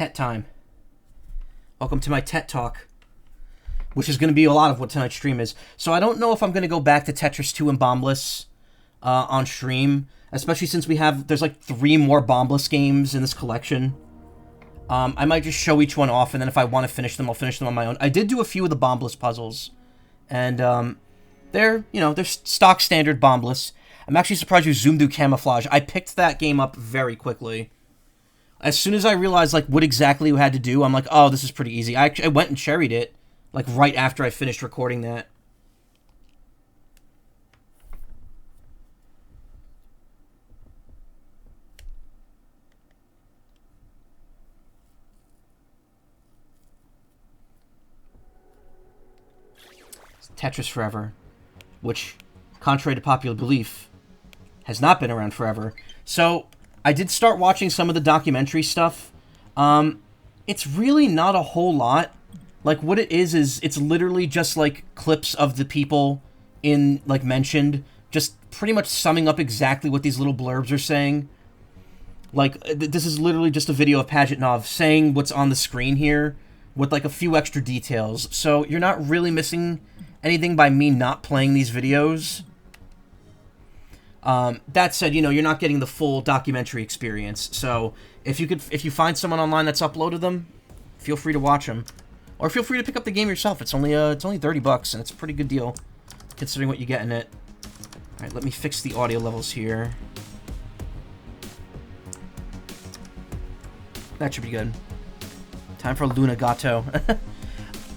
Tet time. Welcome to my Tet Talk, which is going to be a lot of what tonight's stream is. So I don't know if I'm going to go back to Tetris 2 and Bombliss on stream, especially since there's like 3 more Bombliss games in this collection. I might just show each one off, and then if I want to finish them, I'll finish them on my own. I did do a few of the Bombliss puzzles, and they're stock standard Bombliss. I'm actually surprised you zoomed through camouflage. I picked that game up very quickly. As soon as I realized like what exactly you had to do, I'm like, oh, this is pretty easy. I went and cherried it like right after I finished recording that. Tetris Forever, which, contrary to popular belief, has not been around forever. So I did start watching some of the documentary stuff. It's really not a whole lot. Like, what it is it's literally just, like, clips of the people mentioned, just pretty much summing up exactly what these little blurbs are saying. Like, this is literally just a video of Pajitnov saying what's on the screen here, with, like, a few extra details. So you're not really missing anything by me not playing these videos. That said, you're not getting the full documentary experience. So if you find someone online that's uploaded them, feel free to watch them, or feel free to pick up the game yourself. It's only $30, and it's a pretty good deal considering what you get in it. All right, let me fix the audio levels here. That should be good. Time for Luna Gato.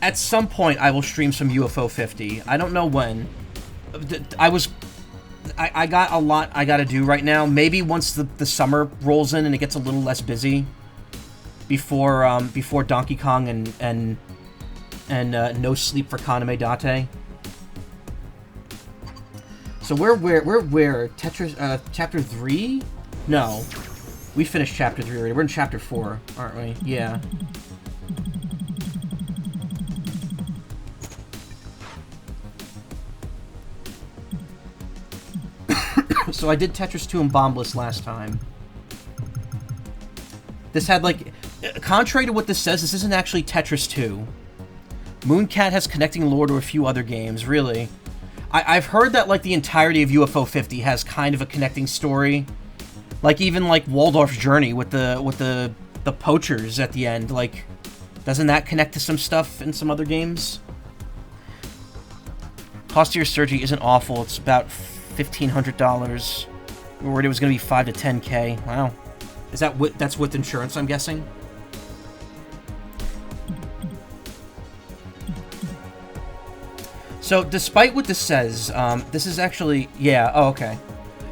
At some point, I will stream some UFO 50. I don't know when. I got a lot I gotta do right now. Maybe once the summer rolls in and it gets a little less busy, before Donkey Kong and No Sleep for Kaname Date. So we're Tetris chapter 3? No, we finished chapter 3 already. We're in chapter 4, aren't we? Yeah. So I did Tetris 2 and Bombliss last time. This had, like... Contrary to what this says, this isn't actually Tetris 2. Mooncat has connecting lore to a few other games, really. I've heard that, like, the entirety of UFO 50 has kind of a connecting story. Like, even, like, Waldorf's Journey with the poachers at the end. Like, doesn't that connect to some stuff in some other games? Cost of your surgery isn't awful. It's about $1,500. We were worried it was going to be $5 to $10K. Wow. Is that's with insurance, I'm guessing? So, despite what this says, this is actually... Yeah, oh, okay.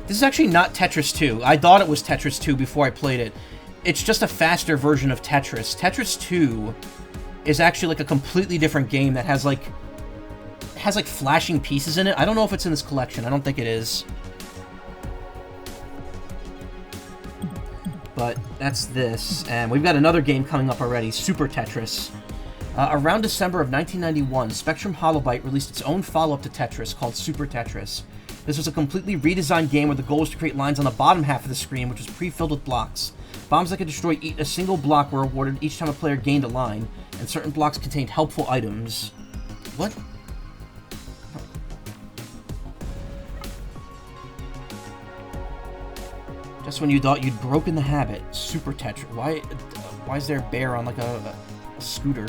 This is actually not Tetris 2. I thought it was Tetris 2 before I played it. It's just a faster version of Tetris. Tetris 2 is actually, like, a completely different game that has, like, flashing pieces in it. I don't know if it's in this collection. I don't think it is. But that's this. And we've got another game coming up already, Super Tetris. Around December of 1991, Spectrum Holobyte released its own follow-up to Tetris called Super Tetris. This was a completely redesigned game where the goal was to create lines on the bottom half of the screen, which was pre-filled with blocks. Bombs that could destroy a single block were awarded each time a player gained a line, and certain blocks contained helpful items. What? Just when you thought you'd broken the habit, Super Tetris. Why is there a bear on like a scooter?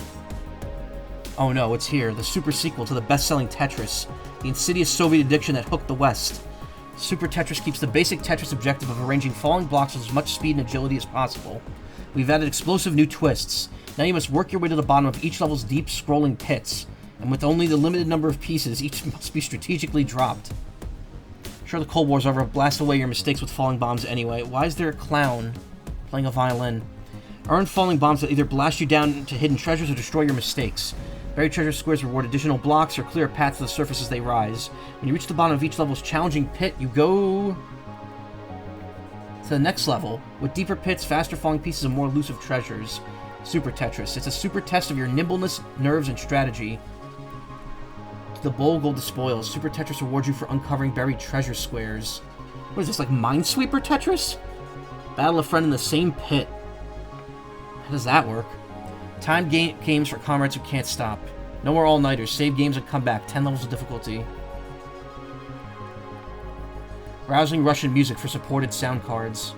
Oh no, it's here. The super sequel to the best-selling Tetris. The insidious Soviet addiction that hooked the West. Super Tetris keeps the basic Tetris objective of arranging falling blocks with as much speed and agility as possible. We've added explosive new twists. Now you must work your way to the bottom of each level's deep, scrolling pits. And with only the limited number of pieces, each must be strategically dropped. Sure, the Cold War's over, but blast away your mistakes with falling bombs anyway. Why is there a clown playing a violin? Earn falling bombs that either blast you down into hidden treasures or destroy your mistakes. Buried treasure squares reward additional blocks or clear paths to the surface as they rise. When you reach the bottom of each level's challenging pit, you go to the next level, with deeper pits, faster falling pieces, and more elusive treasures. Super Tetris. It's a super test of your nimbleness, nerves, and strategy. The bowl gold despoils. Super Tetris rewards you for uncovering buried treasure squares. What is this, like Minesweeper Tetris? Battle a friend in the same pit. How does that work? Timed games for comrades who can't stop. No more all-nighters. Save games and come back. 10 levels of difficulty. Rousing Russian music for supported sound cards.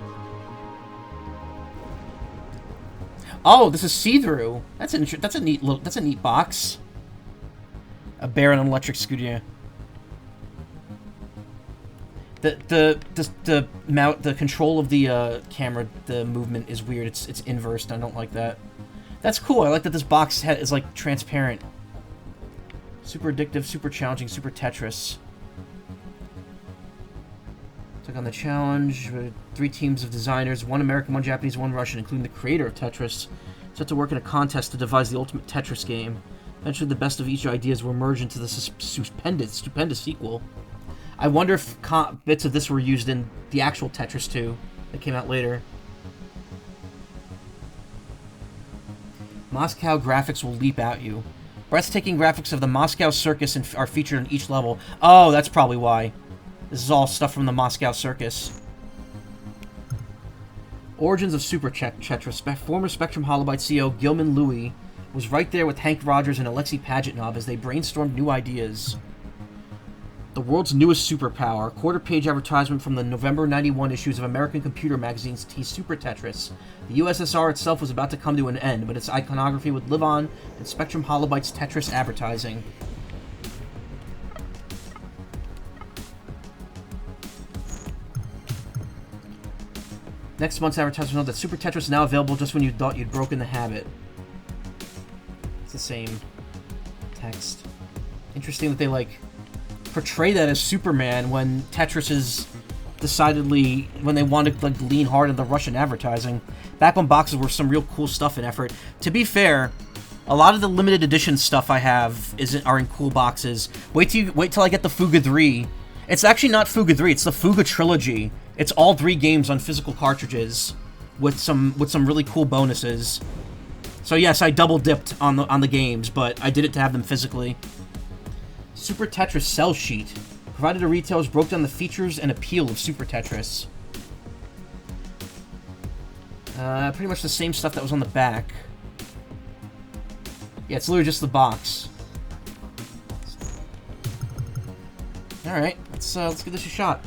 Oh, this is see-through. That's a neat box. A bear and an electric scooter. The control of the camera, the movement is weird. It's inversed. I don't like that. That's cool. I like that this box is like transparent. Super addictive, super challenging, super Tetris. Took on the challenge. 3 teams of designers, 1 American, 1 Japanese, 1 Russian, including the creator of Tetris, set to work in a contest to devise the ultimate Tetris game. Eventually, the best of each ideas were merged into the stupendous sequel. I wonder if bits of this were used in the actual Tetris 2 that came out later. Moscow graphics will leap at you. Breathtaking graphics of the Moscow Circus are featured on each level. Oh, that's probably why. This is all stuff from the Moscow Circus. Origins of Super Tetris. Former Spectrum Holobyte CEO Gilman Louie was right there with Hank Rogers and Alexei Pajitnov as they brainstormed new ideas. The world's newest superpower. Quarter-page advertisement from the November '91 issues of American Computer Magazine's teased Super Tetris. The USSR itself was about to come to an end, but its iconography would live on in Spectrum Holobyte's Tetris advertising. Next month's advertisement noted that Super Tetris is now available just when you thought you'd broken the habit. It's the same text. Interesting that they, like, portray that as Superman when Tetris is decidedly, when they want to, like, lean hard on the Russian advertising. Back when boxes were some real cool stuff in effort. To be fair, a lot of the limited edition stuff I have are in cool boxes. Wait till I get the Fuga 3. It's actually not Fuga 3, it's the Fuga Trilogy. It's all 3 games on physical cartridges with some really cool bonuses. So yes, I double dipped on the games, but I did it to have them physically. Super Tetris sell sheet provided to retailers, broke down the features and appeal of Super Tetris. Pretty much the same stuff that was on the back. Yeah, it's literally just the box. Alright, let's give this a shot.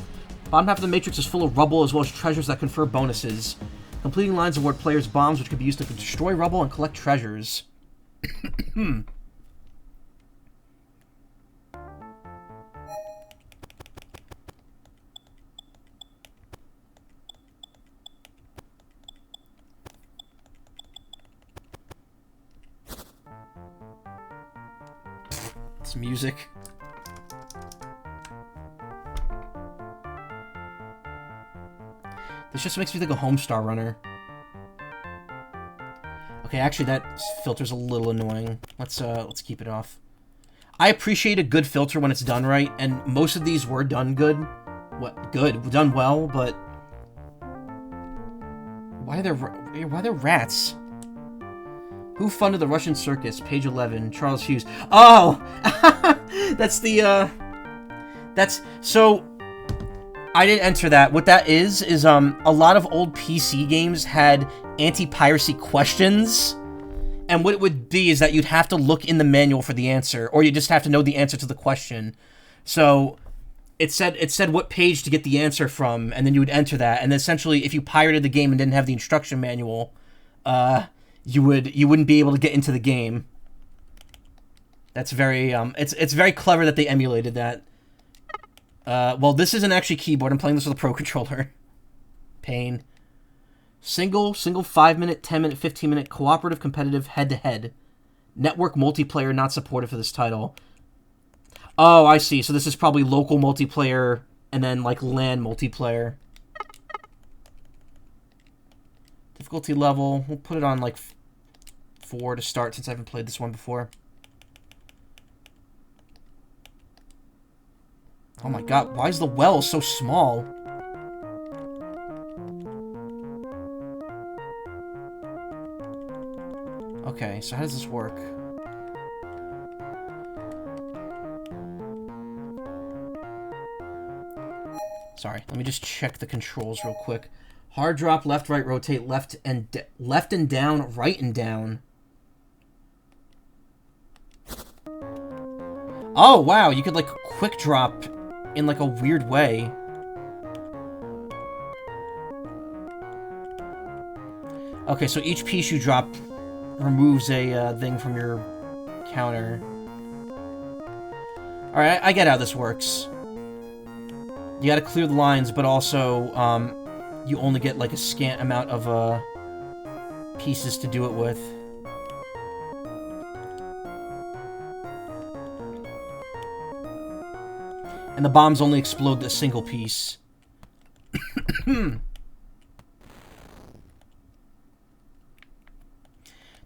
Bottom half of the matrix is full of rubble as well as treasures that confer bonuses. Completing lines award players bombs which can be used to destroy rubble and collect treasures. It's music. This just makes me think of Homestar Runner. Okay, actually that filter's a little annoying. Let's keep it off. I appreciate a good filter when it's done right, and most of these were done good. Done well, but why are there rats? Who funded the Russian circus? Page 11. Charles Hughes. Oh! So, I didn't enter that. What that is a lot of old PC games had anti-piracy questions, and what it would be is that you'd have to look in the manual for the answer, or you just have to know the answer to the question. So, it said what page to get the answer from, and then you would enter that, and essentially, if you pirated the game and didn't have the instruction manual, you wouldn't be able to get into the game. That's very it's very clever that they emulated that. Well, this isn't actually keyboard. I'm playing this with a Pro Controller. Pain. Single 5-minute, 10-minute, 15-minute cooperative competitive head-to-head. Network multiplayer not supported for this title. Oh, I see. So this is probably local multiplayer and then like LAN multiplayer. Difficulty level, we'll put it on like 4 to start since I haven't played this one before. Oh my god, why is the well so small? Okay, so how does this work? Sorry, let me just check the controls real quick. Hard drop, left, right, rotate, left and down, right and down. Oh, wow, you could, like, quick drop in, like, a weird way. Okay, so each piece you drop removes a thing from your counter. Alright, I get how this works. You gotta clear the lines, but also, you only get, like, a scant amount of, pieces to do it with. And the bombs only explode a single piece.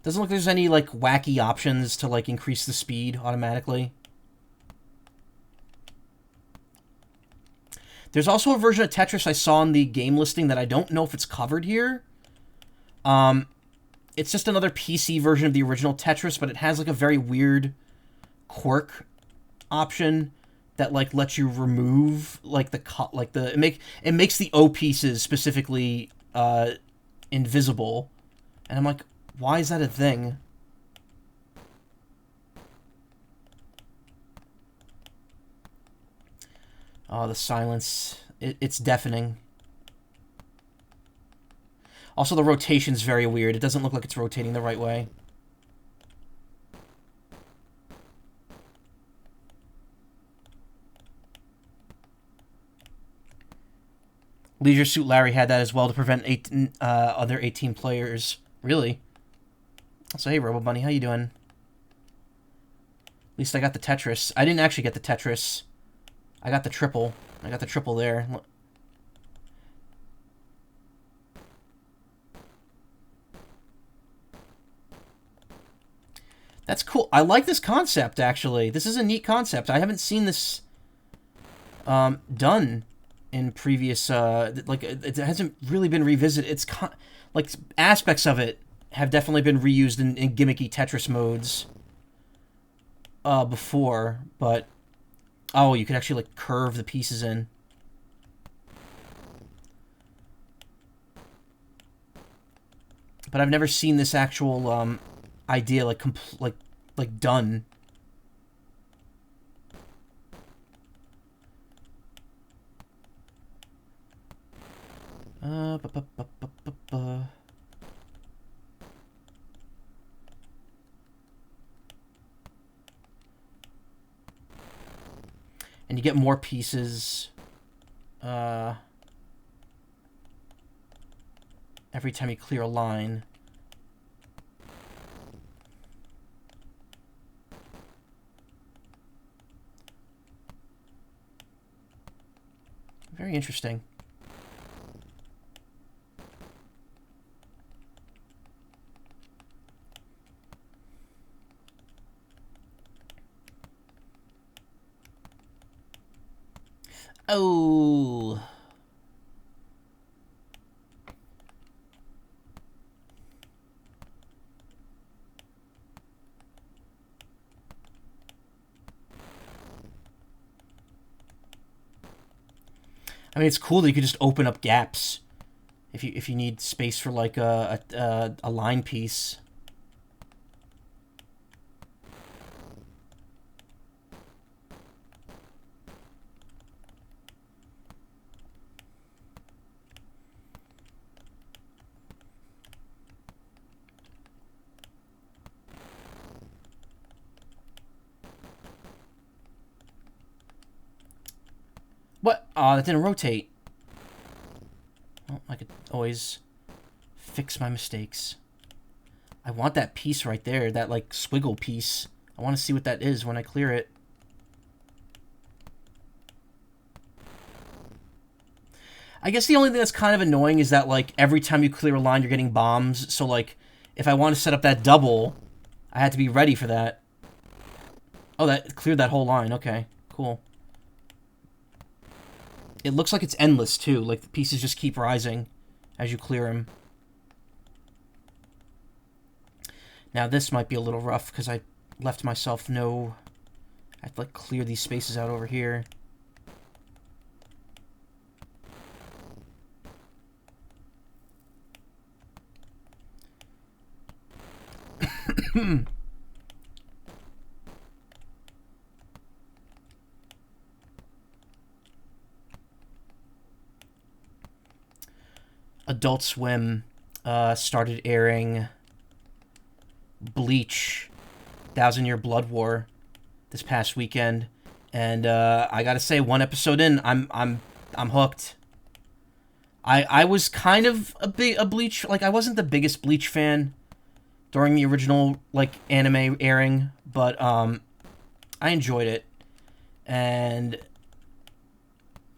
Doesn't look like there's any, like, wacky options to, like, increase the speed automatically. There's also a version of Tetris I saw in the game listing that I don't know if it's covered here. It's just another PC version of the original Tetris, but it has, like, a very weird quirk option that, like, lets you remove, like, it makes the O pieces specifically, invisible. And I'm like, why is that a thing? Oh, the silence. It's deafening. Also, the rotation's very weird. It doesn't look like it's rotating the right way. Leisure Suit Larry had that as well to prevent other 18 players. Really? So, hey, Robo Bunny, how you doing? At least I got the Tetris. I didn't actually get the Tetris. I got the triple. I got the triple there. That's cool. I like this concept, actually. This is a neat concept. I haven't seen this done in previous... like, it hasn't really been revisited. It's like, aspects of it have definitely been reused in gimmicky Tetris modes before, but... Oh, you could actually, like, curve the pieces in. But I've never seen this actual idea, like, done. And you get more pieces every time you clear a line. Very interesting. Oh. I mean, it's cool that you could just open up gaps if you need space for, like, a line piece. What? Aw, that didn't rotate. Well, I could always fix my mistakes. I want that piece right there, that, like, squiggle piece. I want to see what that is when I clear it. I guess the only thing that's kind of annoying is that, like, every time you clear a line, you're getting bombs. So, like, if I want to set up that double, I had to be ready for that. Oh, that cleared that whole line. Okay, cool. It looks like it's endless, too. Like, the pieces just keep rising as you clear them. Now, this might be a little rough, because I left myself no... I have to, like, clear these spaces out over here. Adult Swim started airing Bleach, Thousand Year Blood War, this past weekend, and I gotta say, one episode in, I'm hooked. I was kind of a Bleach, like, I wasn't the biggest Bleach fan during the original, like, anime airing, but I enjoyed it. And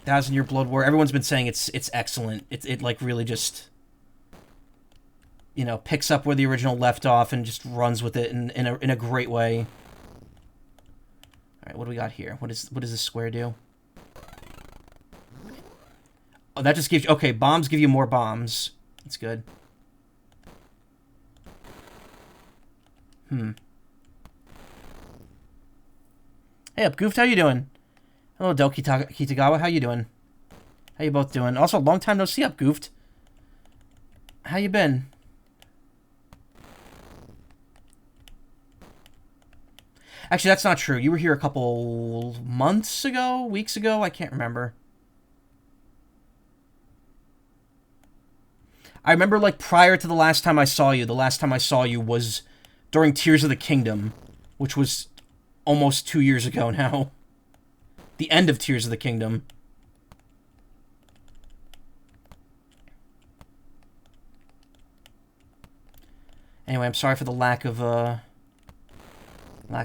Thousand Year Blood War, everyone's been saying it's excellent. It like really just, you know, picks up where the original left off and just runs with it in a great way. All right, what do we got here? What does this square do? Oh, that just gives you... Okay, bombs give you more bombs. That's good. Hey, up, Goofed, how you doing? Hello, Del Kitagawa, how you doing? How you both doing? Also, long time no see, up, Goofed. How you been? Actually, that's not true. You were here a couple months ago? Weeks ago? I can't remember. I remember, like, prior to the last time I saw you was during Tears of the Kingdom, which was almost 2 years ago now. The end of Tears of the Kingdom. Anyway, I'm sorry for the lack of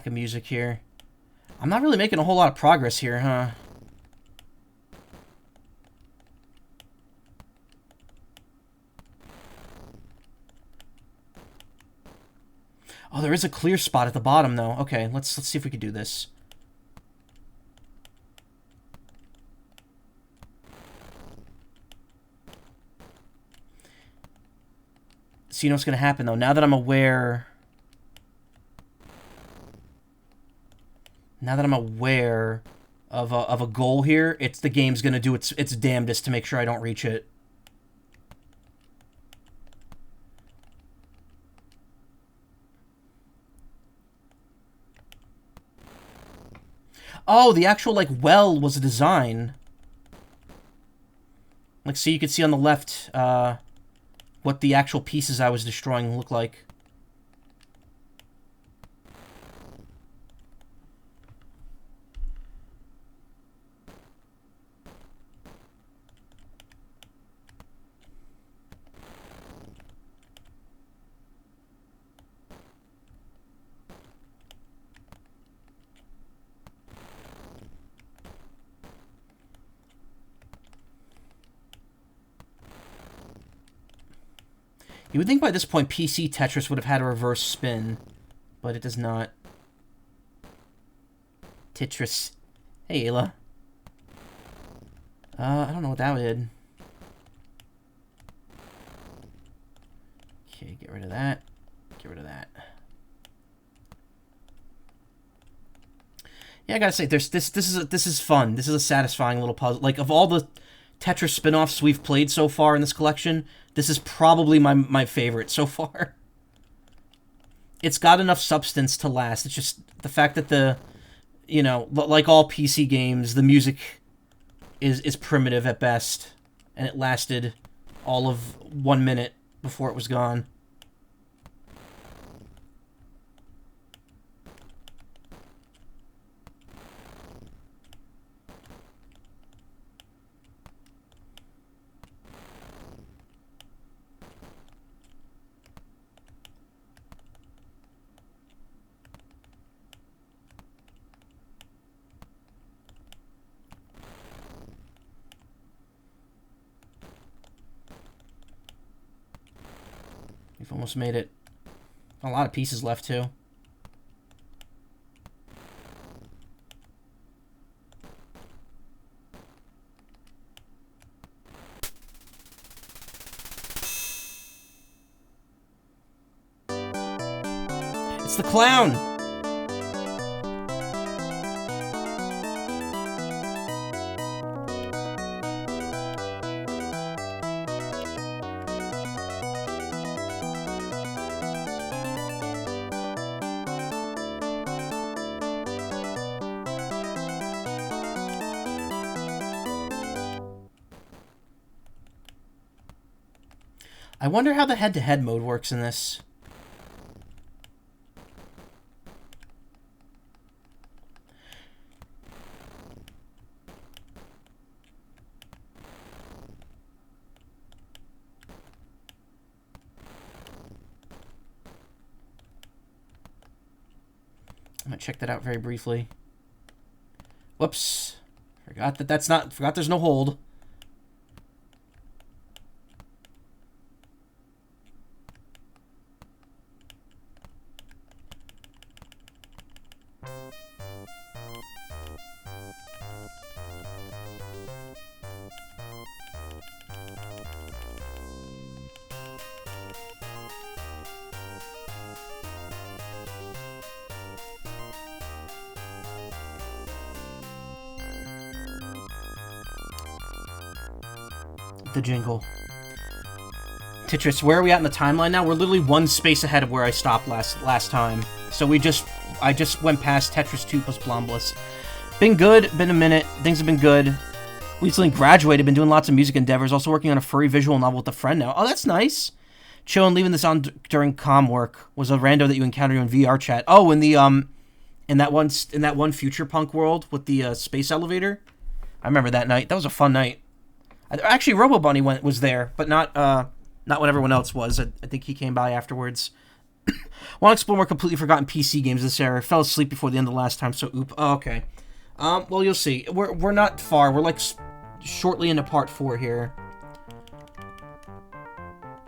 music here. I'm not really making a whole lot of progress here, huh? Oh, there is a clear spot at the bottom, though. Okay, let's see if we can do this. So you know what's going to happen, though? Now that I'm aware... of a goal here, the game's going to do its damnedest to make sure I don't reach it. Oh, the actual, like, well was a design. Like, so you could see on the left, what the actual pieces I was destroying look like. You would think by this point PC Tetris would have had a reverse spin, but it does not. Tetris. Hey, Ayla. I don't know what that did. Okay, get rid of that. Get rid of that. Yeah, I gotta say, this is fun. This is a satisfying little puzzle. Like, of all the Tetris spin-offs we've played so far in this collection, this is probably my favorite so far. It's got enough substance to last. It's just the fact that you know, like all PC games, the music is primitive at best, and it lasted all of 1 minute before it was gone. We've almost made it. A lot of pieces left, too. It's the clown! I wonder how the head-to-head mode works in this. I'm gonna check that out very briefly. Whoops. Forgot there's no hold. The jingle. Tetris, where are we at in the timeline now? We're literally one space ahead of where I stopped last time. So I just went past Tetris 2 plus Bombliss. Been good, been a minute, things have been good. Recently graduated, been doing lots of music endeavors, also working on a furry visual novel with a friend now. Oh, that's nice. Chill and leaving this on during comm work. Was a rando that you encountered in VR chat. Oh, in the in that one future punk world with the space elevator. I remember that night. That was a fun night. Actually, Robo Bunny was there, but not when everyone else was. I think he came by afterwards. Want to explore more completely forgotten PC games this era. Fell asleep before the end of the last time, so oop. Oh, okay. Well, you'll see. We're not far. We're like shortly into part 4 here.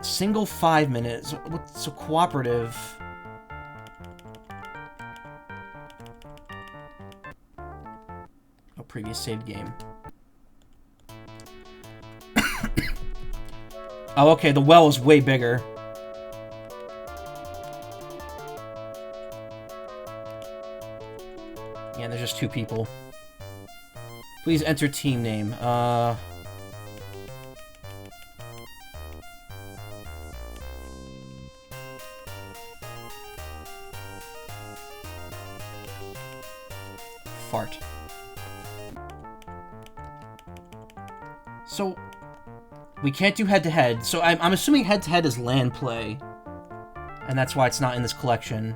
Single 5 minutes. So cooperative. A previous saved game. Oh, okay, the well is way bigger. Yeah, there's just 2 people. Please enter team name. Fart. So... we can't do head-to-head, so I'm assuming head-to-head is LAN play. And that's why it's not in this collection.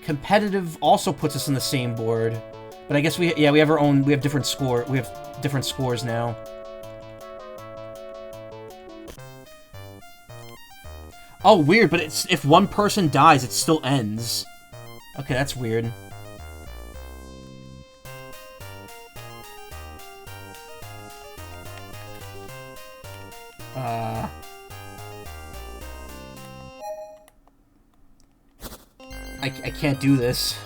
Competitive also puts us in the same board. But I guess we have our own, we have different scores now. Oh, weird, but it's if one person dies, it still ends. Okay, that's weird. I can't do this.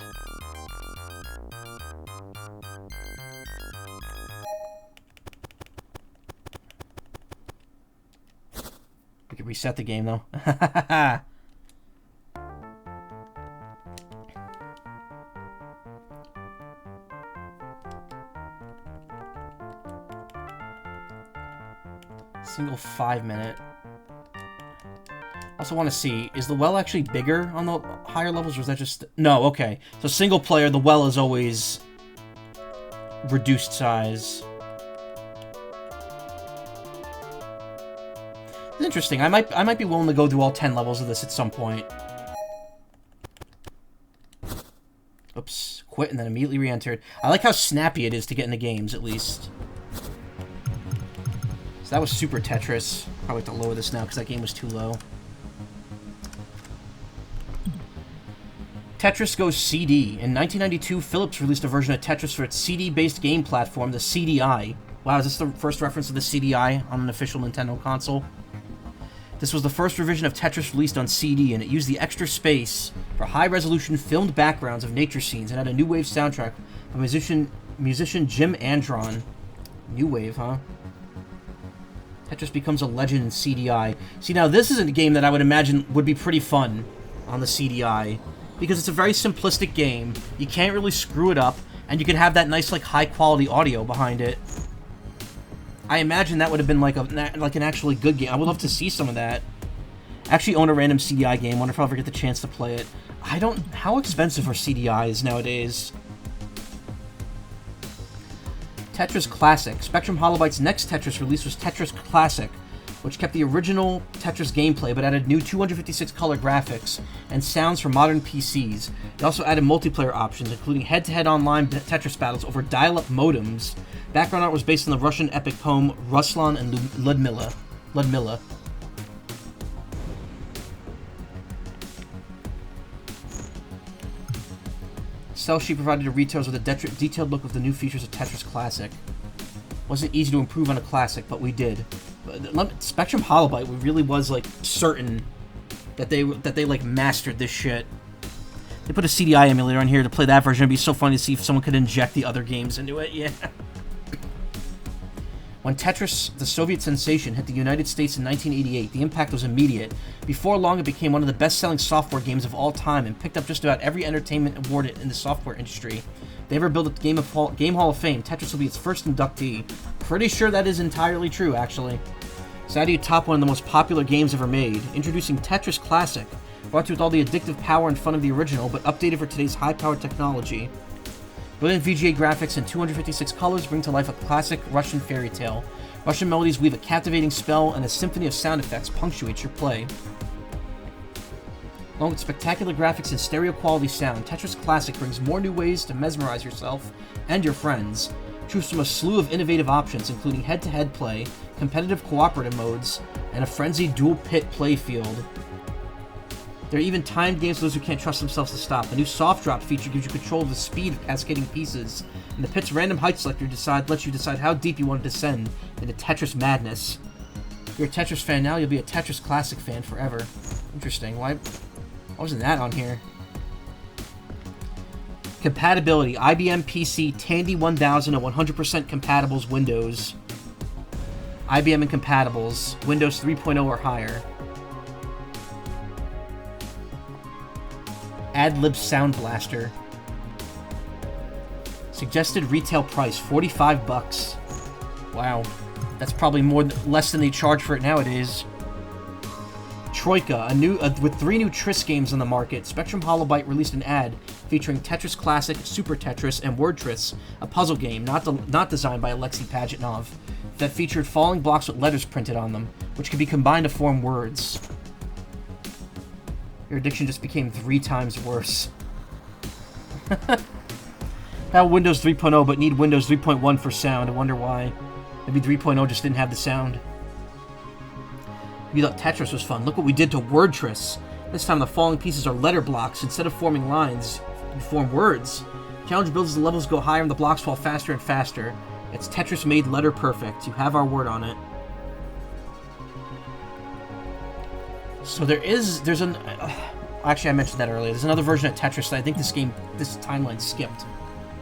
We can reset the game, though. Single 5 minute. Also want to see, is the well actually bigger on the higher levels, or is that just... no, okay. So single player, the well is always reduced size. It's interesting. I might be willing to go through all 10 levels of this at some point. Oops. Quit and then immediately re-entered. I like how snappy it is to get into games, at least. So that was Super Tetris. Probably have to lower this now because that game was too low. Tetris goes CD. In 1992, Philips released a version of Tetris for its CD-based game platform, the CDI. Wow, is this the first reference to the CDI on an official Nintendo console? This was the first revision of Tetris released on CD, and it used the extra space for high-resolution filmed backgrounds of nature scenes and had a new wave soundtrack by musician Jim Andron. New wave, huh? Tetris becomes a legend in CDI. See, now this is a game that I would imagine would be pretty fun on the CDI. Because it's a very simplistic game, you can't really screw it up, and you can have that nice, like, high-quality audio behind it. I imagine that would have been like an actually good game. I would love to see some of that. Actually own a random CDI game, wonder if I'll ever get the chance to play it. How expensive are CDIs nowadays? Tetris Classic. Spectrum Holobyte's next Tetris release was Tetris Classic. which kept the original Tetris gameplay but added new 256-color graphics and sounds for modern PCs. It also added multiplayer options, including head-to-head online Tetris battles over dial-up modems. Background art was based on the Russian epic poem Ruslan and Ludmilla. Cell sheet provided the retailers with a detailed look of the new features of Tetris Classic. Wasn't easy to improve on a classic, but we did. Spectrum Holobyte really was like certain that they like mastered this shit. They put a CDI emulator on here to play that version. It'd be so funny to see if someone could inject the other games into it. Yeah. When Tetris, the Soviet sensation, hit the United States in 1988, the impact was immediate. Before long, it became one of the best-selling software games of all time and picked up just about every entertainment award in the software industry. If they ever build a Game Hall of Fame, Tetris will be its first inductee. Pretty sure that is entirely true, actually. So how do you top one of the most popular games ever made? Introducing Tetris Classic, brought to you with all the addictive power and fun of the original, but updated for today's high-powered technology. Brilliant VGA graphics and 256 colors bring to life a classic Russian fairy tale. Russian melodies weave a captivating spell, and a symphony of sound effects punctuates your play. Along with spectacular graphics and stereo-quality sound, Tetris Classic brings more new ways to mesmerize yourself and your friends. Choose from a slew of innovative options, including head-to-head play, competitive cooperative modes, and a frenzied dual-pit play field. There are even timed games for those who can't trust themselves to stop. The new soft drop feature gives you control of the speed of cascading pieces, and the pit's random height selector lets you decide how deep you want to descend into Tetris madness. If you're a Tetris fan now, you'll be a Tetris Classic fan forever. Interesting. Why wasn't that on here? Compatibility. IBM PC Tandy 1000 and 100% compatibles Windows. IBM Incompatibles. Windows 3.0 or higher. Ad-lib Sound Blaster. Suggested retail price $45. Wow, that's probably less than they charge for it nowadays. Troika, with 3 new Tris games on the market. Spectrum Holobyte released an ad featuring Tetris Classic, Super Tetris, and Word Tris, a puzzle game not designed by Alexei Pajitnov, that featured falling blocks with letters printed on them, which could be combined to form words. Your addiction just became 3 times worse. Now Windows 3.0, but need Windows 3.1 for sound. I wonder why. Maybe 3.0 just didn't have the sound. You thought Tetris was fun. Look what we did to Word Tris. This time the falling pieces are letter blocks. Instead of forming lines, you form words. Challenge builds as the levels go higher and the blocks fall faster and faster. It's Tetris made letter perfect. You have our word on it. So actually I mentioned that earlier. There's another version of Tetris that I think this timeline skipped.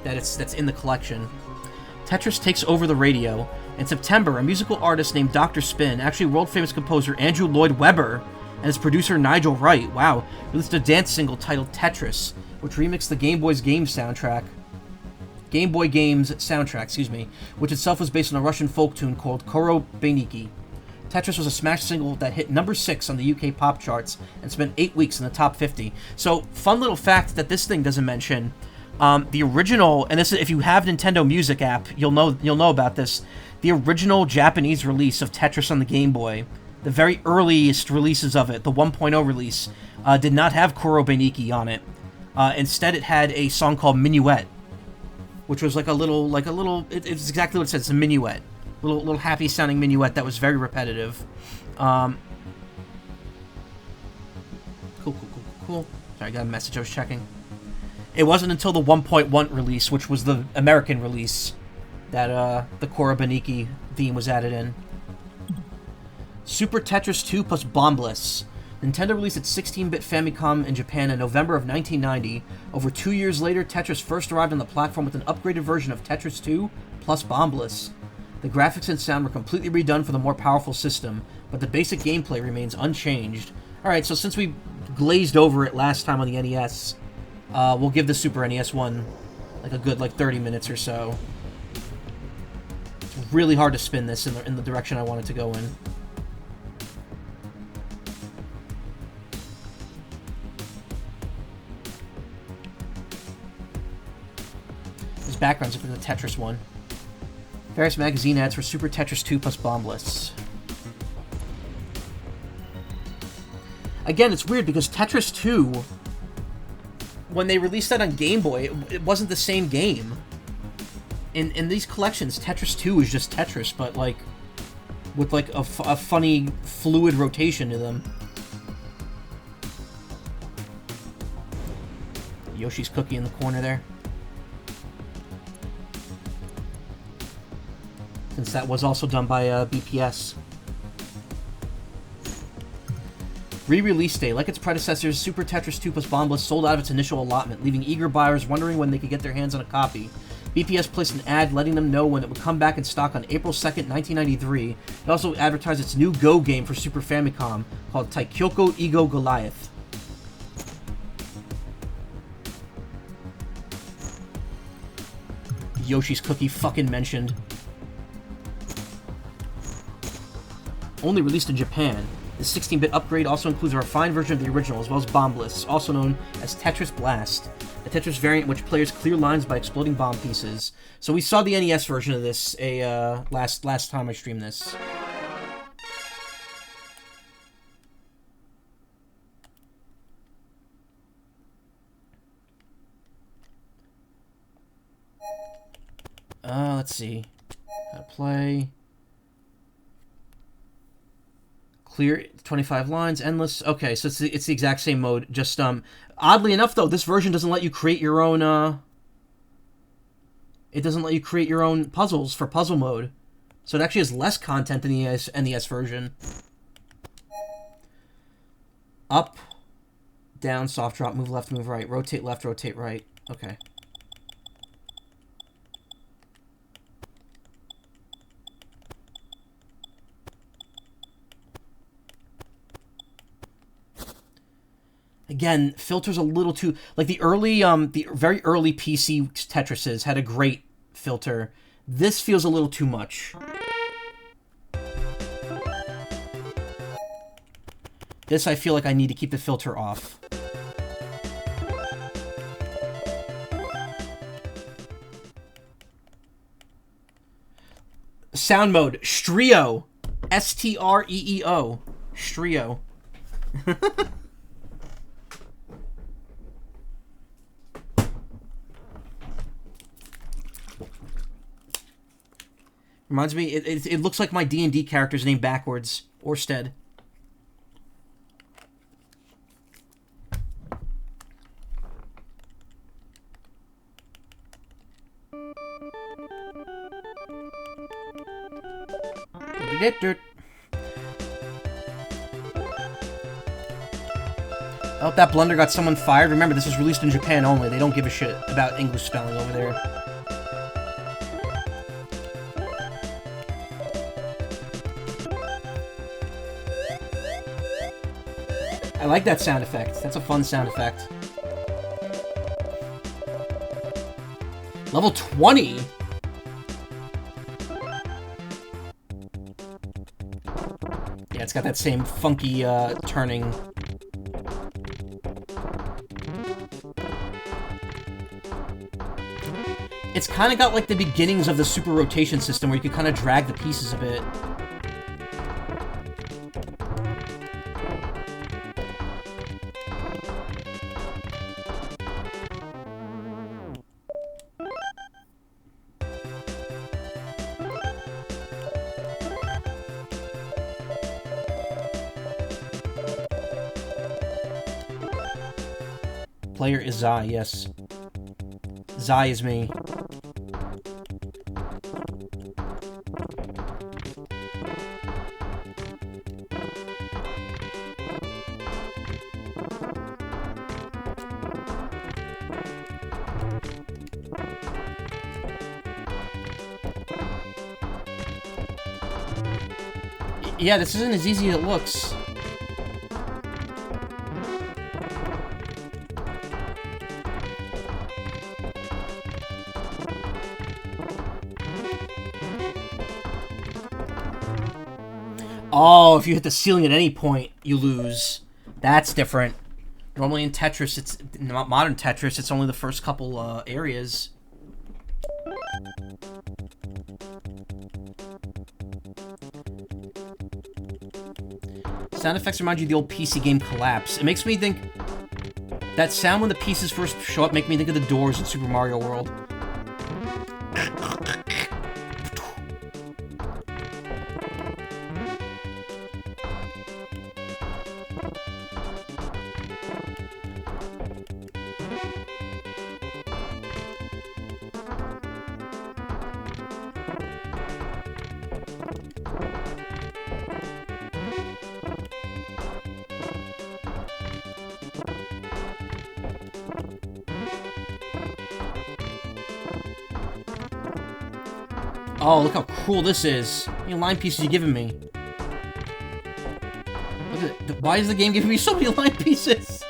That's in the collection. Tetris takes over the radio. In September, a musical artist named Dr. Spin, actually world-famous composer Andrew Lloyd Webber, and his producer Nigel Wright, released a dance single titled Tetris, which remixed the Game Boy Games soundtrack, which itself was based on a Russian folk tune called Koro Beniki. Tetris was a smash single that hit number 6 on the UK pop charts and spent 8 weeks in the top 50. So, fun little fact that this thing doesn't mention. The original, and this is, if you have Nintendo Music app, you'll know about this. The original Japanese release of Tetris on the Game Boy, the very earliest releases of it, the 1.0 release, did not have Koro Beniki on it. Instead, it had a song called Minuet, which was like a little. It's exactly what it says. It's a minuet. Little happy sounding minuet that was very repetitive. Cool. Sorry, I got a message I was checking. It wasn't until the 1.1 release, which was the American release, that the Koro Beniki theme was added in. Super Tetris 2 plus Bombliss. Nintendo released its 16-bit Famicom in Japan in November of 1990. Over 2 years later, Tetris first arrived on the platform with an upgraded version of Tetris 2 plus Bombliss. The graphics and sound were completely redone for the more powerful system, but the basic gameplay remains unchanged. Alright, so since we glazed over it last time on the NES, we'll give the Super NES one like a good 30 minutes or so. It's really hard to spin this in the direction I want it to go in. This background's for the Tetris one. Various magazine ads for Super Tetris 2 plus Bombliss. Again, it's weird because Tetris 2, when they released that on Game Boy, it wasn't the same game. In these collections, Tetris 2 is just Tetris, but, like, with, like, a funny, fluid rotation to them. Yoshi's Cookie in the corner there. Since that was also done by BPS. Re-release day. Like its predecessors, Super Tetris 2 plus Bombliss sold out of its initial allotment, leaving eager buyers wondering when they could get their hands on a copy. BPS placed an ad letting them know when it would come back in stock on April 2nd, 1993. It also advertised its new Go game for Super Famicom called Taikyoko Ego Goliath. Yoshi's Cookie fucking mentioned. Only released in Japan. The 16-bit upgrade also includes a refined version of the original, as well as Bombliss, also known as Tetris Blast, a Tetris variant in which players clear lines by exploding bomb pieces. So we saw the NES version of this last time I streamed this. Let's see. How to play. Clear 25 lines, endless. Okay, so it's the exact same mode. Just oddly enough, though, this version doesn't let you create your own. It doesn't let you create your own puzzles for puzzle mode, so it actually has less content than the NES version. Up, down, soft drop, move left, move right, rotate left, rotate right. Okay. Again, filter's a little too... Like, the very early PC Tetrises had a great filter. This feels a little too much. This, I feel like I need to keep the filter off. Sound mode, Strio. S-T-R-E-E-O. Strio. Reminds me, it looks like my D&D character's name backwards. Orsted. Oh, that blunder got someone fired. Remember, this was released in Japan only. They don't give a shit about English spelling over there. I like that sound effect. That's a fun sound effect. Level 20? Yeah, it's got that same funky, turning. It's kind of got, like, the beginnings of the super rotation system where you can kind of drag the pieces a bit. Player is Zai, yes. Zai is me. Yeah, this isn't as easy as it looks. Oh, if you hit the ceiling at any point, you lose. That's different. Normally in Tetris, it's not modern Tetris, it's only the first couple areas. Sound effects remind you of the old PC game Collapse. It makes me think... That sound when the pieces first show up make me think of the doors in Super Mario World. Oh, look how cool this is. How many line pieces you giving me? Look at it. Why is the game giving me so many line pieces?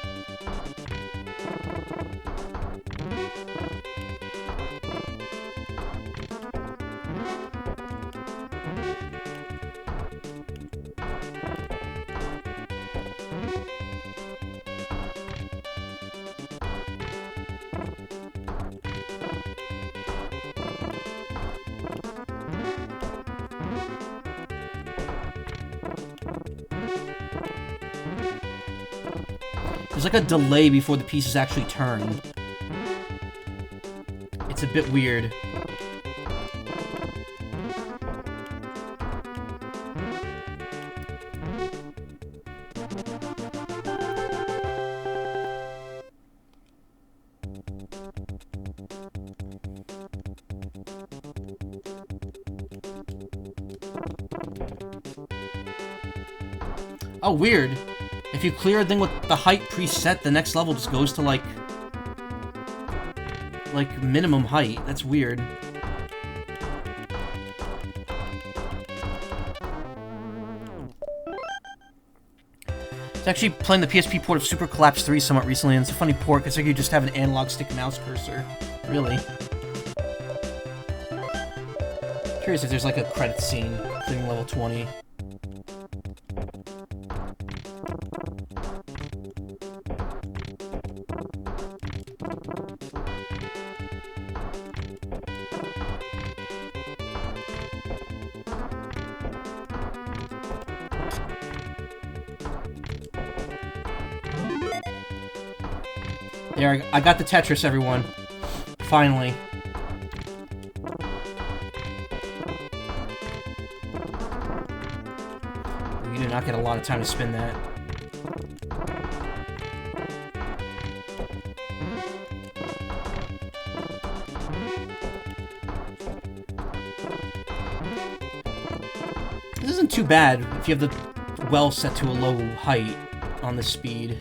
There's like a delay before the pieces actually turn. It's a bit weird. Oh, weird. If you clear a thing with the height preset, the next level just goes to, like minimum height. That's weird. It's actually playing the PSP port of Super Collapse 3 somewhat recently, and it's a funny port, because you just have an analog stick mouse cursor. Really. Curious if there's, like, a credit scene clearing level 20. There, I got the Tetris, everyone. Finally. You did not get a lot of time to spin that. This isn't too bad if you have the well set to a low height on the speed.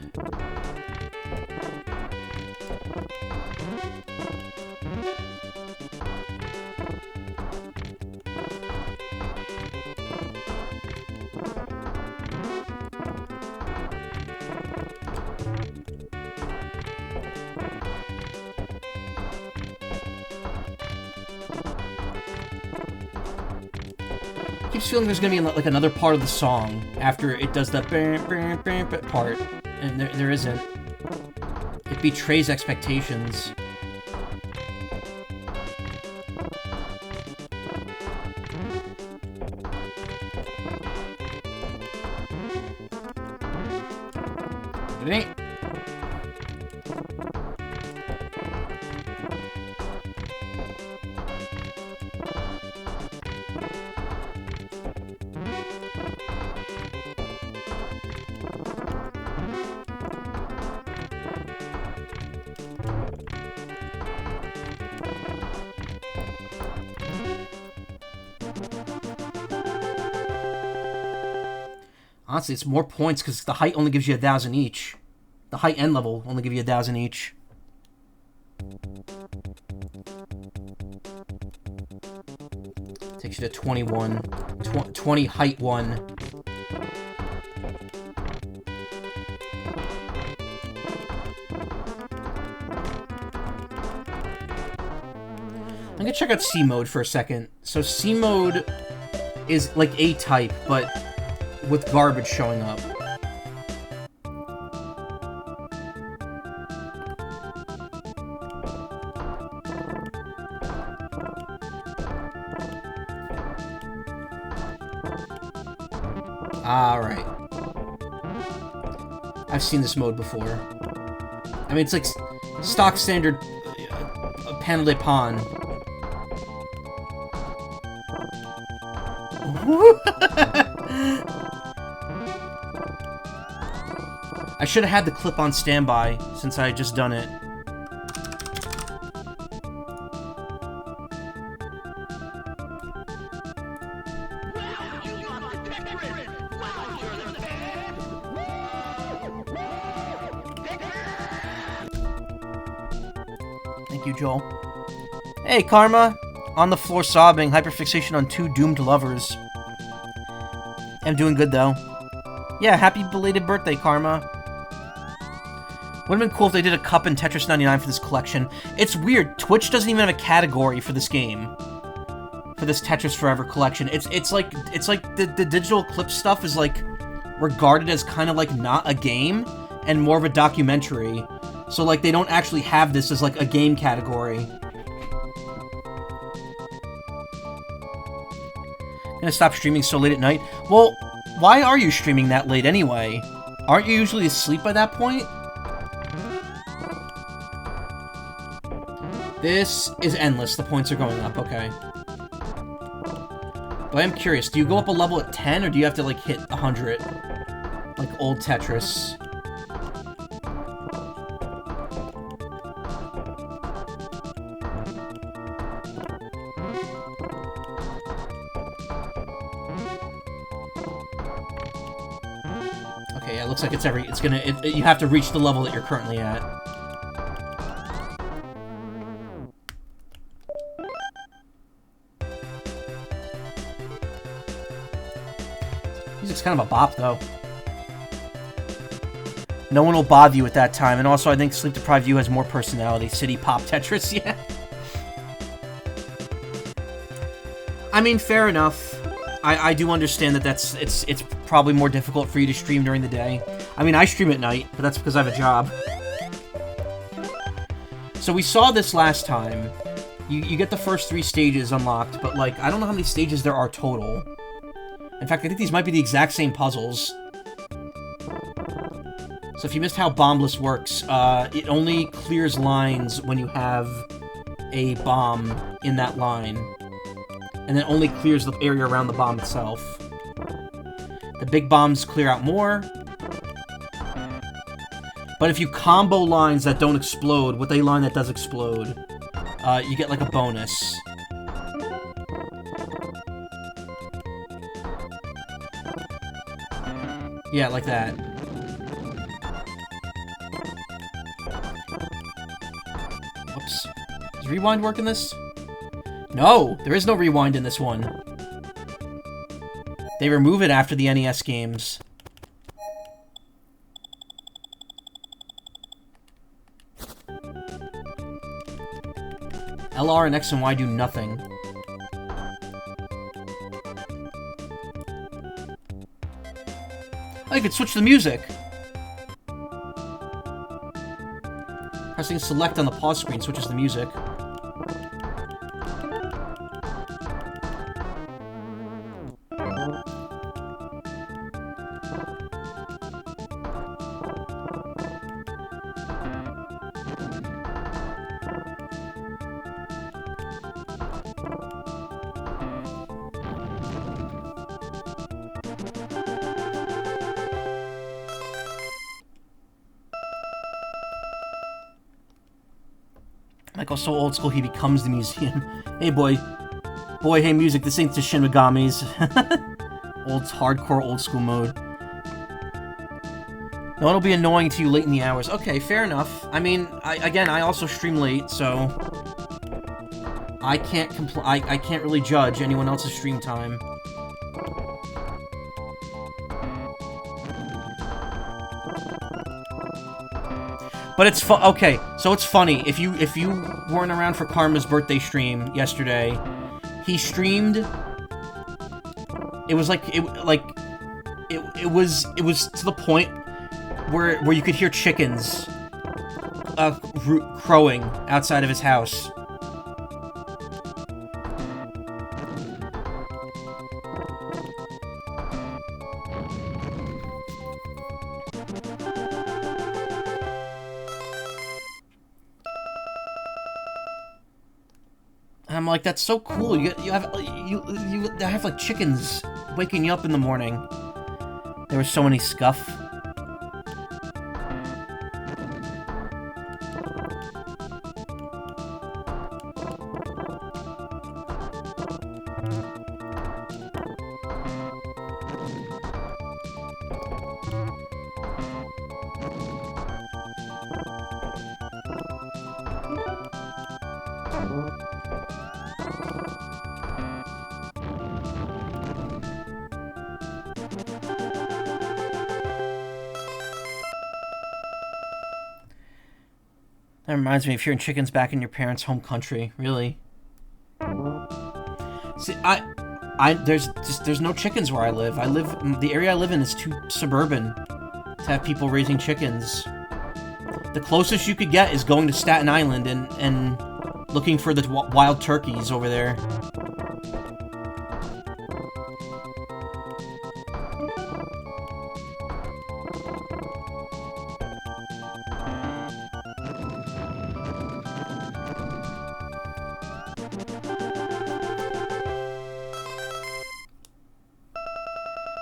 Keeps feeling there's gonna be like another part of the song after it does the part, and there isn't. It betrays expectations. It ain't. Honestly, it's more points because the height only gives you 1,000 each. The height and level only give you 1,000 each. Takes you to 21. 20 height 1. I'm gonna check out C mode for a second. So C mode is like A-type, but with garbage showing up. Alright. I've seen this mode before. I mean, it's like stock standard Panel de Pon. I should have had the clip on standby since I had just done it. Thank you, Joel. Hey, Karma! On the floor sobbing, hyperfixation on two doomed lovers. I'm doing good, though. Yeah, happy belated birthday, Karma. Would've been cool if they did a cup in Tetris 99 for this collection. It's weird, Twitch doesn't even have a category for this game. For this Tetris Forever collection. It's like the digital clip stuff is like regarded as kind of like not a game and more of a documentary. So like they don't actually have this as like a game category. Gonna stop streaming so late at night? Well, why are you streaming that late anyway? Aren't you usually asleep by that point? This is endless. The points are going up. Okay. But I'm curious. Do you go up a level at 10, or do you have to, like, hit 100? Like old Tetris. Okay, yeah, it looks like you have to reach the level that you're currently at. Music's kind of a bop, though. No one will bother you at that time, and also I think Sleep Deprived You has more personality. City Pop Tetris, yeah. I mean, fair enough. I do understand that it's probably more difficult for you to stream during the day. I mean, I stream at night, but that's because I have a job. So we saw this last time. You get the first 3 stages unlocked, but, like, I don't know how many stages there are total. In fact, I think these might be the exact same puzzles. So if you missed how Bombliss works, it only clears lines when you have a bomb in that line. And then only clears the area around the bomb itself. The big bombs clear out more. But if you combo lines that don't explode with a line that does explode, you get like a bonus. Yeah, like that. Whoops. Does rewind work in this? No! There is no rewind in this one. They remove it after the NES games. LR and X and Y do nothing. Oh, you could switch the music! Pressing select on the pause screen switches the music. Michael's so old school he becomes the museum. Hey boy. Boy, hey music, this ain't the Shin Megami's. Hardcore old school mode. No one will be annoying to you late in the hours. Okay, fair enough. I mean, I also stream late, so I can't I can't really judge anyone else's stream time. But it's okay, so it's funny. If you weren't around for Karma's birthday stream yesterday, he streamed. It was it was to the point where you could hear chickens crowing outside of his house. I'm like, that's so cool. You have like chickens waking you up in the morning. There was so many scuff. That reminds me of hearing chickens back in your parents' home country. Really? See, there's no chickens where I live. The area I live in is too suburban to have people raising chickens. The closest you could get is going to Staten Island and looking for the wild turkeys over there.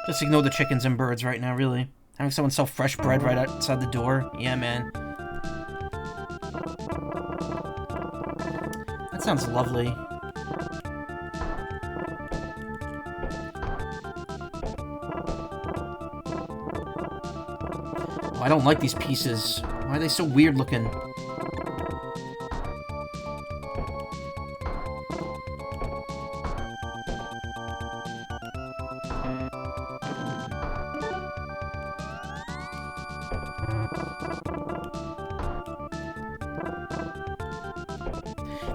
Just ignore the chickens and birds right now, really. Having someone sell fresh bread right outside the door? Yeah, man. That sounds lovely. Oh, I don't like these pieces. Why are they so weird looking?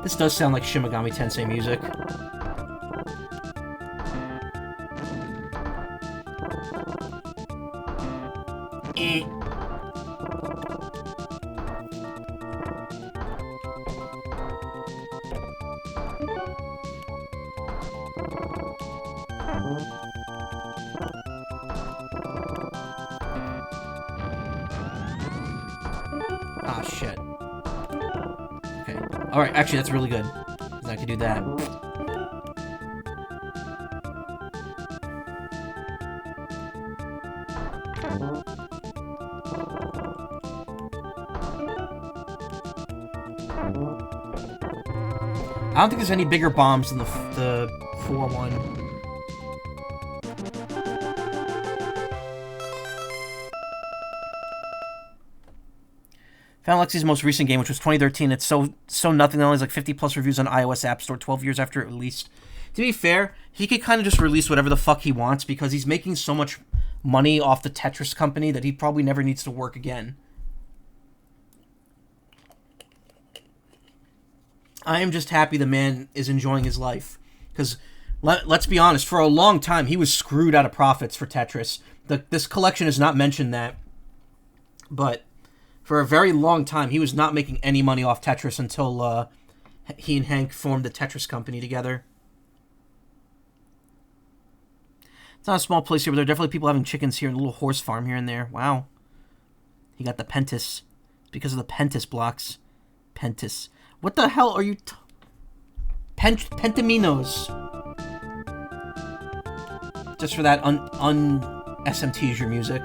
This does sound like Shin Megami Tensei music. Ah, shit. Okay. Alright, actually, that's really good. Because I could do that. I don't think there's any bigger bombs than the 4-1. Found Lexi's most recent game, which was 2013. It's so nothing. It only has like 50 plus reviews on iOS App Store 12 years after it released. To be fair, he could kind of just release whatever the fuck he wants because he's making so much money off the Tetris company that he probably never needs to work again. I am just happy the man is enjoying his life. Because, let's be honest, for a long time, he was screwed out of profits for Tetris. This collection has not mentioned that. But for a very long time, he was not making any money off Tetris until he and Hank formed the Tetris company together. It's not a small place here, but there are definitely people having chickens here and a little horse farm here and there. Wow. He got the Pentis. It's because of the Pentis blocks. Pentis. What the hell are you... Pentaminos. Just for that un-SMT's your music.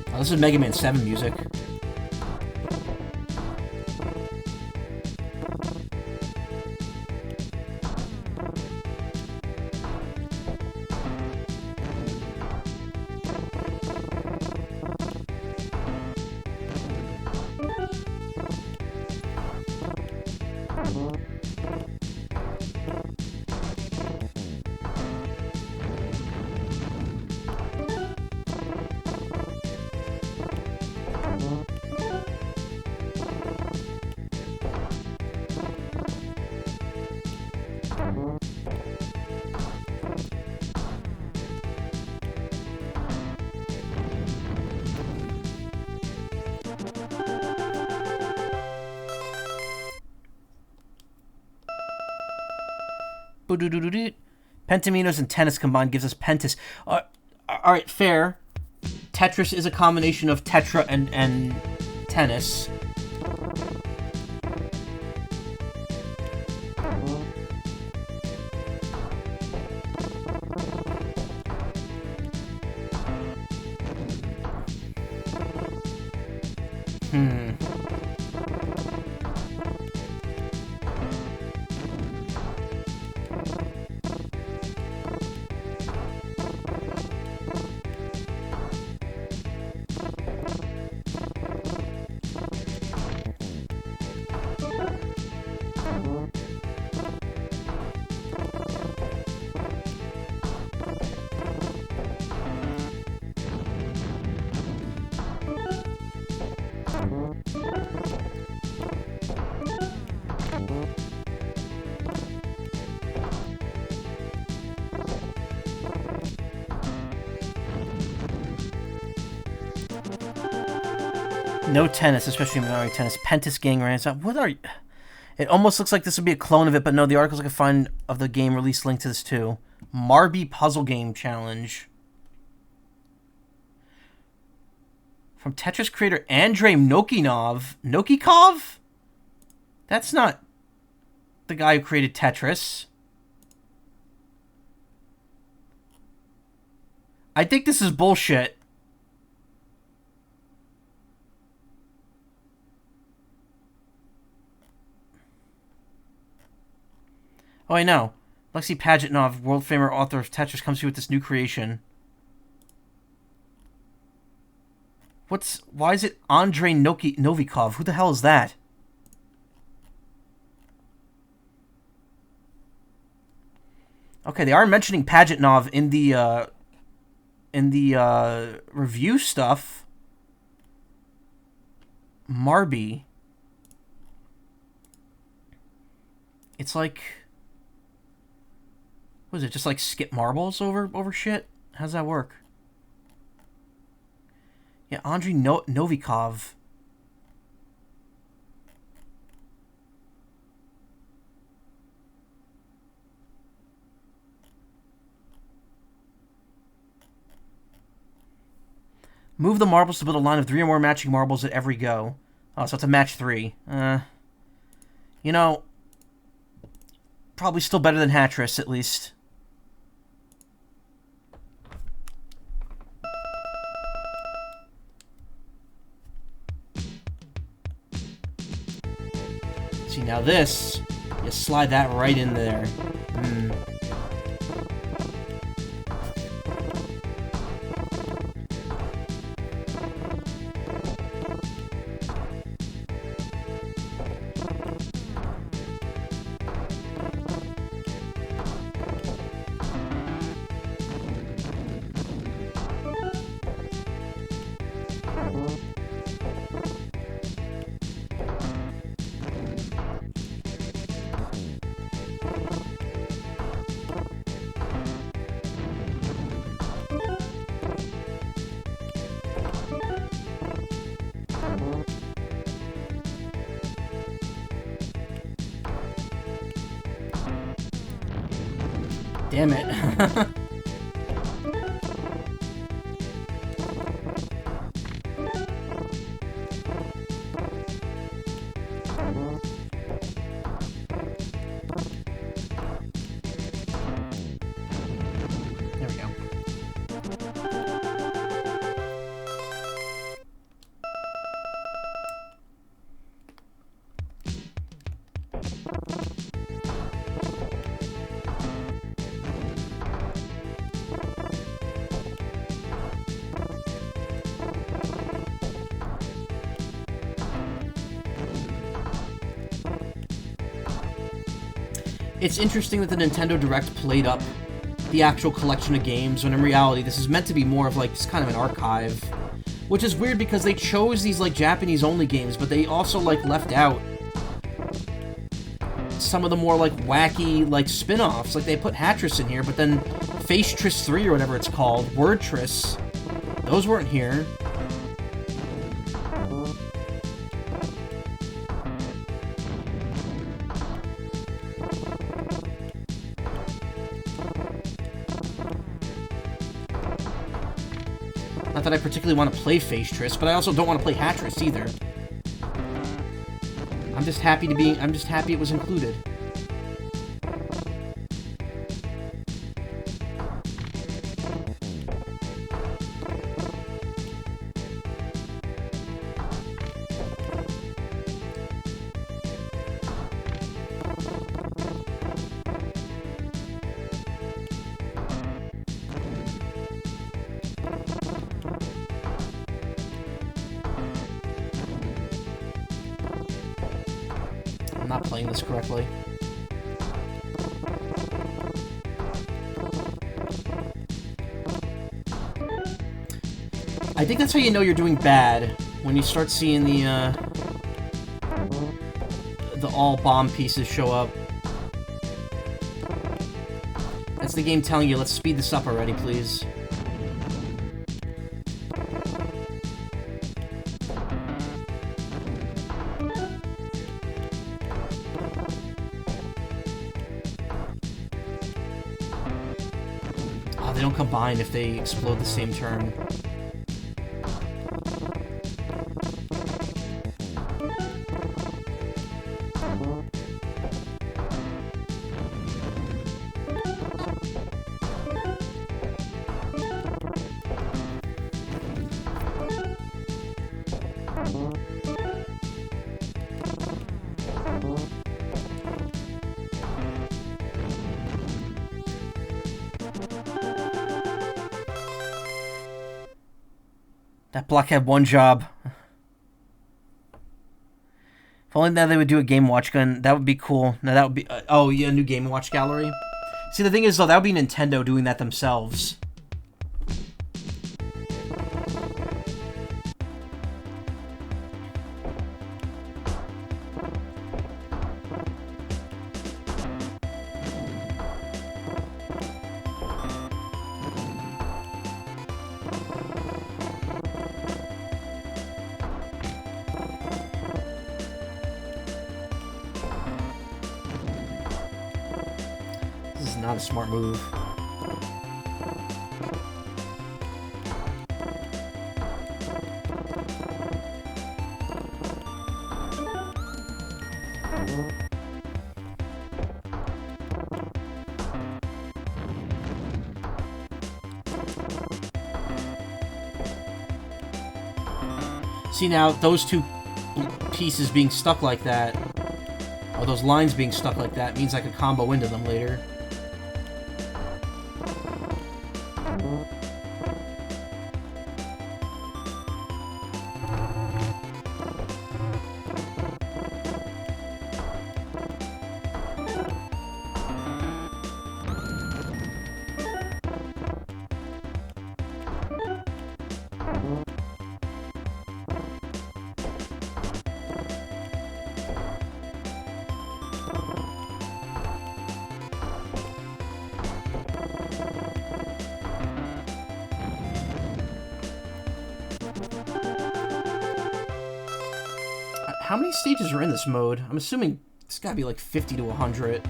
Oh, this is Mega Man 7 music. Pentaminos and tennis combined gives us Pentis. Alright, fair. Tetris is a combination of Tetra and tennis. No tennis, especially Maori tennis. Pentis gang runs out. What are you? It almost looks like this would be a clone of it, but no, the articles I can find of the game release link to this too. Marby Puzzle Game Challenge. From Tetris creator Andrei Nokikov? That's not the guy who created Tetris. I think this is bullshit. Oh, I know. Lexi Pajitnov, world famer author of Tetris, comes to you with this new creation. Why is it Andrei Novikov? Who the hell is that? Okay, they are mentioning Pajitnov in the review stuff. Marby. It's like, what is it? Just like skip marbles over shit? How's that work? Yeah, Andrei Novikov. Move the marbles to build a line of 3 or more matching marbles at every go. Oh, so it's a match 3. You know, probably still better than Hatris, at least. See, now this, you slide that right in there. Damn it. There we go. It's interesting that the Nintendo Direct played up the actual collection of games, when in reality this is meant to be more of like just kind of an archive. Which is weird because they chose these like Japanese-only games, but they also like left out some of the more like wacky like spin-offs. Like they put Hatris in here, but then Face Tris 3 or whatever it's called, Word Tris, those weren't here. that I particularly want to play Phasetris, but I also don't want to play Hatris either. I'm just happy it was included. I'm not playing this correctly. I think that's how you know you're doing bad, when you start seeing the all bomb pieces show up. That's the game telling you, let's speed this up already, please. They don't combine if they explode the same turn. That block had one job. If only now they would do a Game Watch gun, that would be cool. Now that would be... oh, yeah, a new Game Watch gallery. See, the thing is, though, that would be Nintendo doing that themselves. Not a smart move. See, now those two pieces being stuck like that, or those lines being stuck like that, means I could combo into them later. How many stages are in this mode? I'm assuming it's gotta be like 50 to 100.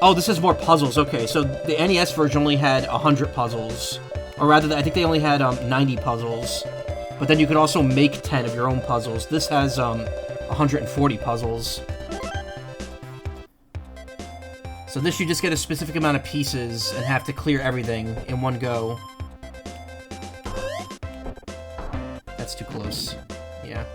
Oh, this has more puzzles. Okay, so the NES version only had 100 puzzles. Or rather, I think they only had 90 puzzles. But then you could also make 10 of your own puzzles. This has 140 puzzles. So this, you just get a specific amount of pieces and have to clear everything in one go. That's too close. Yeah.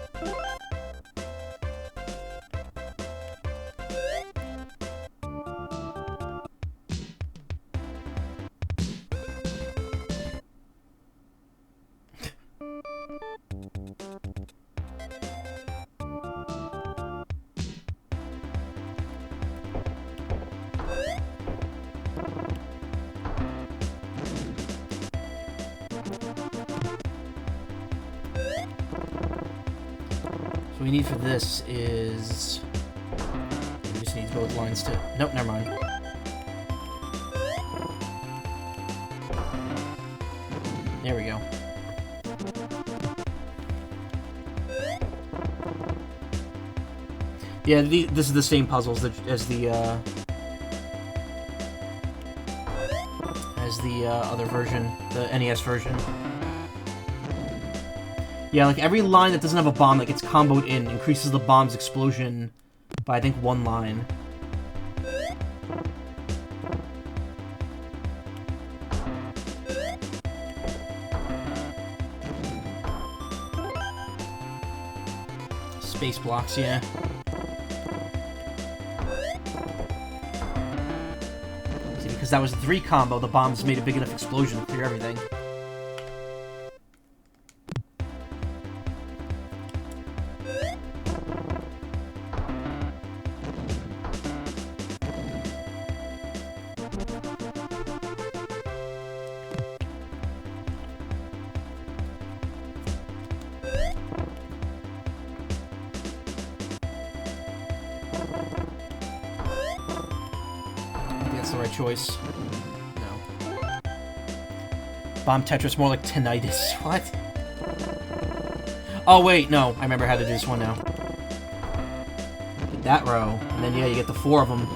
So we need for this is... we just need both lines to... nope, never mind. There we go. Yeah, this is the same puzzles as the other version, the NES version. Yeah, like every line that doesn't have a bomb that gets comboed in increases the bomb's explosion by, I think, 1 line. Space blocks, yeah. See, because that was a 3 combo, the bombs made a big enough explosion to clear everything. Choice. No. Bomb Tetris, more like tinnitus. What? Oh, wait, no. I remember how to do this one now. Get that row. And then, yeah, you get the 4 of them.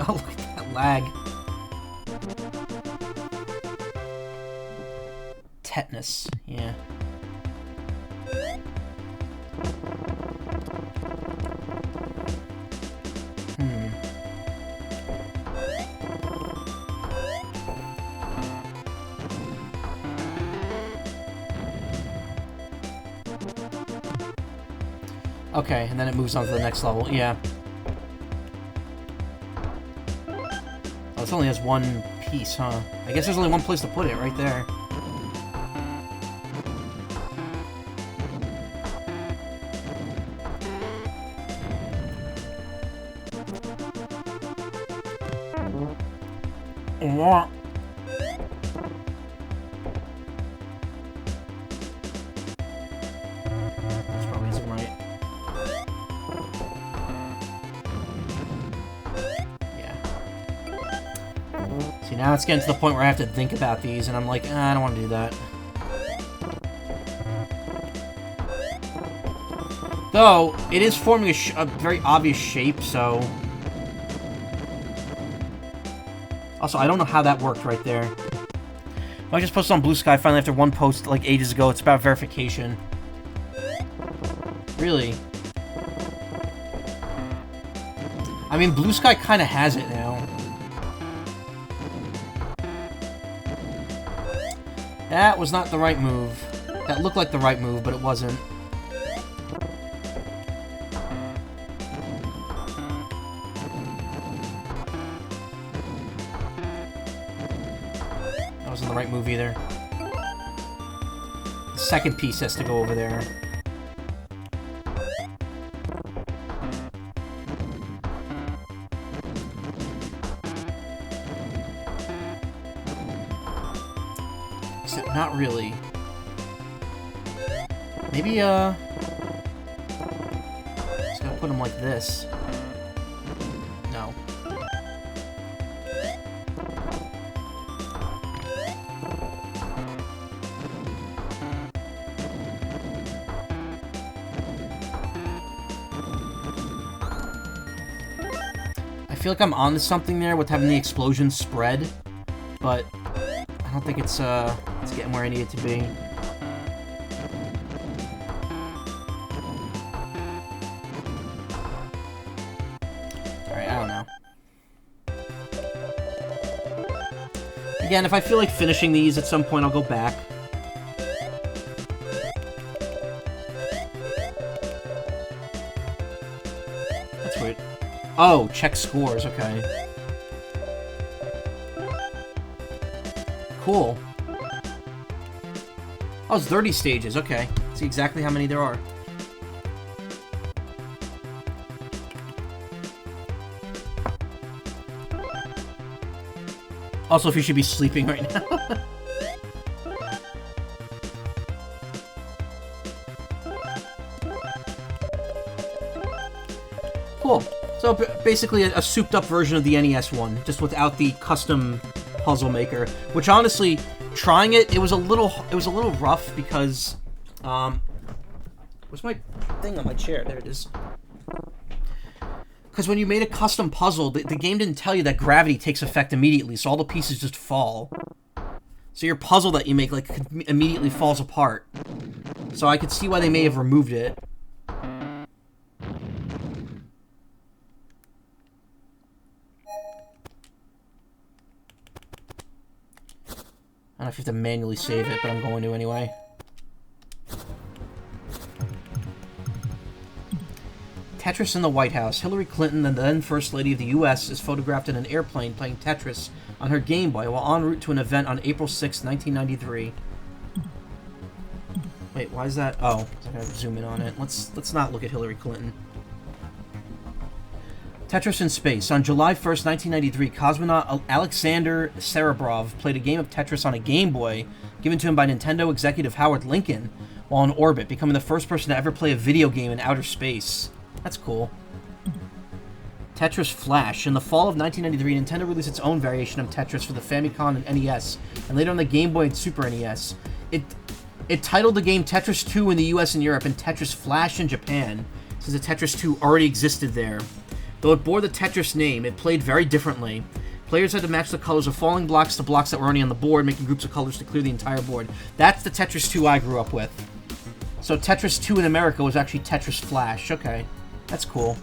Oh, look at that lag. Tetanus, yeah. Okay, and then it moves on to the next level, yeah. Oh, it only has 1 piece, huh? I guess there's only 1 place to put it, right there. Yeah. This probably isn't right. Yeah. See, now it's getting to the point where I have to think about these, and I'm like, I don't want to do that. Though, it is forming a very obvious shape, so... Also, I don't know how that worked right there. I just posted on Blue Sky finally after 1 post, like, ages ago. It's about verification. Really? I mean, Blue Sky kind of has it now. That was not the right move. That looked like the right move, but it wasn't. Wasn't the right move either. The second piece has to go over there. Except not really. Maybe, just gotta put him like this. No. I feel like I'm onto something there with having the explosion spread, but I don't think it's getting where I need it to be. Alright, I don't know. Again, if I feel like finishing these at some point, I'll go back. That's weird. Oh, check scores, okay. Cool. Oh, it's 30 stages, okay. See exactly how many there are. Also, if you should be sleeping right now. Cool. So basically a souped-up version of the NES one, just without the custom puzzle maker. Which honestly, trying it, it was a little rough because, where's my thing on my chair? There it is. Because when you made a custom puzzle, the game didn't tell you that gravity takes effect immediately, so all the pieces just fall. So your puzzle that you make, like, immediately falls apart. So I could see why they may have removed it. I don't know if you have to manually save it, but I'm going to anyway. Tetris in the White House. Hillary Clinton, the then First Lady of the U.S., is photographed in an airplane playing Tetris on her Game Boy while en route to an event on April 6, 1993. Wait, why is that? Oh, I gotta zoom in on it. Let's not look at Hillary Clinton. Tetris in Space. On July 1st, 1993, cosmonaut Alexander Serebrov played a game of Tetris on a Game Boy given to him by Nintendo executive Howard Lincoln while in orbit, becoming the first person to ever play a video game in outer space. That's cool. Tetris Flash. In the fall of 1993, Nintendo released its own variation of Tetris for the Famicom and NES, and later on the Game Boy and Super NES. It titled the game Tetris 2 in the US and Europe and Tetris Flash in Japan, since the Tetris 2 already existed there. Though it bore the Tetris name, it played very differently. Players had to match the colors of falling blocks to blocks that were already on the board, making groups of colors to clear the entire board. That's the Tetris 2 I grew up with. So Tetris 2 in America was actually Tetris Flash. Okay. That's cool.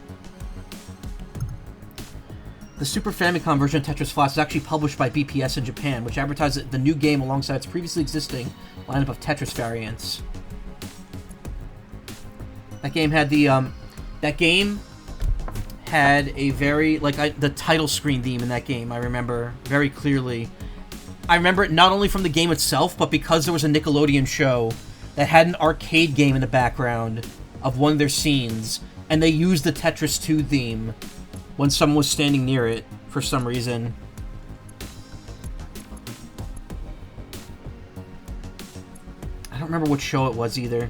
The Super Famicom version of Tetris Flash is actually published by BPS in Japan, which advertised the new game alongside its previously existing lineup of Tetris variants. That game had the, that game had a very, like, the title screen theme in that game, I remember very clearly. I remember it not only from the game itself, but because there was a Nickelodeon show that had an arcade game in the background of one of their scenes, and they used the Tetris 2 theme when someone was standing near it for some reason. I don't remember what show it was either.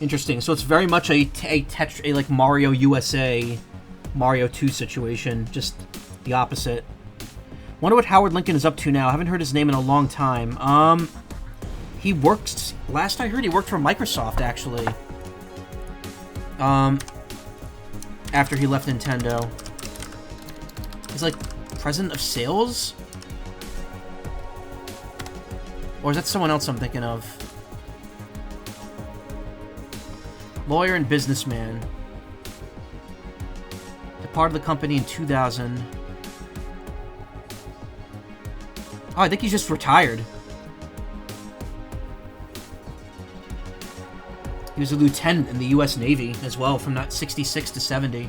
Interesting. So it's very much a like Mario USA, Mario 2 situation, just the opposite. Wonder what Howard Lincoln is up to now. I haven't heard his name in a long time. He works, last I heard, he worked for Microsoft, actually. After he left Nintendo. He's like president of sales? Or is that someone else I'm thinking of? Lawyer and businessman. Departed the company in 2000. Oh, I think he's just retired. He was a lieutenant in the U.S. Navy as well, from 66 to 70.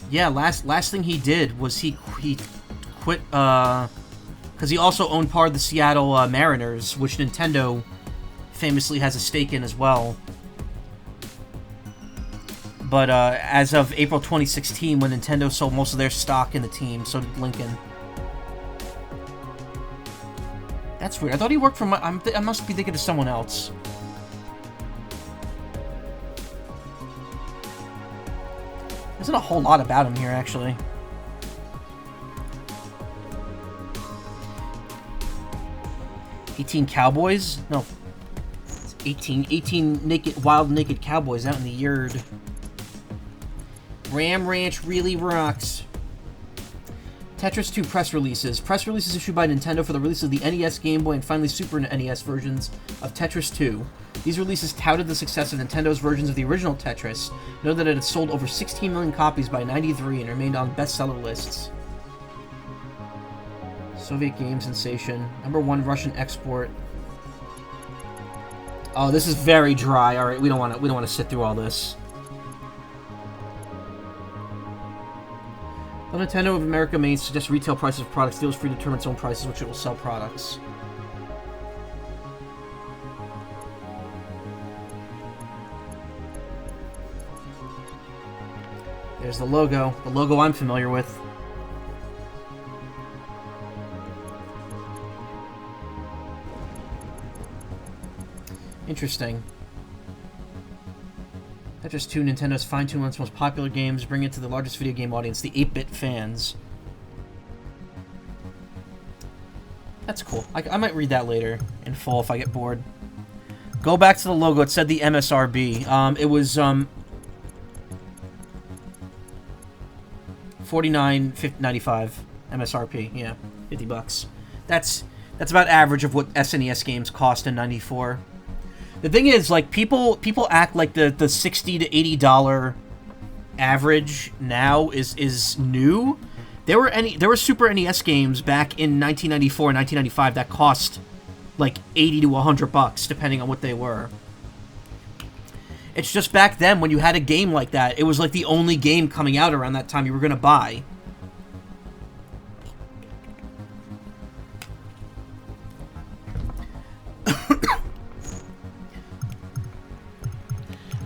Yeah, last thing he did was he quit, because he also owned part of the Seattle Mariners, which Nintendo famously has a stake in as well. But as of April 2016, when Nintendo sold most of their stock in the team, so did Lincoln. That's weird. I thought he worked for... I must be thinking of someone else. There isn't a whole lot about him here, actually. "18 Cowboys?" No. It's 18 wild naked cowboys out in the yard. Ram Ranch really rocks. Tetris 2 press releases. Press releases issued by Nintendo for the release of the NES, Game Boy, and finally Super NES versions of Tetris 2. These releases touted the success of Nintendo's versions of the original Tetris, noted that it had sold over 16 million copies by '93 and remained on bestseller lists. Soviet game sensation. #1 Russian export. Oh, this is very dry. All right, we don't want to sit through all this. The Nintendo of America may suggest retail prices of products. Deals free to determine its own prices, which it will sell products. There's the logo. The logo I'm familiar with. Interesting. Tetris 2, Nintendo's fine-tuned one of its most popular games, bring it to the largest video game audience, the 8-bit fans. That's cool. I might read that later in full if I get bored. Go back to the logo. It said the MSRP. It was $49.95 MSRP. Yeah, $50. That's about average of what SNES games cost in '94. The thing is, like, people act like the $60 to $80 average now is new. There were Super NES games back in 1994 and 1995 that cost like $80 to $100 depending on what they were. It's just back then when you had a game like that, it was like the only game coming out around that time you were gonna buy.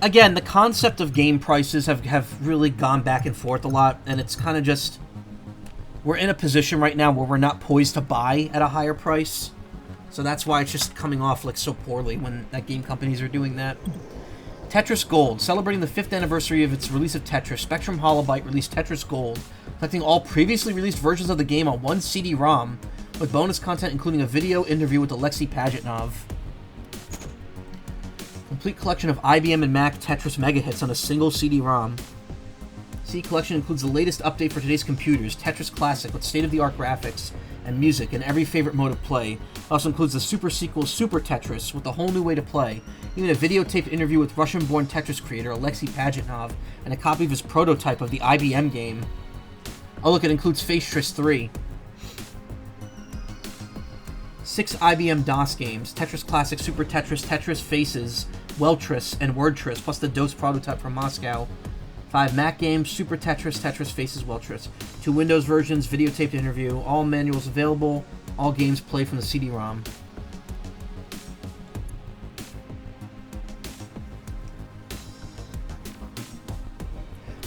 Again, the concept of game prices have really gone back and forth a lot, and it's kind of just... We're in a position right now where we're not poised to buy at a higher price. So that's why it's just coming off like so poorly when that game companies are doing that. Tetris Gold. Celebrating the 5th anniversary of its release of Tetris, Spectrum Holobyte released Tetris Gold, collecting all previously released versions of the game on one CD-ROM, with bonus content including a video interview with Alexei Pajitnov. Complete collection of IBM and Mac Tetris mega hits on a single CD-ROM. CD collection includes the latest update for today's computers, Tetris Classic, with state-of-the-art graphics and music and every favorite mode of play. It also includes the super sequel Super Tetris, with a whole new way to play, even a videotaped interview with Russian-born Tetris creator Alexei Pajitnov, and a copy of his prototype of the IBM game. Oh look, it includes Tetris 3. 6 IBM DOS games, Tetris Classic, Super Tetris, Tetris Faces, Weltris, and Wordtris, plus the DOS prototype from Moscow. 5 Mac games, Super Tetris, Tetris Faces, Weltris. 2 Windows versions, videotaped interview, all manuals available, all games played from the CD-ROM.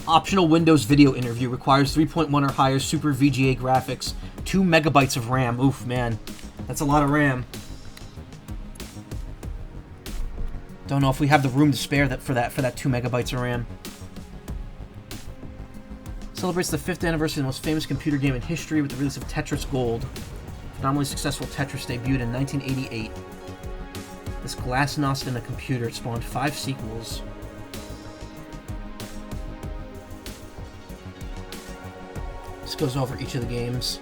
Optional Windows video interview, requires 3.1 or higher Super VGA graphics, 2 megabytes of RAM. Oof, man. That's a lot of RAM. Don't know if we have the room to spare for that 2 megabytes of RAM. Celebrates the 5th anniversary of the most famous computer game in history with the release of Tetris Gold. Phenomenally successful Tetris debuted in 1988. This glasnost in a computer spawned 5 sequels. This goes over each of the games.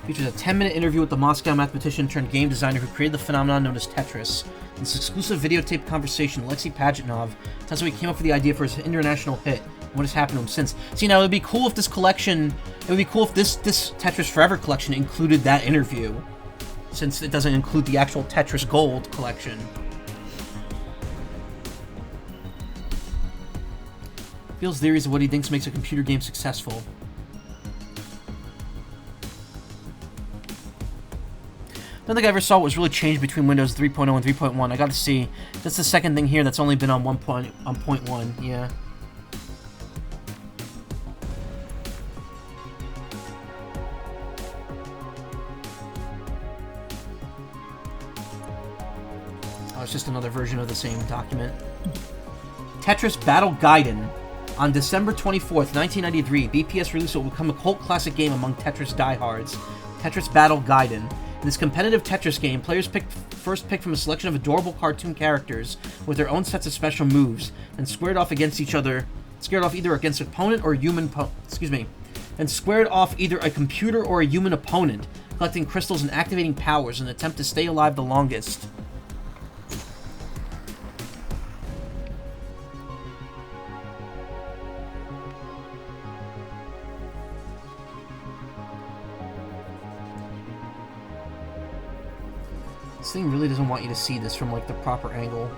Features a 10-minute interview with the Moscow mathematician turned game designer who created the phenomenon known as Tetris. In this exclusive videotaped conversation, Alexei Pajitnov tells how he came up with the idea for his international hit and what has happened to him since. See, now it would be cool if this collection, it would be cool if this Tetris Forever collection included that interview, since it doesn't include the actual Tetris Gold collection. Feels theories of what he thinks makes a computer game successful. I don't think I ever saw what was really changed between Windows 3.0 and 3.1. I gotta see. That's the second thing here that's only been on 1.1, yeah. Oh, it's just another version of the same document. Tetris Battle Gaiden. On December 24th, 1993, BPS released what will become a cult classic game among Tetris diehards, Tetris Battle Gaiden. In this competitive Tetris game, players first pick from a selection of adorable cartoon characters with their own sets of special moves, and squared off either against an opponent or a human and squared off either a computer or a human opponent, collecting crystals and activating powers in an attempt to stay alive the longest. This thing really doesn't want you to see this from, like, the proper angle.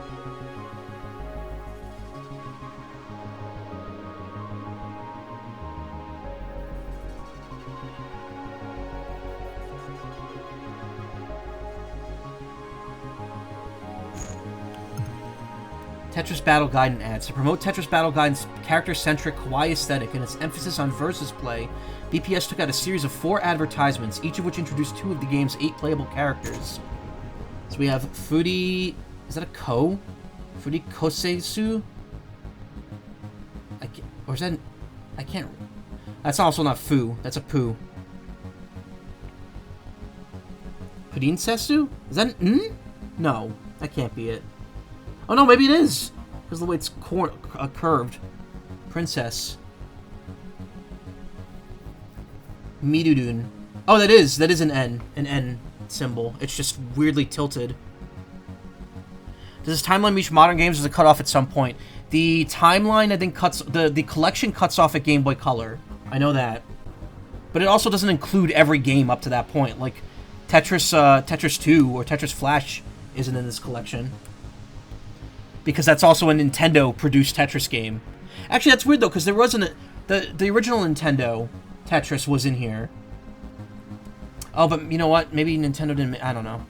Tetris Battle Guide and ads. To promote Tetris Battle Guide's character-centric kawaii aesthetic and its emphasis on versus play, BPS took out a series of 4 advertisements, each of which introduced 2 of the game's 8 playable characters. So we have Furi... Is that a ko? Furi Kosesu? Or is that... I can't... That's also not Fu. That's a Poo. Purinsesu? Is that an N? No. That can't be it. Oh no, maybe it is! Because of the way it's curved. Princess. Midudun. Oh, that is an N. An N symbol. It's just weirdly tilted. Does this timeline reach modern games or does it cut off at some point? The timeline, I think, cuts... The collection cuts off at Game Boy Color. I know that. But it also doesn't include every game up to that point. Like, Tetris 2 or Tetris Flash isn't in this collection. Because that's also a Nintendo-produced Tetris game. Actually, that's weird, though, because there wasn't... The original Nintendo Tetris was in here. Oh, but you know what? Maybe Nintendo didn't... I don't know.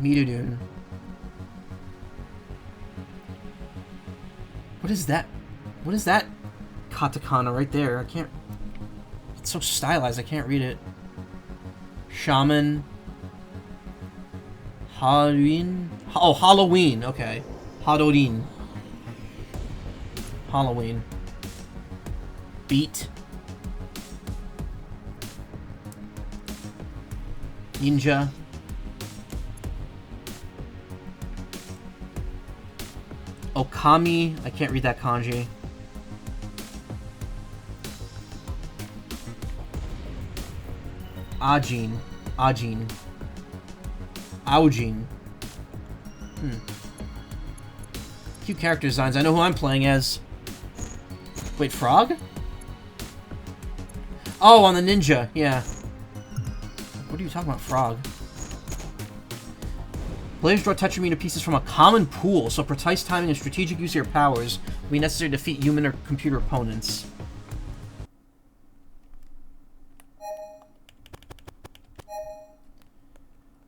Midudun. What is that? What is that katakana right there? I can't... It's so stylized, I can't read it. Shaman. Halloween? Oh, Halloween. Okay. Halloween. Halloween. Beat. Ninja. Okami. I can't read that kanji. Ajin. Ajin. Aujin. Cute character designs. I know who I'm playing as. Wait, Frog? Oh, on the ninja. Yeah. What are you talking about, Frog? Players draw Tetramino pieces from a common pool, so precise timing and strategic use of your powers will be necessary to defeat human or computer opponents.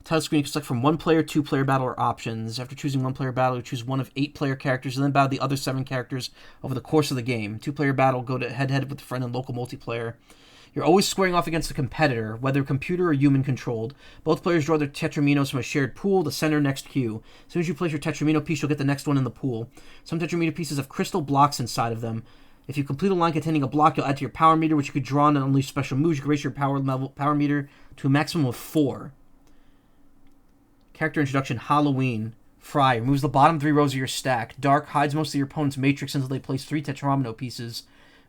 Title screen, you can select from 1-player, 2-player battle, or options. After choosing 1-player battle, you choose one of 8 player characters, and then battle the other 7 characters over the course of the game. 2-player battle, go to head-to-head with a friend in local multiplayer. You're always squaring off against a competitor, whether computer or human-controlled. Both players draw their Tetraminos from a shared pool, the center next queue. As soon as you place your Tetramino piece, you'll get the next one in the pool. Some Tetramino pieces have crystal blocks inside of them. If you complete a line containing a block, you'll add to your power meter, which you could draw on and unleash special moves. You can raise your power meter to a maximum of 4. Character introduction, Halloween. Fry removes the bottom 3 rows of your stack. Dark hides most of your opponent's matrix until they place 3 Tetramino pieces.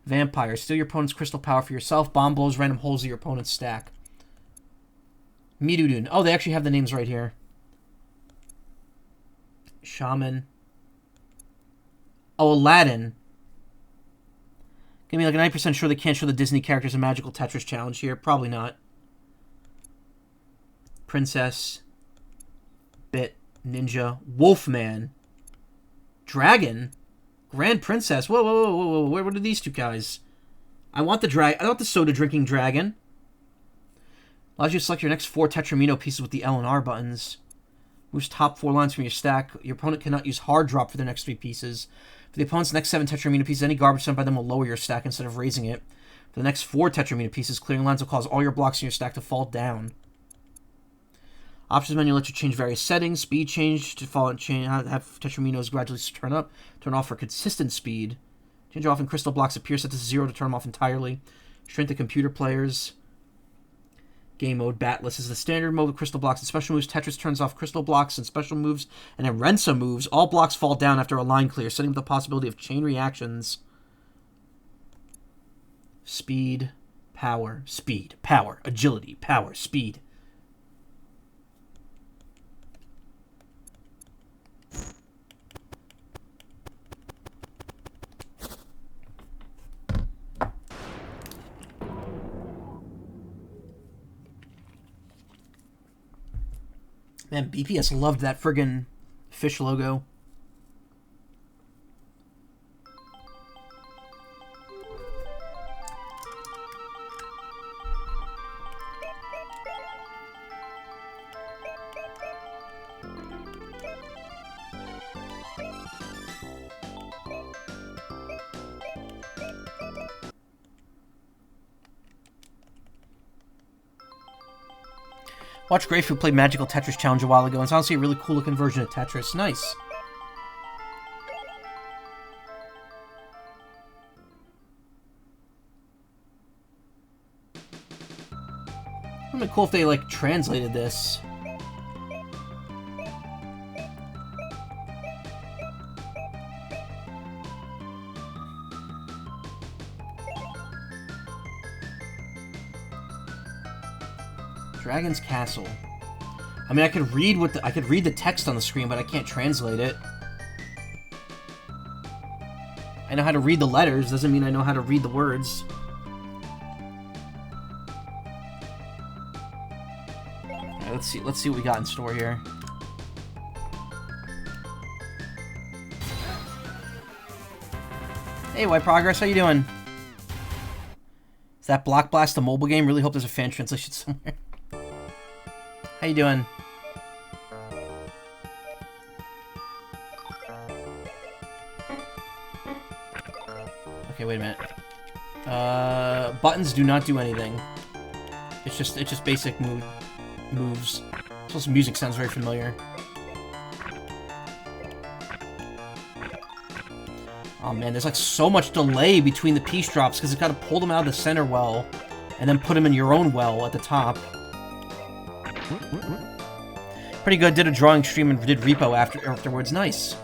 Vampire, steal your opponent's crystal power for yourself. Bomb blows random holes in your opponent's stack. Midudun. Oh, they actually have the names right here. Shaman. Oh, Aladdin. Give me like a 9% sure they can't show the Disney characters in Magical Tetris Challenge here. Probably not. Princess. Bit. Ninja. Wolfman. Dragon. Grand Princess. Whoa, whoa, whoa, whoa, whoa. What are these 2 guys? I want the soda drinking dragon. Allows you to select your next 4 Tetramino pieces with the L and R buttons. Moves top 4 lines from your stack. Your opponent cannot use hard drop for their next 3 pieces. For the opponent's next 7 Tetramino pieces, any garbage sent by them will lower your stack instead of raising it. For the next 4 Tetramino pieces, clearing lines will cause all your blocks in your stack to fall down. Options menu lets you change various settings. Speed change to fall and change. Have Tetraminos gradually turn up. Turn off for consistent speed. Change off and crystal blocks appear set to 0 to turn them off entirely. Shrink the computer players. Game mode. Batless is the standard mode with crystal blocks and special moves. Tetris turns off crystal blocks and special moves. And then Rensa moves. All blocks fall down after a line clear, setting up the possibility of chain reactions. Speed. Power. Speed. Power. Agility. Power. Speed. Man, BPS loved that friggin' fish logo. Watch Greyfoot play Magical Tetris Challenge a while ago, and it's honestly a really cool looking version of Tetris. Nice. It would be cool if they, like, translated this. Dragon's Castle. I mean, I could read I could read the text on the screen, but I can't translate it. I know how to read the letters, doesn't mean I know how to read the words. Alright, let's see what we got in store here. Hey, White Progress, how you doing? Is that Block Blast a mobile game? Really hope there's a fan translation somewhere. How you doing? Okay, wait a minute. Buttons do not do anything. It's just basic moves. Plus, music sounds very familiar. Oh man, there's like so much delay between the piece drops because it's got to pull them out of the center well, and then put them in your own well at the top. Pretty good. Did a drawing stream and did repo afterwards. Nice.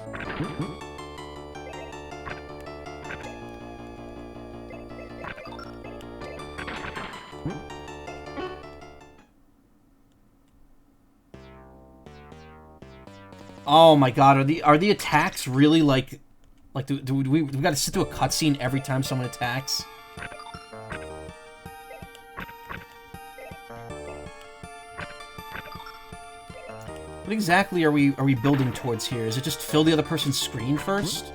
Oh my god, are the attacks really like do we got to sit through a cutscene every time someone attacks? What exactly are we building towards here? Is it just fill the other person's screen first?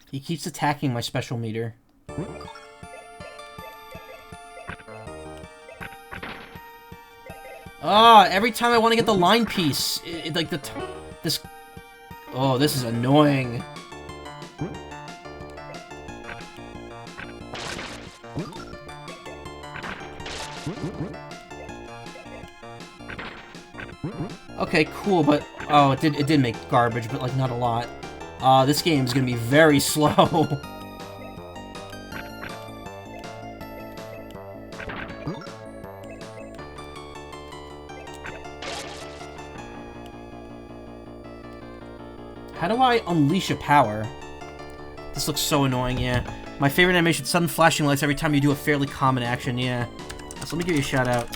He keeps attacking my special meter. Ah, every time I want to get the line piece, like this. Oh, this is annoying. Okay, cool, but oh, it did make garbage, but like not a lot. This game is gonna be very slow. How do I unleash a power? This looks so annoying, yeah. My favorite animation, sudden flashing lights every time you do a fairly common action, yeah. So let me give you a shout out.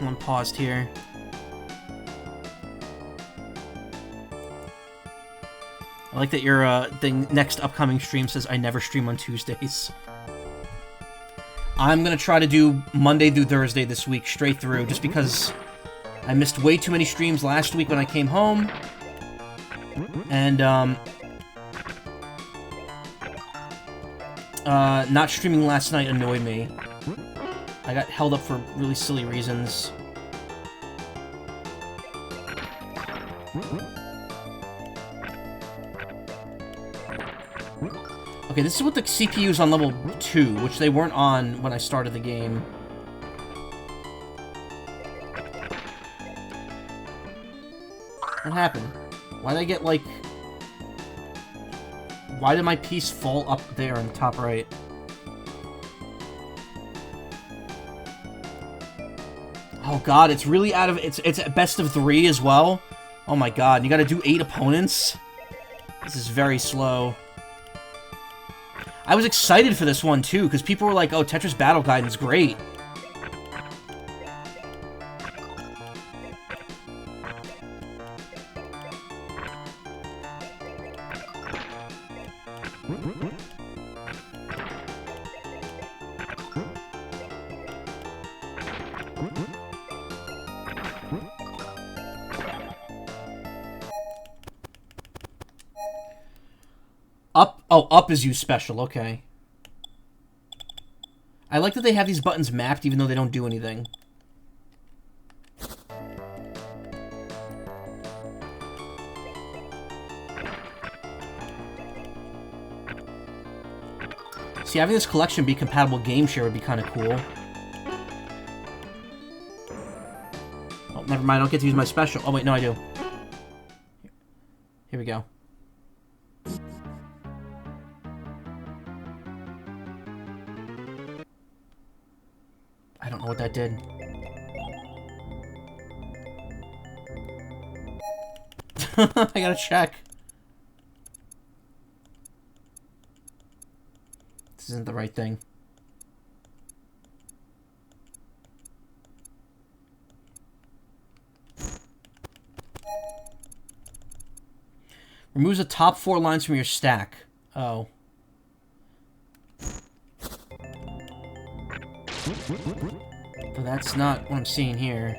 I'm paused here. I like that your next upcoming stream says I never stream on Tuesdays. I'm gonna try to do Monday through Thursday this week straight through, just because I missed way too many streams last week when I came home, and not streaming last night annoyed me. I got held up for really silly reasons. Okay, this is with the CPUs on level 2, which they weren't on when I started the game. What happened? Why did I get, like... Why did my piece fall up there in the top right? Oh god, it's really out of... It's a best of 3 as well? Oh my god, and you gotta do 8 opponents? This is very slow. I was excited for this one, too, because people were like, oh, Tetris Battle Guidance, great. Up? Oh, up is use special, okay. I like that they have these buttons mapped even though they don't do anything. See, having this collection be compatible game share would be kind of cool. Oh, never mind, I don't get to use my special. Oh, wait, no, I do. Here we go. I don't know what that did. I gotta check. This isn't the right thing. Removes the top 4 lines from your stack. Oh. But that's not what I'm seeing here.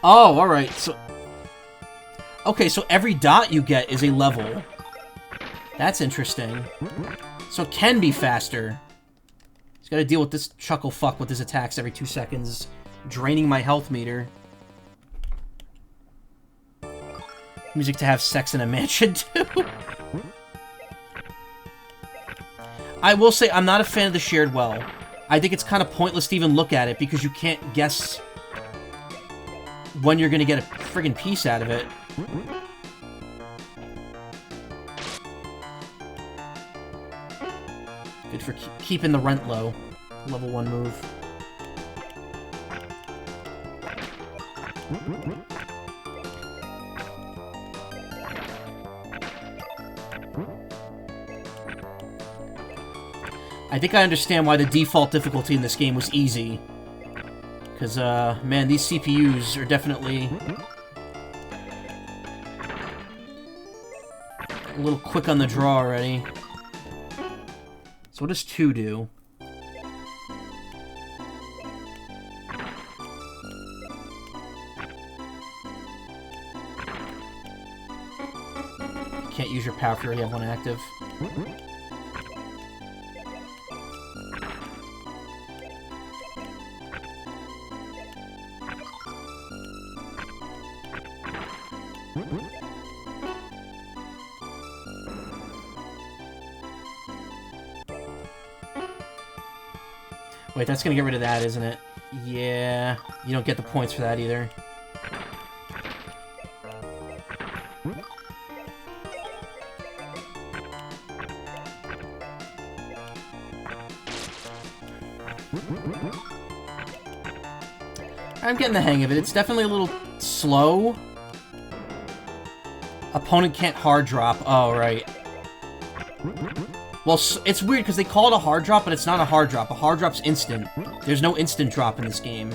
Oh, alright, so... Okay, so every dot you get is a level. That's interesting. So it can be faster. Just gotta deal with this chuckle fuck with his attacks every 2 seconds. Draining my health meter. Music to have sex in a mansion, too. I will say, I'm not a fan of the shared well. I think it's kind of pointless to even look at it, because you can't guess when you're gonna get a friggin' piece out of it. Good for keeping the rent low. Level 1 move. I think I understand why the default difficulty in this game was easy. Because, man, these CPUs are definitely a little quick on the draw already. So what does 2 do? You can't use your power if you already have one active. Wait, that's gonna get rid of that, isn't it? Yeah, you don't get the points for that either. I'm getting the hang of it. It's definitely a little slow. Opponent can't hard drop. Oh, right. Well, it's weird because they call it a hard drop, but it's not a hard drop. A hard drop's instant. There's no instant drop in this game.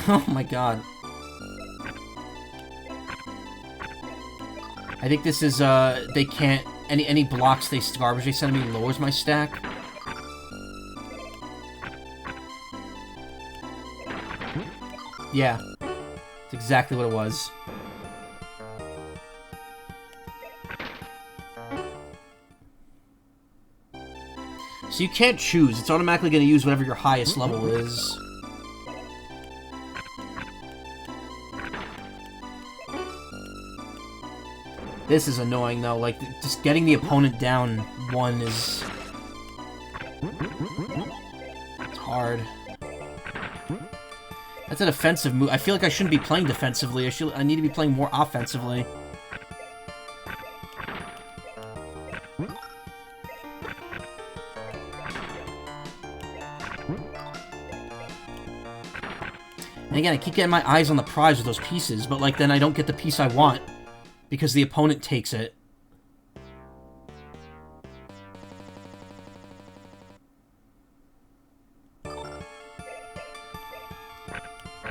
Oh my god. I think this is, they can't... Any blocks garbage they send me lowers my stack. Yeah. That's exactly what it was. So you can't choose. It's automatically going to use whatever your highest level is. This is annoying, though. Like, just getting the opponent down one is... It's hard. That's a defensive move. I feel like I shouldn't be playing defensively. I need to be playing more offensively. And again, I keep getting my eyes on the prize with those pieces, but, like, then I don't get the piece I want. Because the opponent takes it.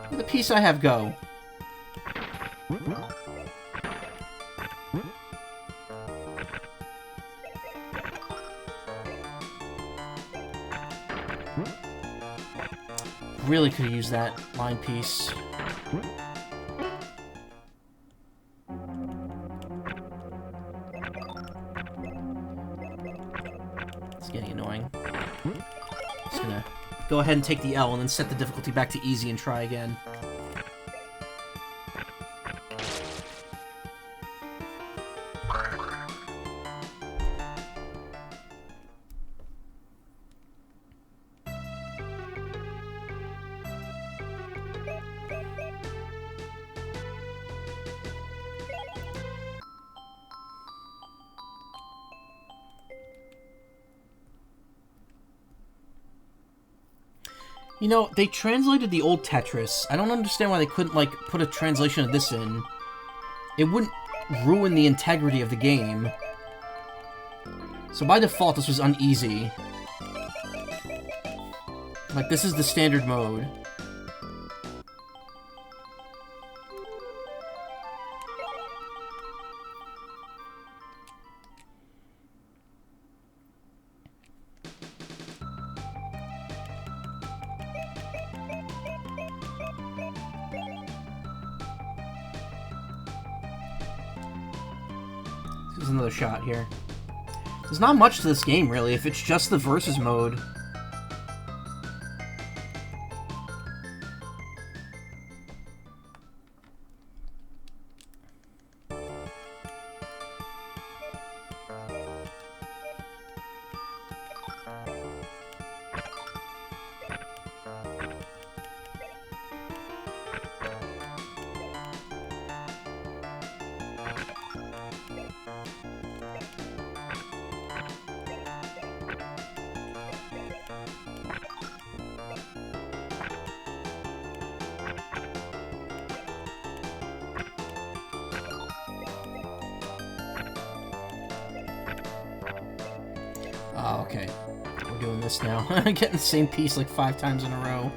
Where'd the piece I have go? Really could have used that line piece. Go ahead and take the L and then set the difficulty back to easy and try again. You know, they translated the old Tetris. I don't understand why they couldn't, like, put a translation of this in. It wouldn't ruin the integrity of the game. So by default, this was uneasy. Like, this is the standard mode. Another shot here. There's not much to this game, really, if it's just the versus mode. Oh, okay. We're doing this now. I'm getting the same piece like 5 times in a row.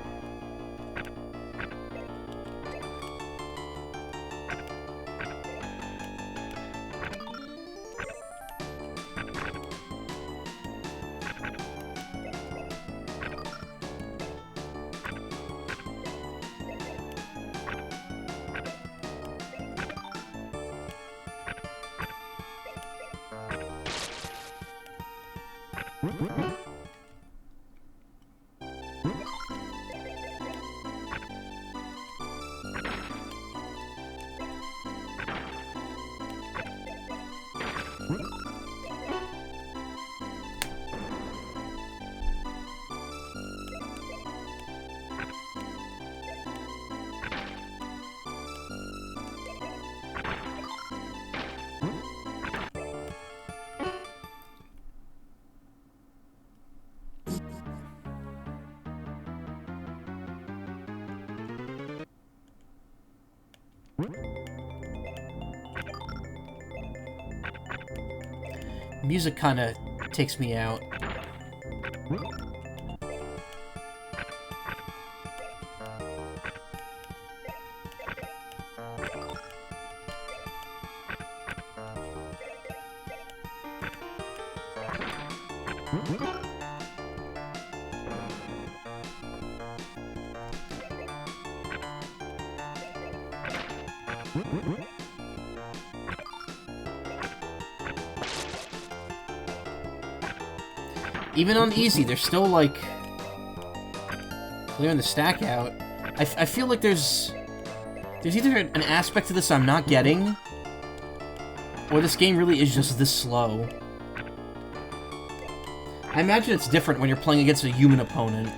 Music kind of takes me out. Even on easy, they're still, like, clearing the stack out. I feel like there's either an aspect to this I'm not getting, or this game really is just this slow. I imagine it's different when you're playing against a human opponent.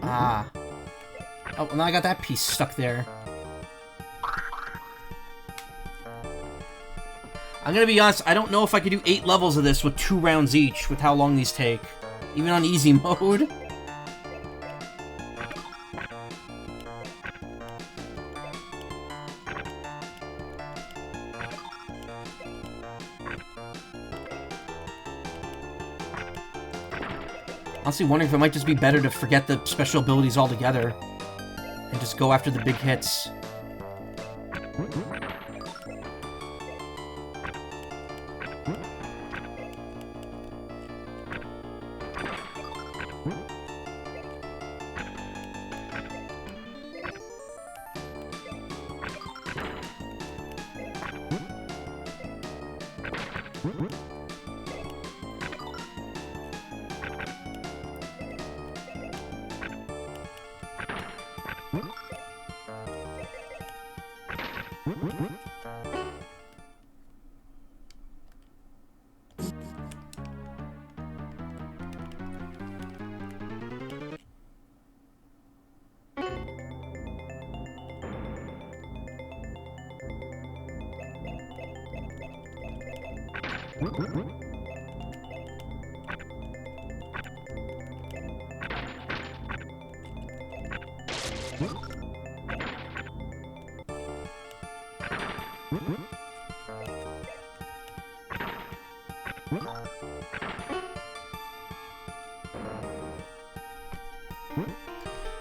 Ah. Oh, well, now I got that piece stuck there. I'm gonna be honest, I don't know if I could do 8 levels of this with 2 rounds each, with how long these take. Even on easy mode. Honestly wondering if it might just be better to forget the special abilities altogether and just go after the big hits.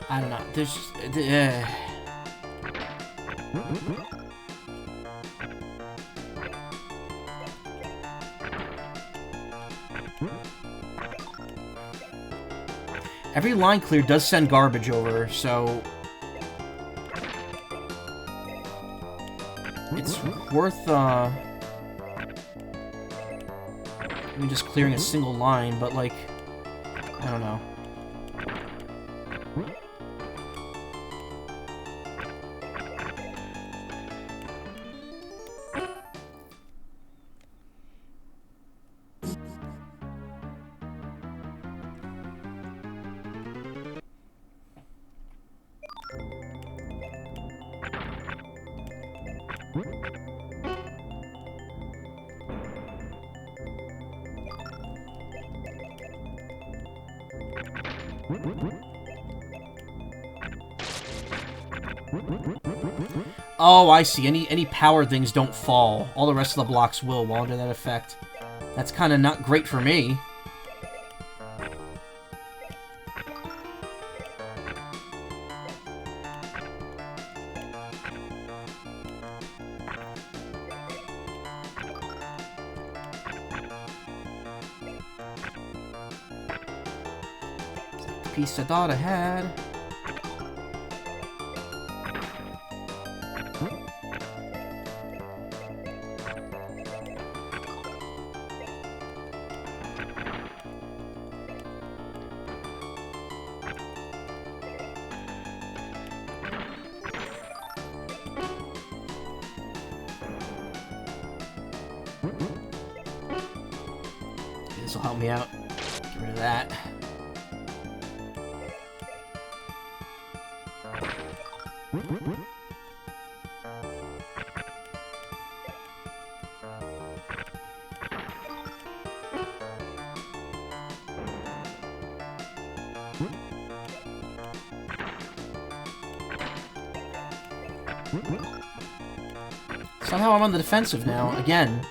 I don't know. There's just... Every line clear does send garbage over, so... It's worth, I mean, just clearing a single line, but, like... I don't know. Oh, I see. Any power things don't fall. All the rest of the blocks will while under that effect. That's kind of not great for me. piece I thought I had. This will help me out. Get rid of that. Somehow I'm on the defensive now, again.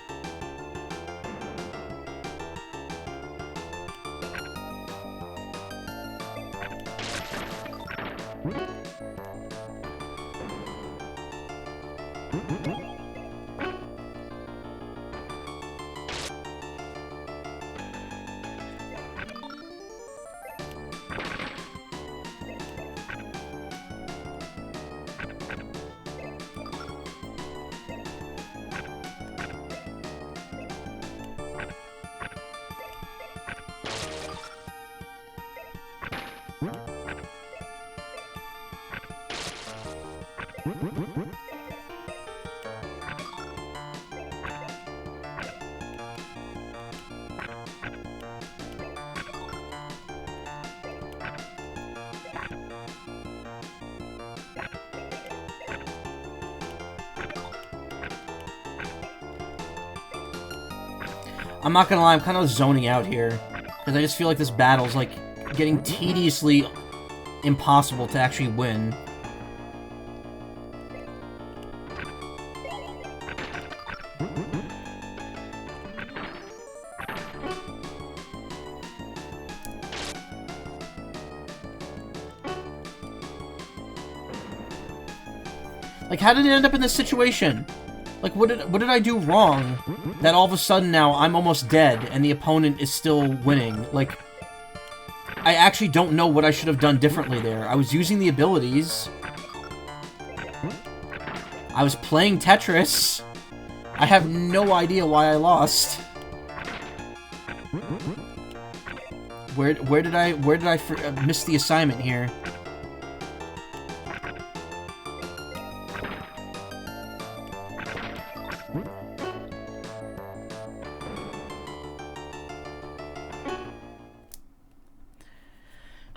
I'm not gonna lie, I'm kind of zoning out here. Because I just feel like this battle's, like, getting tediously impossible to actually win. Like, how did it end up in this situation? Like, what did I do wrong that all of a sudden now I'm almost dead and the opponent is still winning? Like, I actually don't know what I should have done differently there. I was using the abilities. I was playing Tetris. I have no idea why I lost. Where did I miss the assignment here?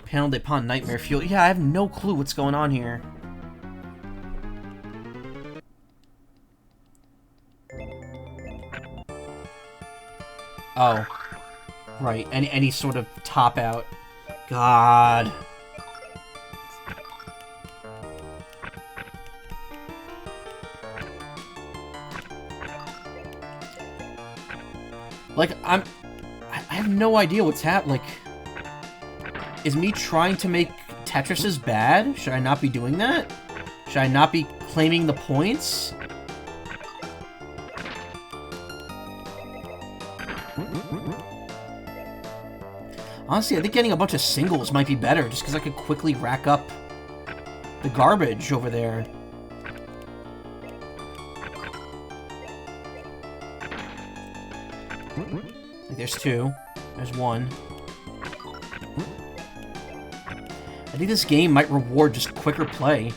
Panel de Pon Nightmare Fuel. Yeah, I have no clue what's going on here. Oh. Right, any sort of top out. God. Like, I have no idea what's happening. Like, is me trying to make Tetrises bad? Should I not be doing that? Should I not be claiming the points? Honestly, I think getting a bunch of singles might be better, just because I could quickly rack up the garbage over there. Like, there's two. There's one. I think this game might reward just quicker play.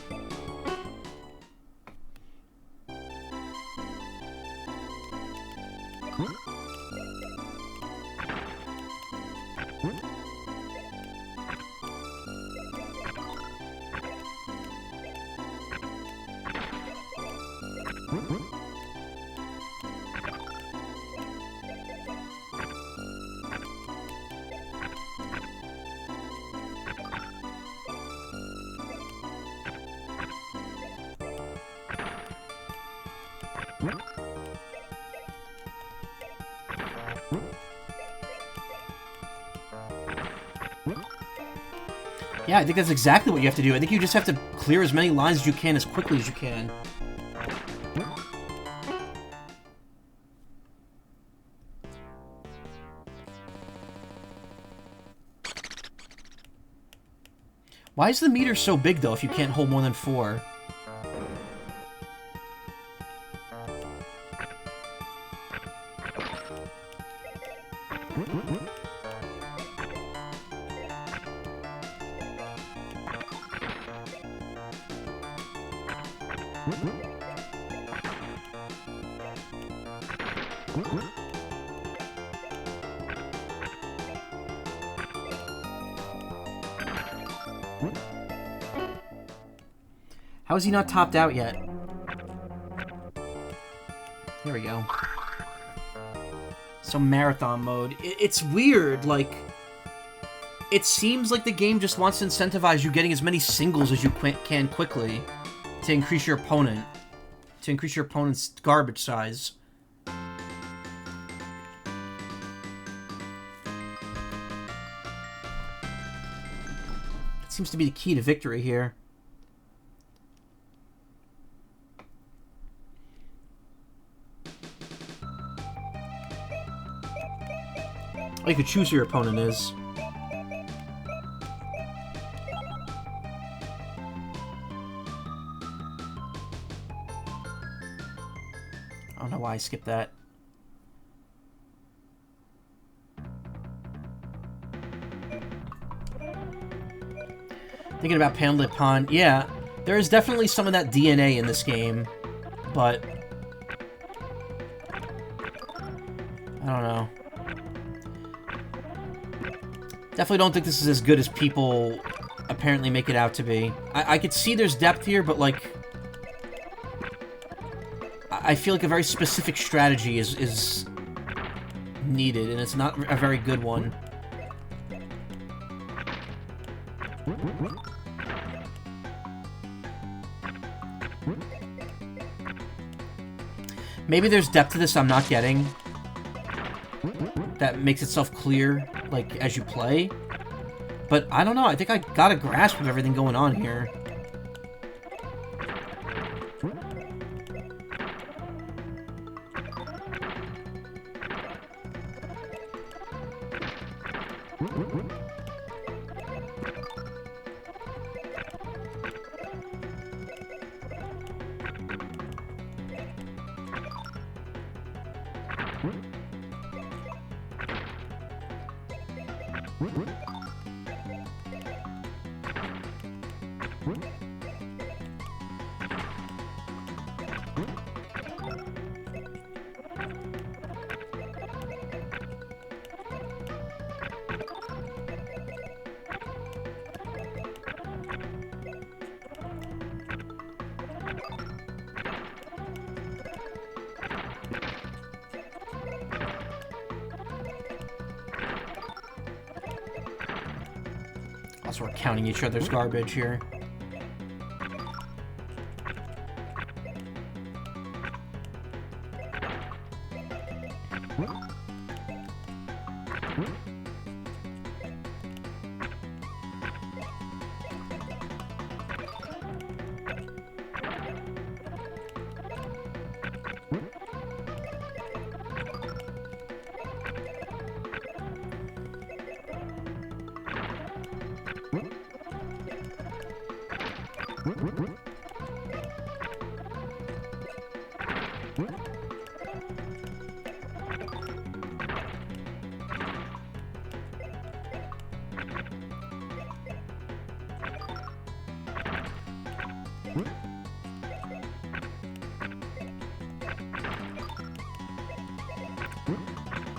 Yeah, I think that's exactly what you have to do. I think you just have to clear as many lines as you can as quickly as you can. Why is the meter so big, though, if you can't hold more than 4? How is he not topped out yet? There we go. Some marathon mode. It's weird, like... It seems like the game just wants to incentivize you getting as many singles as you can quickly to increase your opponent. To increase your opponent's garbage size. That seems to be the key to victory here. Oh, you could choose who your opponent is. I don't know why I skipped that. Thinking about Panel Pond. Yeah, there is definitely some of that DNA in this game, but I don't know. Definitely don't think this is as good as people apparently make it out to be. I could see there's depth here, but, like... I feel like a very specific strategy is needed, and it's not a very good one. Maybe there's depth to this I'm not getting. That makes itself clear, like, as you play. But, I don't know, I think I got a grasp of everything going on here. Also, we're counting each other's garbage here.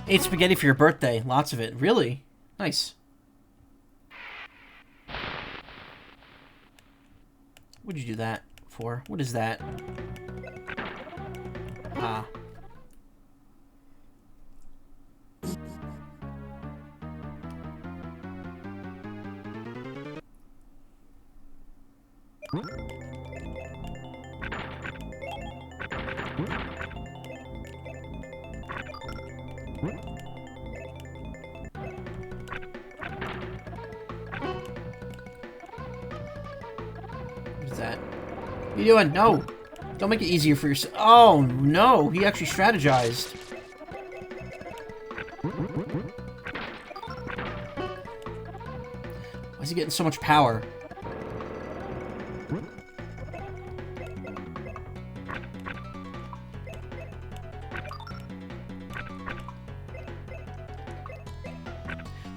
Ate spaghetti for your birthday. Lots of it. Really? Nice. What'd you do that for? What is that? Ah. What are you doing? No! Don't make it easier for yourself. Oh, no! He actually strategized. Why is he getting so much power?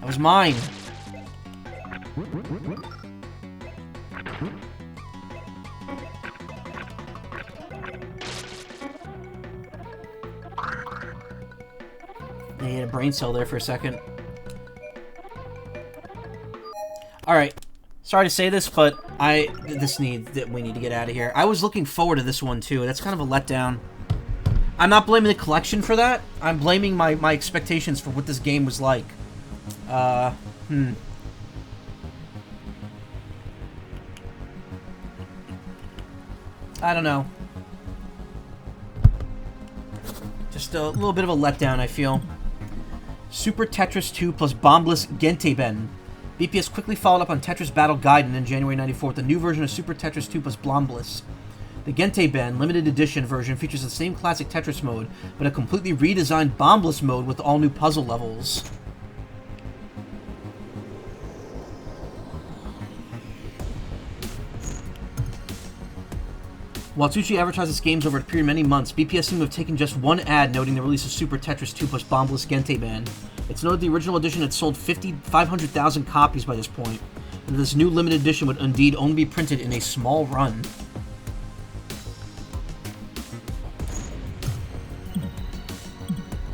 That was mine. They had a brain cell there for a second. Alright. Sorry to say this, but we need to get out of here. I was looking forward to this one, too. That's kind of a letdown. I'm not blaming the collection for that. I'm blaming my expectations for what this game was like. I don't know. Just a little bit of a letdown, I feel. Super Tetris 2 plus Bombliss Genteben. BPS quickly followed up on Tetris Battle Gaiden in January 94 with a new version of Super Tetris 2 plus Bombliss. The Genteben limited edition version features the same classic Tetris mode, but a completely redesigned Bombliss mode with all new puzzle levels. While Tsuchi advertised its games over a period of many months, BPS seemed to have taken just one ad noting the release of Super Tetris 2 plus Bombliss Genteben. It's noted the original edition had sold 500,000 copies by this point, and this new limited edition would indeed only be printed in a small run.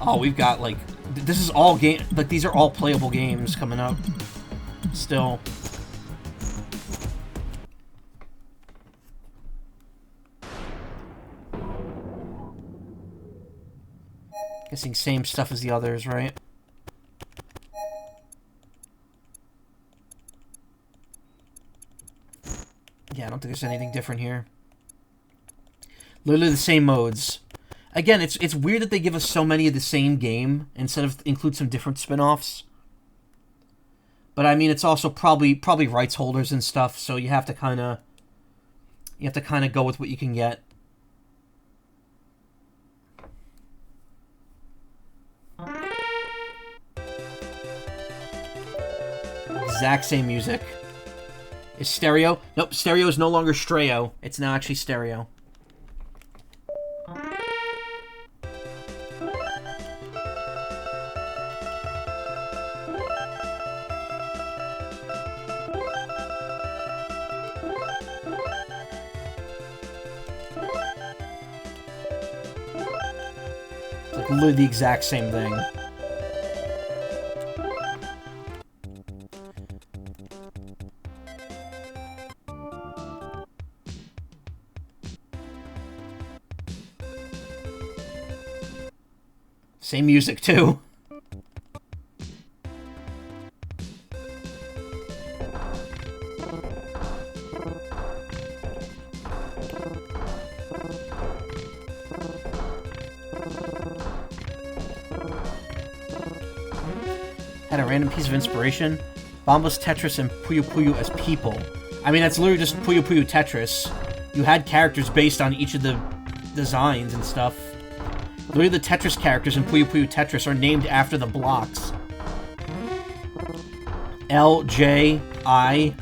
Oh, we've got, like, this is all game, like, these are all playable games coming up. Still. Guessing same stuff as the others, right? Yeah, I don't think there's anything different here. Literally the same modes. Again, it's weird that they give us so many of the same game instead of include some different spin-offs. But I mean, it's also probably rights holders and stuff, so you have to kind of go with what you can get. Exact same music. Is stereo? Nope, stereo is no longer stereo. It's now actually stereo. It's like literally the exact same thing. Same music, too. Had a random piece of inspiration. Bombliss, Tetris, and Puyo Puyo as people. I mean, that's literally just Puyo Puyo Tetris. You had characters based on each of the designs and stuff. Literally, the Tetris characters in Puyo Puyo Tetris are named after the blocks. L, J, I.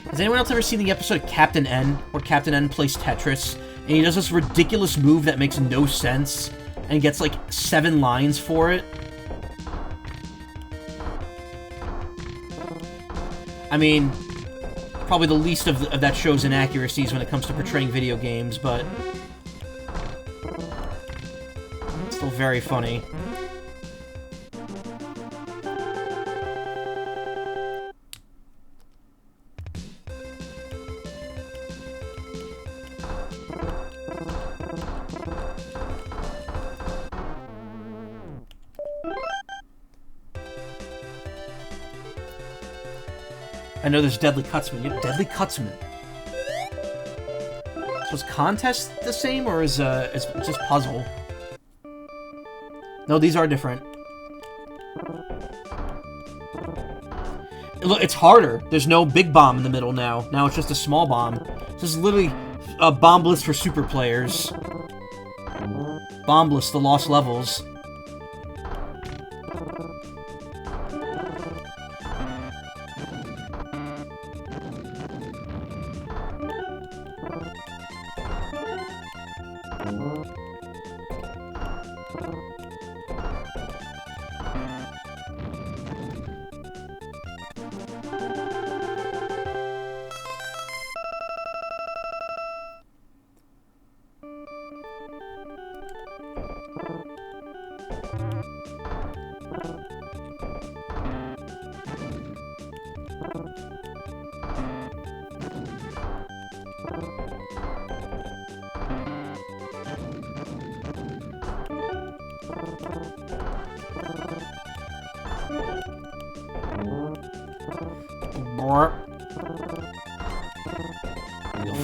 Has anyone else ever seen the episode of Captain N, where Captain N plays Tetris, and he does this ridiculous move that makes no sense, and gets like 7 lines for it? I mean, probably the least of that show's inaccuracies when it comes to portraying video games, but it's still very funny. I know there's Deadly Cutsman. Deadly Cutsman. So is contest the same, or is just puzzle? No, these are different. Look, it's harder. There's no big bomb in the middle now. Now it's just a small bomb. This is literally a Bombliss for super players. Bombliss, the lost levels.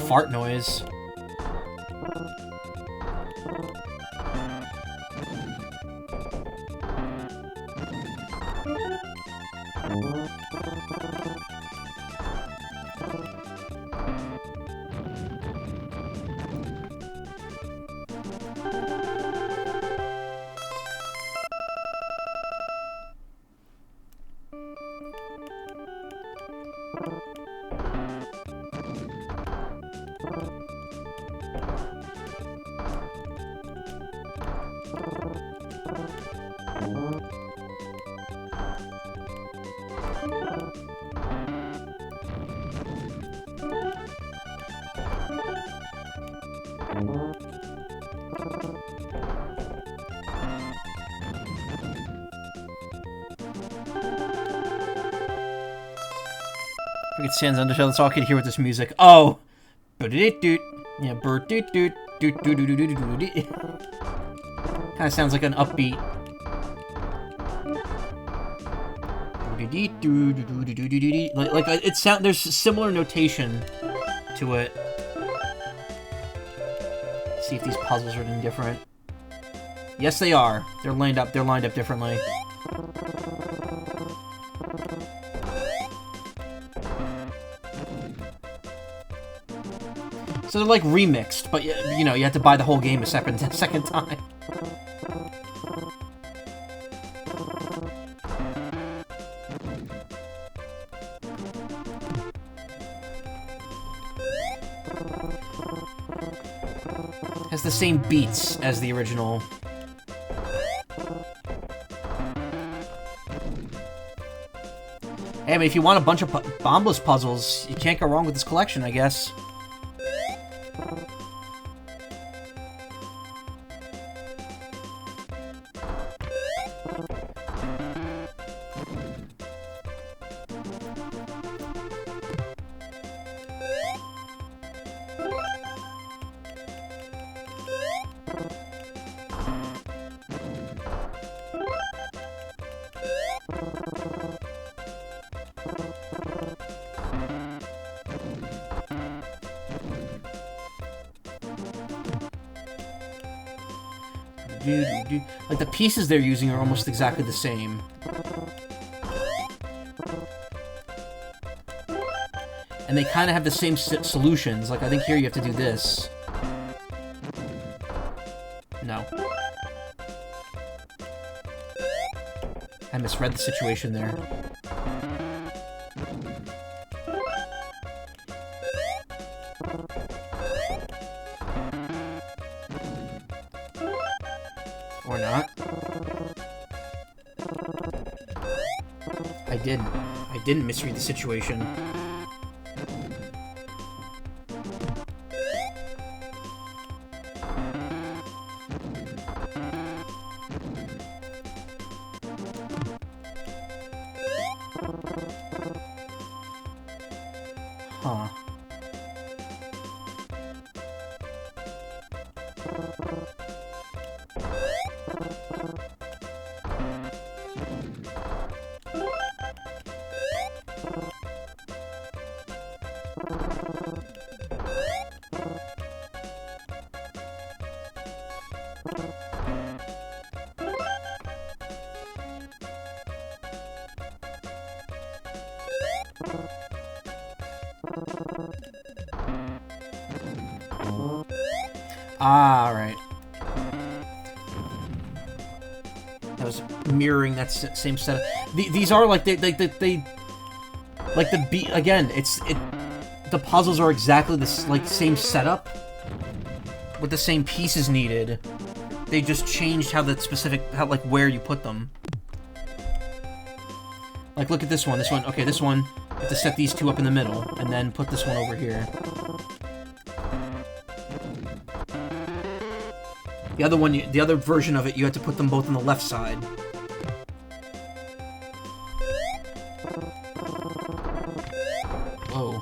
Fart noise. It stands under that's all I can hear with this music. Oh, yeah, kind of sounds like an upbeat. Like it sound. There's similar notation to it. Let's see if these puzzles are any different. Yes, they are. They're lined up. They're lined up differently. So they're like remixed, but you know, you have to buy the whole game a second time. Has the same beats as the original. Hey, I mean, if you want a bunch of Bombliss puzzles, you can't go wrong with this collection, I guess. Like, the pieces they're using are almost exactly the same. And they kind of have the same solutions. Like, I think here you have to do this. No. I misread the situation there. Or not. I didn't misread the situation. Huh. Ah, right. That was mirroring that same setup. These are like they like the beat again. The puzzles are exactly the like same setup with the same pieces needed. They just changed how like where you put them. Like look at this one. This one. Okay, this one. You have to set these two up in the middle and then put this one over here. The other one, the other version of it, you had to put them both on the left side. Whoa.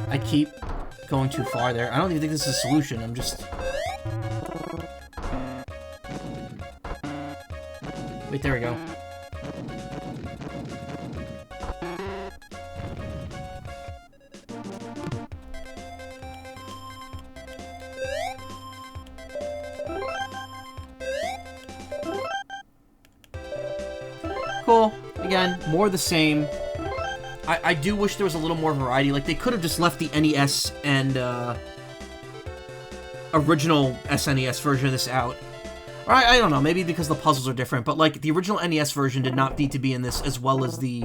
I keep going too far there. I don't even think this is a solution. I'm just... Wait, there we go. Cool. Again, more of the same. I do wish there was a little more variety. Like, they could have just left the NES and, original SNES version of this out. Or, I don't know, maybe because the puzzles are different, but, like, the original NES version did not need to be in this as well as the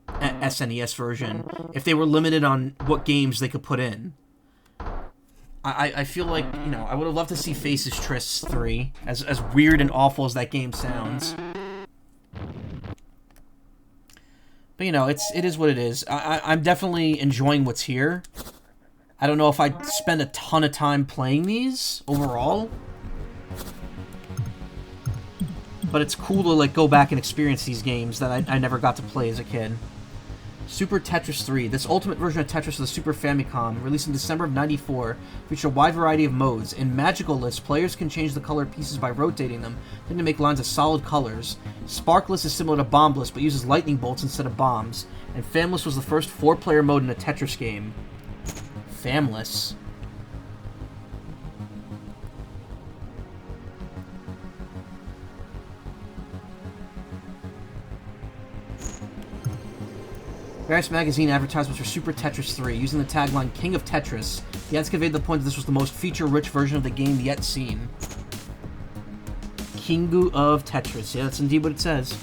SNES version, if they were limited on what games they could put in. I feel like, you know, I would have loved to see Faces Tris 3, as weird and awful as that game sounds. But, you know, it is what it is. I'm definitely enjoying what's here. I don't know if I'd spend a ton of time playing these, overall. But it's cool to, like, go back and experience these games that I never got to play as a kid. Super Tetris 3. This ultimate version of Tetris for the Super Famicom, released in December of '94, featured a wide variety of modes. In Magicalist, players can change the color pieces by rotating them, then to make lines of solid colors. Sparkless is similar to Bombliss, but uses lightning bolts instead of bombs. And Famless was the first 4-player mode in a Tetris game. Famless. Various magazine advertisements for Super Tetris 3, using the tagline King of Tetris. The ads conveyed the point that this was the most feature-rich version of the game yet seen. Kingu of Tetris. Yeah, that's indeed what it says.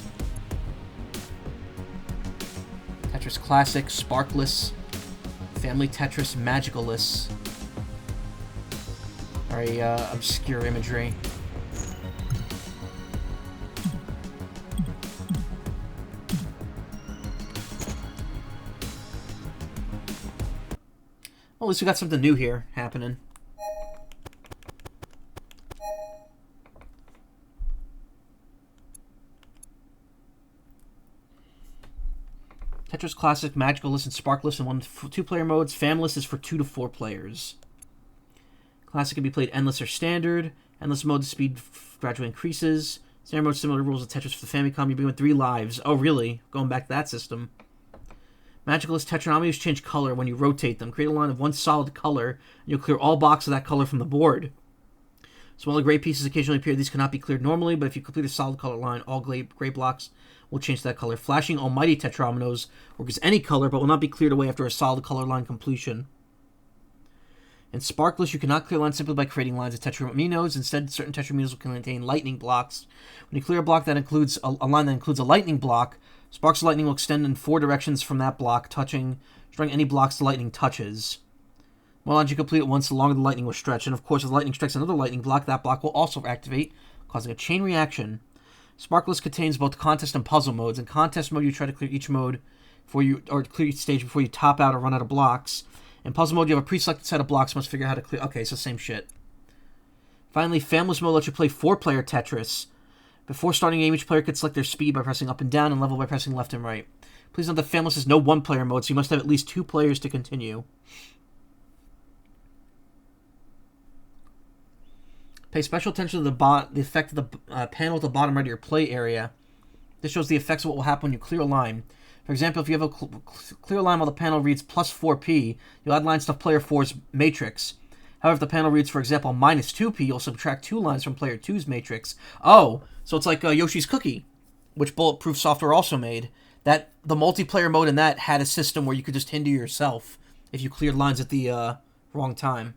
Tetris Classic, Sparkless, Family Tetris, Magicalist. Very obscure imagery. Well, at least we got something new here happening. Tetris Classic, Magicalist, and Sparkless in 1-2-player modes. Famless is for 2 to 4 players. Classic can be played endless or standard. Endless mode speed gradually increases. Standard mode similar to rules of Tetris for the Famicom. You begin with 3 lives. Oh, really? Going back to that system. Magicalist Tetronomios change color when you rotate them. Create a line of 1 solid color, and you'll clear all blocks of that color from the board. Smaller gray pieces occasionally appear. These cannot be cleared normally, but if you complete a solid color line, all gray blocks will change to that color. Flashing Almighty Tetrominos works any color, but will not be cleared away after a solid color line completion. In Sparkless, you cannot clear lines simply by creating lines of Tetrominos. Instead, certain Tetrominos will contain lightning blocks. When you clear a block that includes a line that includes a lightning block, sparks of lightning will extend in 4 directions from that block, destroying any blocks the lightning touches. More lines you complete at once, the longer the lightning will stretch. And of course, if the lightning strikes another lightning block, that block will also activate, causing a chain reaction. Sparkless contains both contest and puzzle modes. In contest mode, you try to clear each mode or clear each stage before you top out or run out of blocks. In puzzle mode, you have a pre-selected set of blocks. Must figure out how to clear. Okay, it's the same shit. Finally, Famless mode lets you play 4-player Tetris. Before starting a game, each player can select their speed by pressing up and down and level by pressing left and right. Please note that Famless is no 1-player mode, so you must have at least 2 players to continue. Pay special attention to the effect of the panel at the bottom right of your play area. This shows the effects of what will happen when you clear a line. For example, if you have a clear line while the panel reads plus 4p, you'll add lines to player 4's matrix. However, if the panel reads, for example, minus 2p, you'll subtract 2 lines from player 2's matrix. Oh, so it's like Yoshi's Cookie, which Bulletproof Software also made. The multiplayer mode in that had a system where you could just hinder yourself if you cleared lines at the wrong time.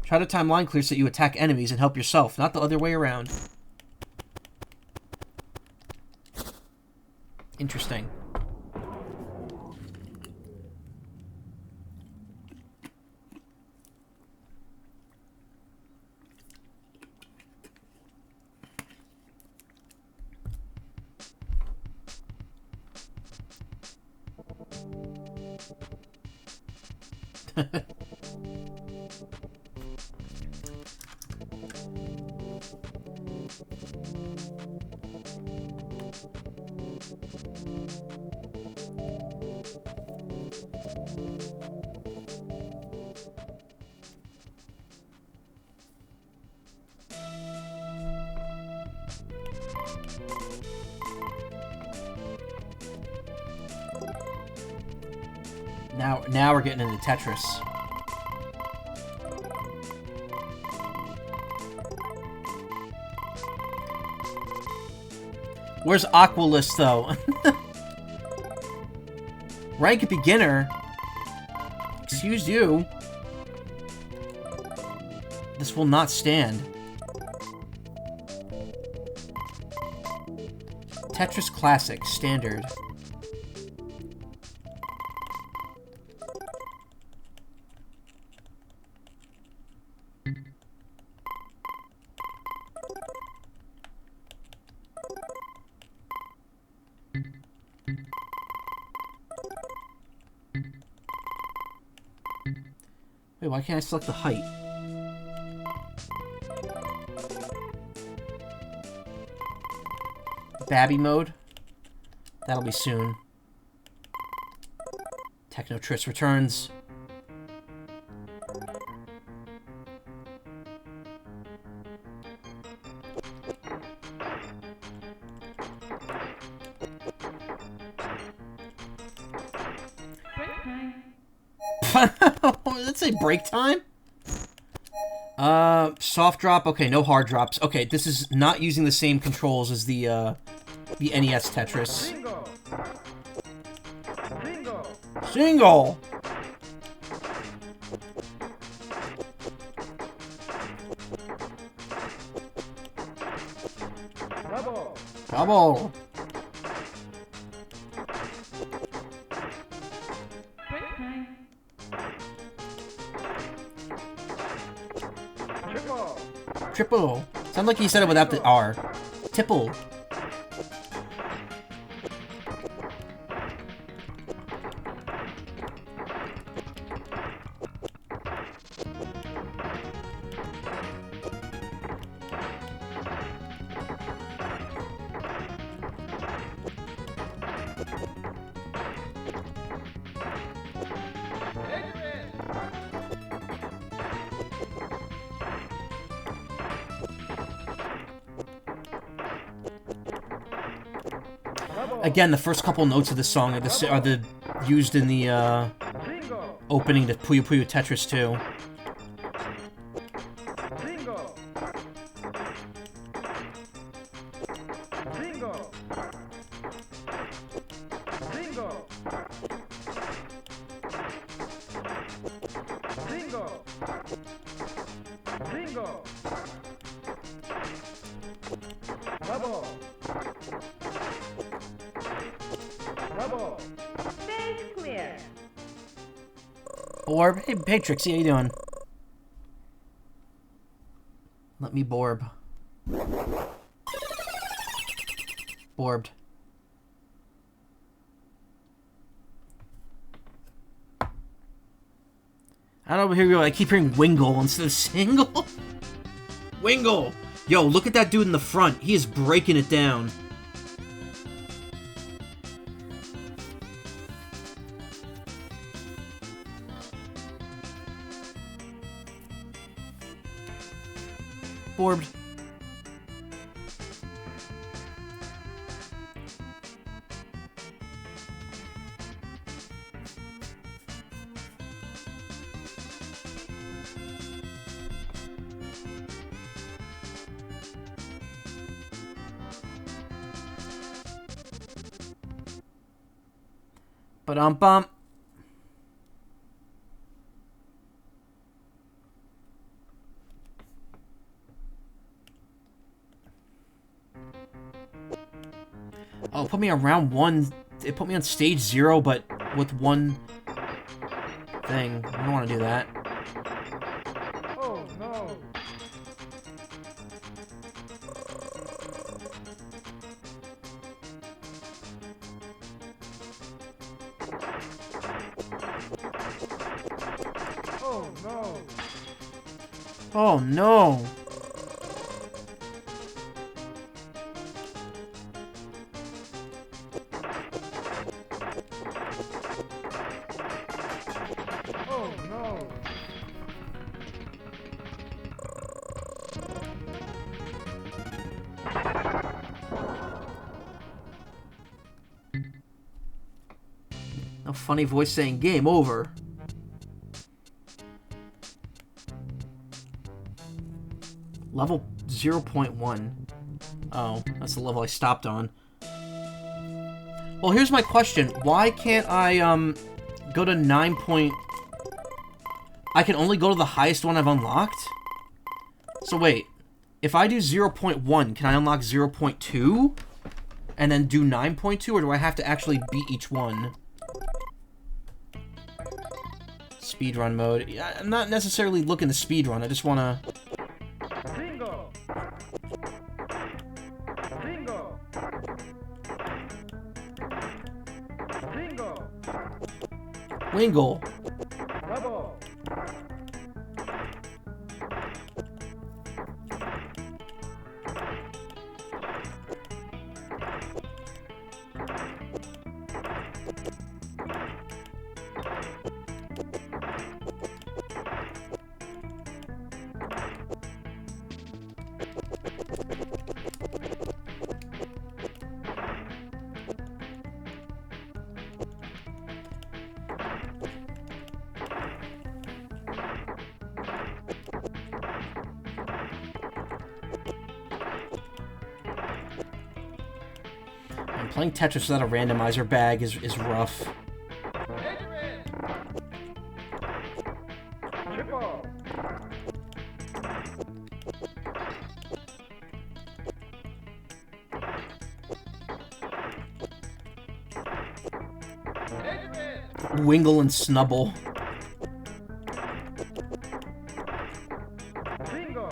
Try to time line clears so that you attack enemies and help yourself, not the other way around. Interesting. Now we're getting into Tetris. Where's Aqualist, though? Rank beginner? Excuse you. This will not stand. Tetris Classic, standard. Wait, why can't I select the height? Babby mode? That'll be soon. Technotris returns. Let's say break time? Soft drop. Okay, no hard drops. Okay, this is not using the same controls as the NES Tetris. Single! Double! Triple. Sounds like he said it without the R. Tipple. Again, the first couple notes of the song are used in the opening to Puyo Puyo Tetris 2. Borb? Hey Trixie, how you doing? Let me Borb. Borbed. I don't know, here we go. I keep hearing Wingle instead of Single. Wingle! Yo, look at that dude in the front. He is breaking it down. Borbed. Ba-dum-bum. Oh, it put me on round 1. It put me on stage 0, but with one thing. I don't want to do that. Oh, no. Oh, no. Oh, no. Oh, no. A funny voice saying game over. Level 0.1. Oh, that's the level I stopped on. Well, here's my question. Why can't I, go to 9 point... I can only go to the highest one I've unlocked? So wait. If I do 0.1, can I unlock 0.2? And then do 9.2? Or do I have to actually beat each one? Speedrun mode. Yeah, I'm not necessarily looking to speedrun. I just want to... Bingo. Bingo. Bingo. Wingle. Double. And playing Tetris without a randomizer bag is rough. Triple. Wingle and Snubble. Bingo.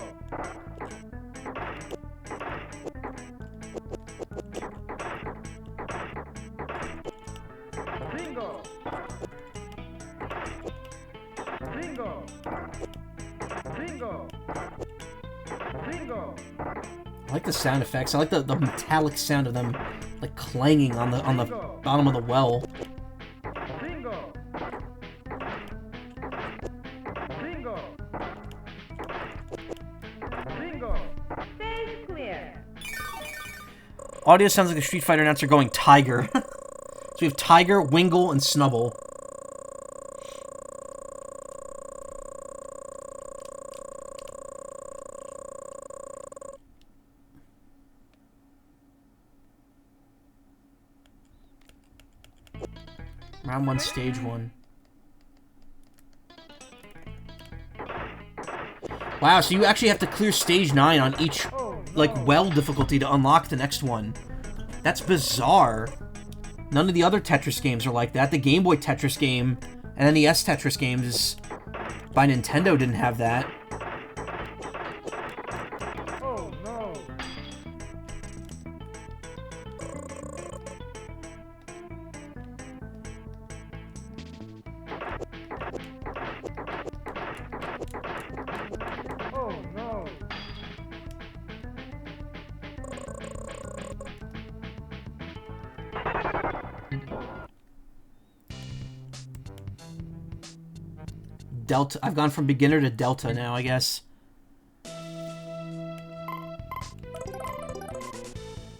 Bingo. Bingo. Bingo. Bingo. I like the sound effects. I like the metallic sound of them, like clanging on the bottom of the well. Bingo. Bingo. Bingo. Stage clear. Audio sounds like a Street Fighter announcer going Tiger. So we have Tiger, Wingle, and Snubble. Round 1, stage 1. Wow, so you actually have to clear stage 9 on each, like, well difficulty to unlock the next one. That's bizarre. None of the other Tetris games are like that. The Game Boy Tetris game and NES Tetris games by Nintendo didn't have that. Oh no. Delta. I've gone from beginner to Delta now, I guess.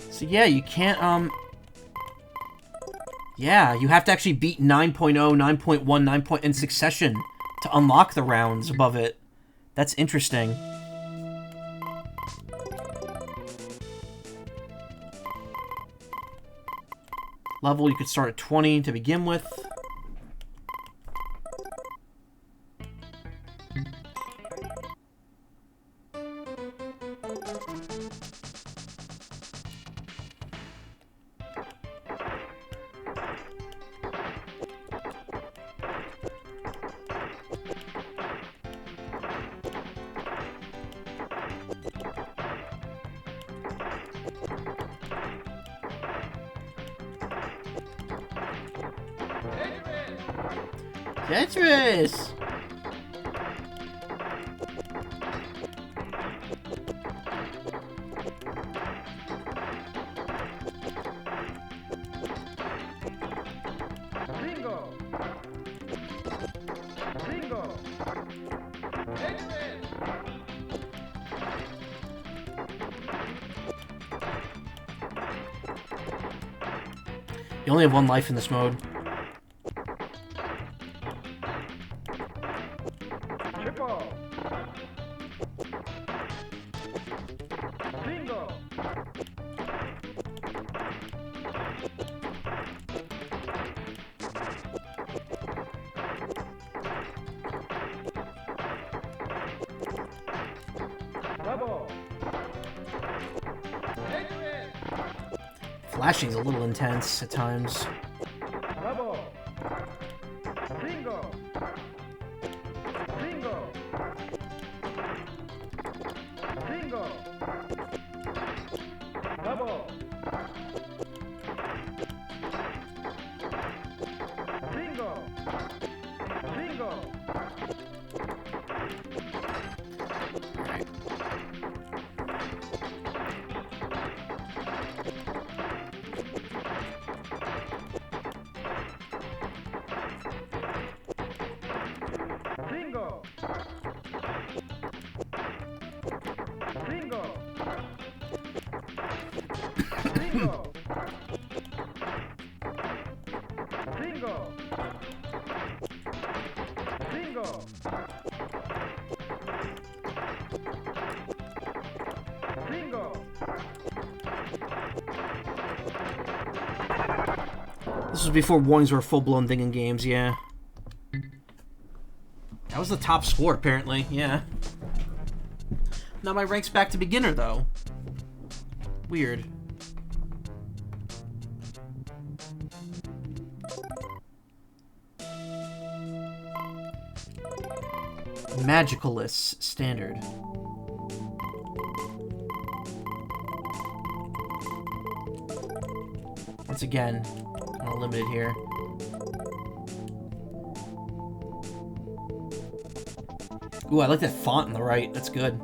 So yeah, you can't, yeah, you have to actually beat 9.0, 9.1, 9 in succession to unlock the rounds above it. That's interesting. Level, you could start at 20 to begin with. Tetris! Bingo! Bingo! Tetris! You only have one life in this mode. Triple! Bingo! Double! Tetris! Flashing's a little intense at times. Double! Bingo! Bingo! Bingo! Double! Bingo! Bingo! Bingo! Bingo! Bingo! Bingo! Bingo! Bingo! This was before warnings were a full-blown thing in games, yeah. That was the top score, apparently, yeah. Now my rank's back to beginner, though. Weird. Magicalist standard. Once again, kind of limited here. Ooh, I like that font on the right. That's good.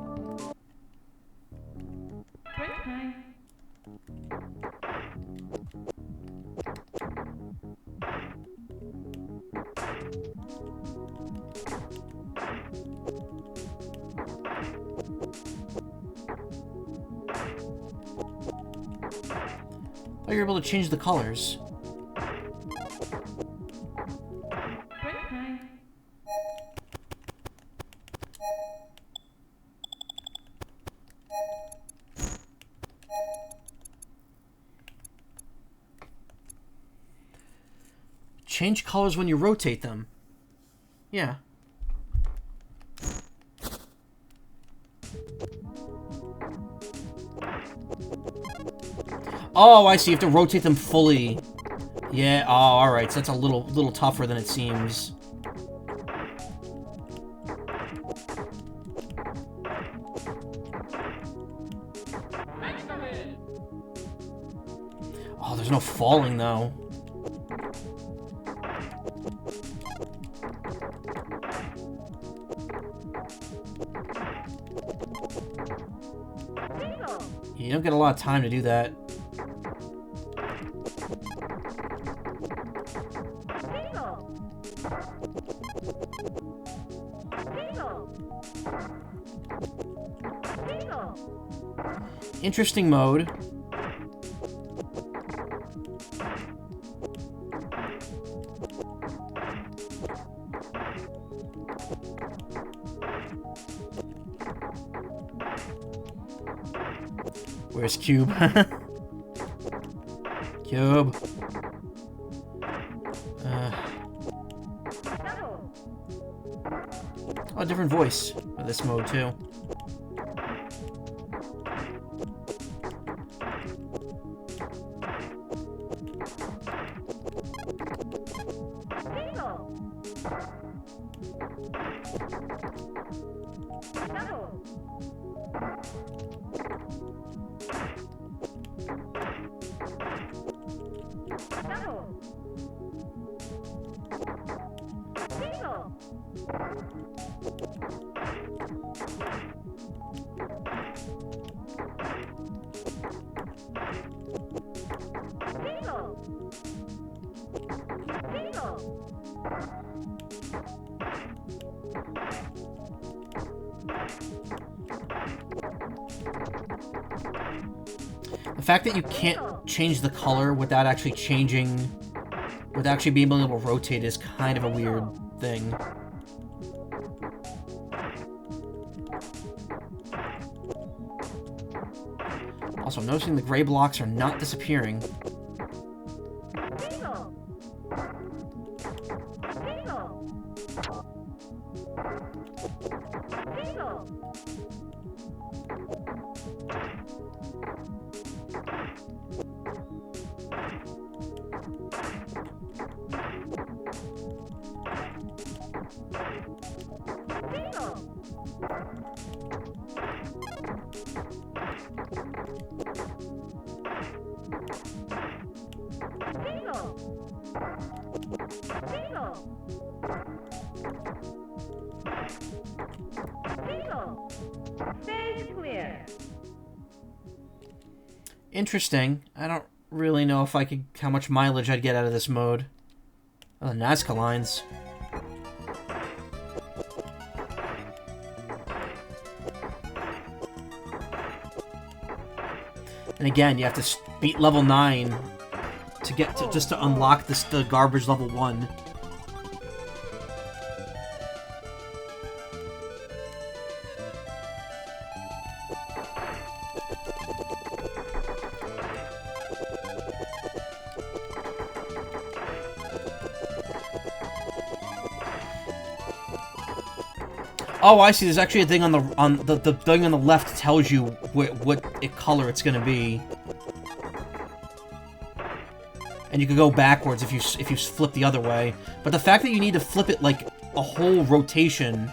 Oh, you're able to change the colors. Change colors when you rotate them. Yeah. Oh, I see. You have to rotate them fully. Yeah, oh, alright. So that's a little tougher than it seems. Oh, there's no falling, though. You don't get a lot of time to do that. Interesting mode. Where's Cube? Cube. Oh, different voice for this mode too. The fact that you can't change the color without actually being able to rotate is kind of a weird thing. Also, I'm noticing the gray blocks are not disappearing. Stage clear. Interesting. I don't really know if how much mileage I'd get out of this mode. Oh, the Nazca lines. And again, you have to beat level 9 to get to just to unlock the garbage level 1. Oh, I see. There's actually a thing on the thing on the left tells you what color it's gonna be, and you can go backwards if you flip the other way. But the fact that you need to flip it like a whole rotation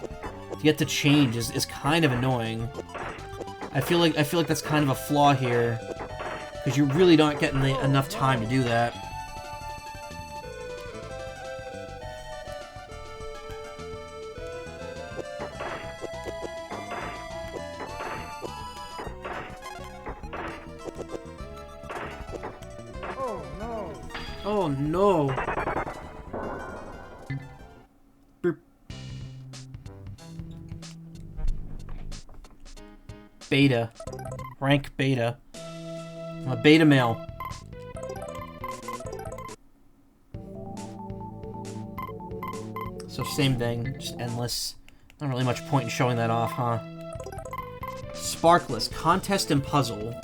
to get to change is kind of annoying. I feel like that's kind of a flaw here, because you're really not getting enough time to do that. Oh no! Burp. Beta. Rank beta. I'm a beta male. So same thing, just endless. Not really much point in showing that off, huh? Sparkless. Contest and puzzle.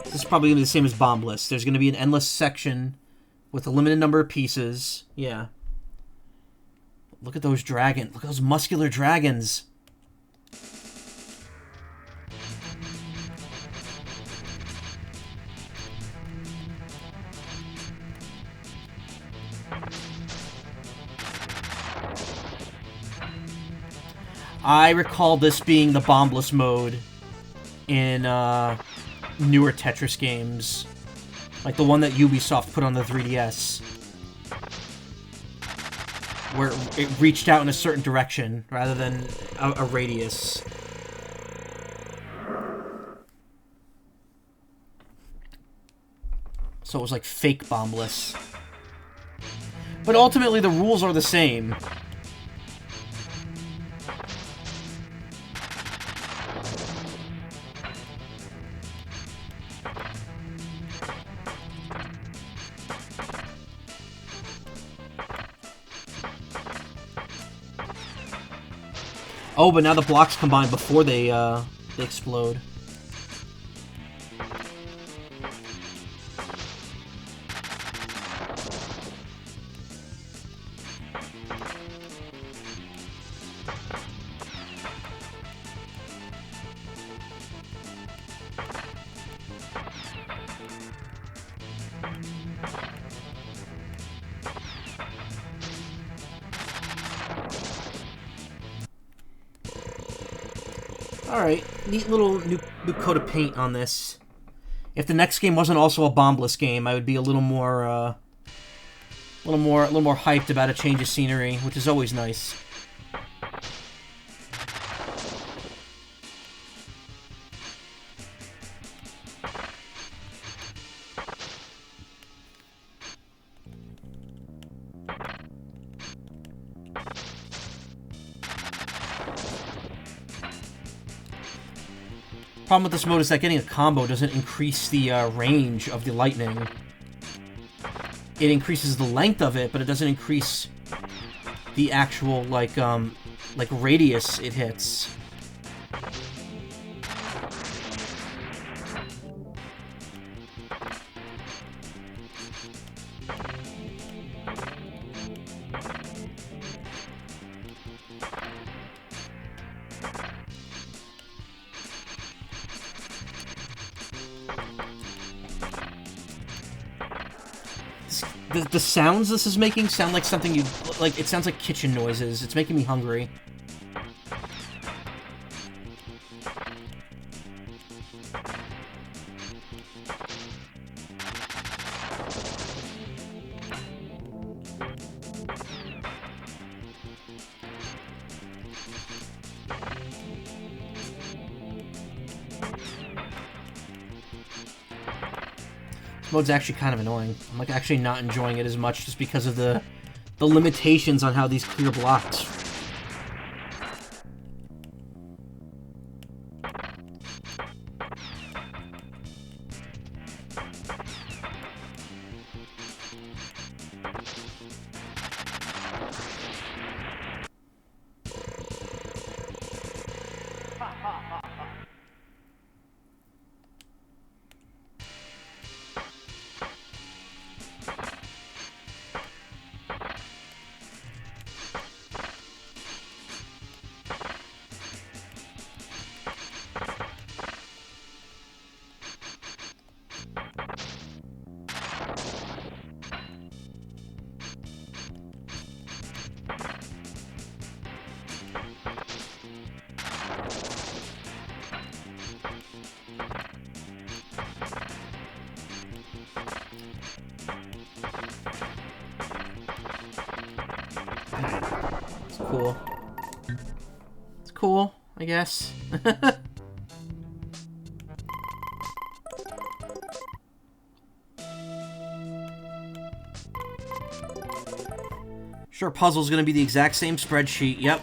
This is probably going to be the same as Bombliss. There's going to be an endless section with a limited number of pieces. Yeah. Look at those dragons. Look at those muscular dragons. I recall this being the Bombliss mode in, newer Tetris games, like the one that Ubisoft put on the 3DS, where it reached out in a certain direction rather than a radius. So it was like fake Bombliss. But ultimately the rules are the same. Oh, but now the blocks combine before they explode. Alright, neat little new coat of paint on this. If the next game wasn't also a Bombliss game, I would be a little more hyped about a change of scenery, which is always nice. Problem with this mode is that getting a combo doesn't increase the range of the lightning. It increases the length of it, but it doesn't increase the actual like radius it hits. The sounds this is making sound like something you... like, it sounds like kitchen noises. It's making me hungry. This mode's actually kind of annoying. I'm like actually not enjoying it as much just because of the limitations on how these clear blocks. Cool. It's cool, I guess. Sure, puzzle's gonna be the exact same spreadsheet, yep.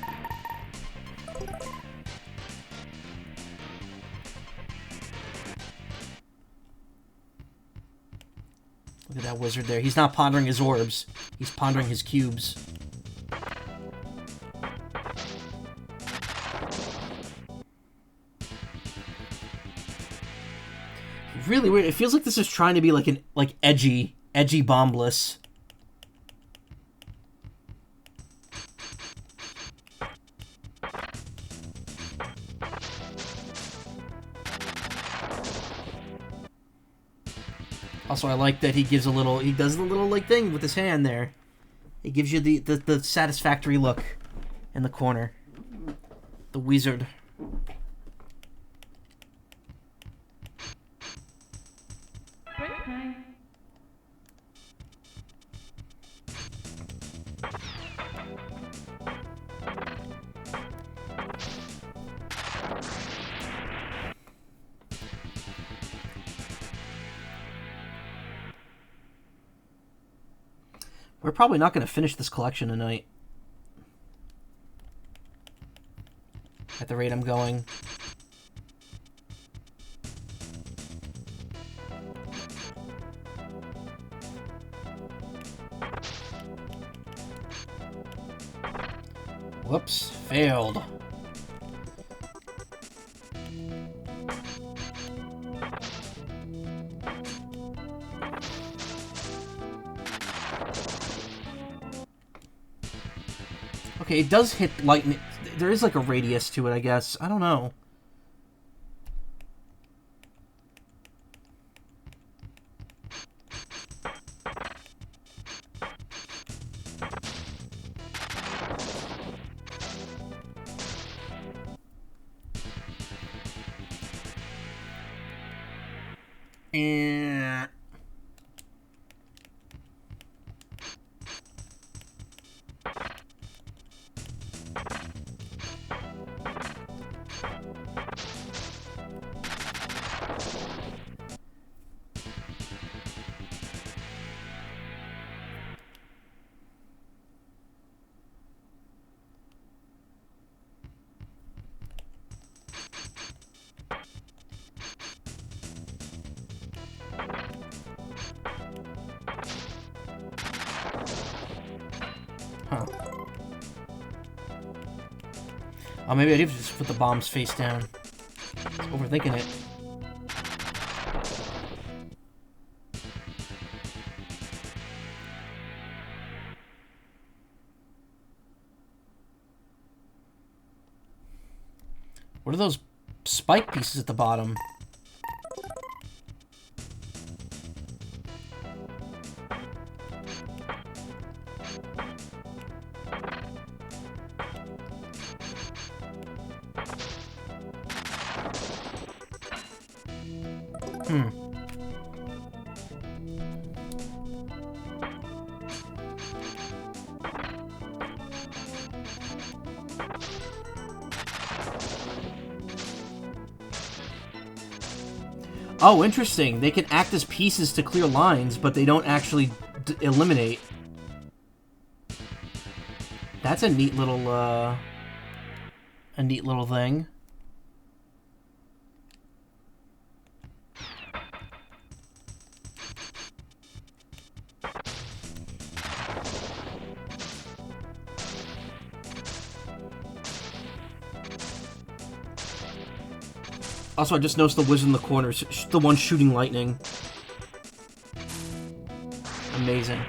Look at that wizard there. He's not pondering his orbs. He's pondering his cubes. Really weird. It feels like this is trying to be like an edgy Bombliss. Also, I like that he does a little like thing with his hand there. It gives you the satisfactory look in the corner. The wizard. We're probably not going to finish this collection tonight. At the rate I'm going. Whoops, failed. Okay, it does hit lightning. There is like a radius to it, I guess. I don't know. Huh. Oh, maybe I did just put the bombs face down. I was overthinking it. What are those spike pieces at the bottom? Oh, interesting. They can act as pieces to clear lines, but they don't actually eliminate. That's a neat little thing. Also, I just noticed the wizard in the corner, the one shooting lightning. Amazing.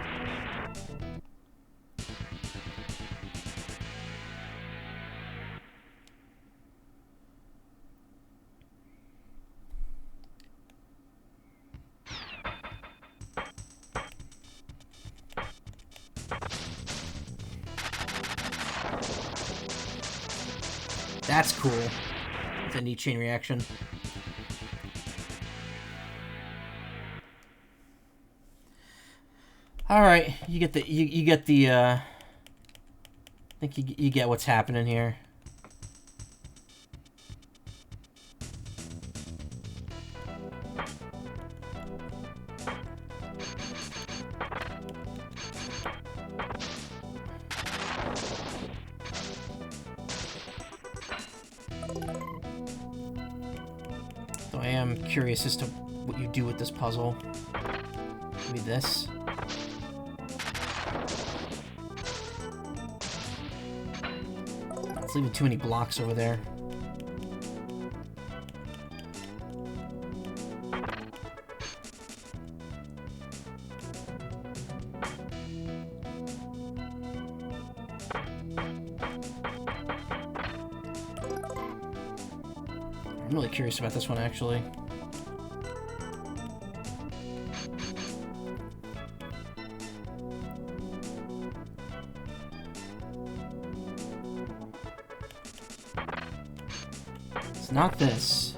That's cool. It's a neat chain reaction. All right, you get the I think you get what's happening here. So I am curious as to what you do with this puzzle. Maybe this. It's leaving too many blocks over there. I'm really curious about this one, actually. It's not this.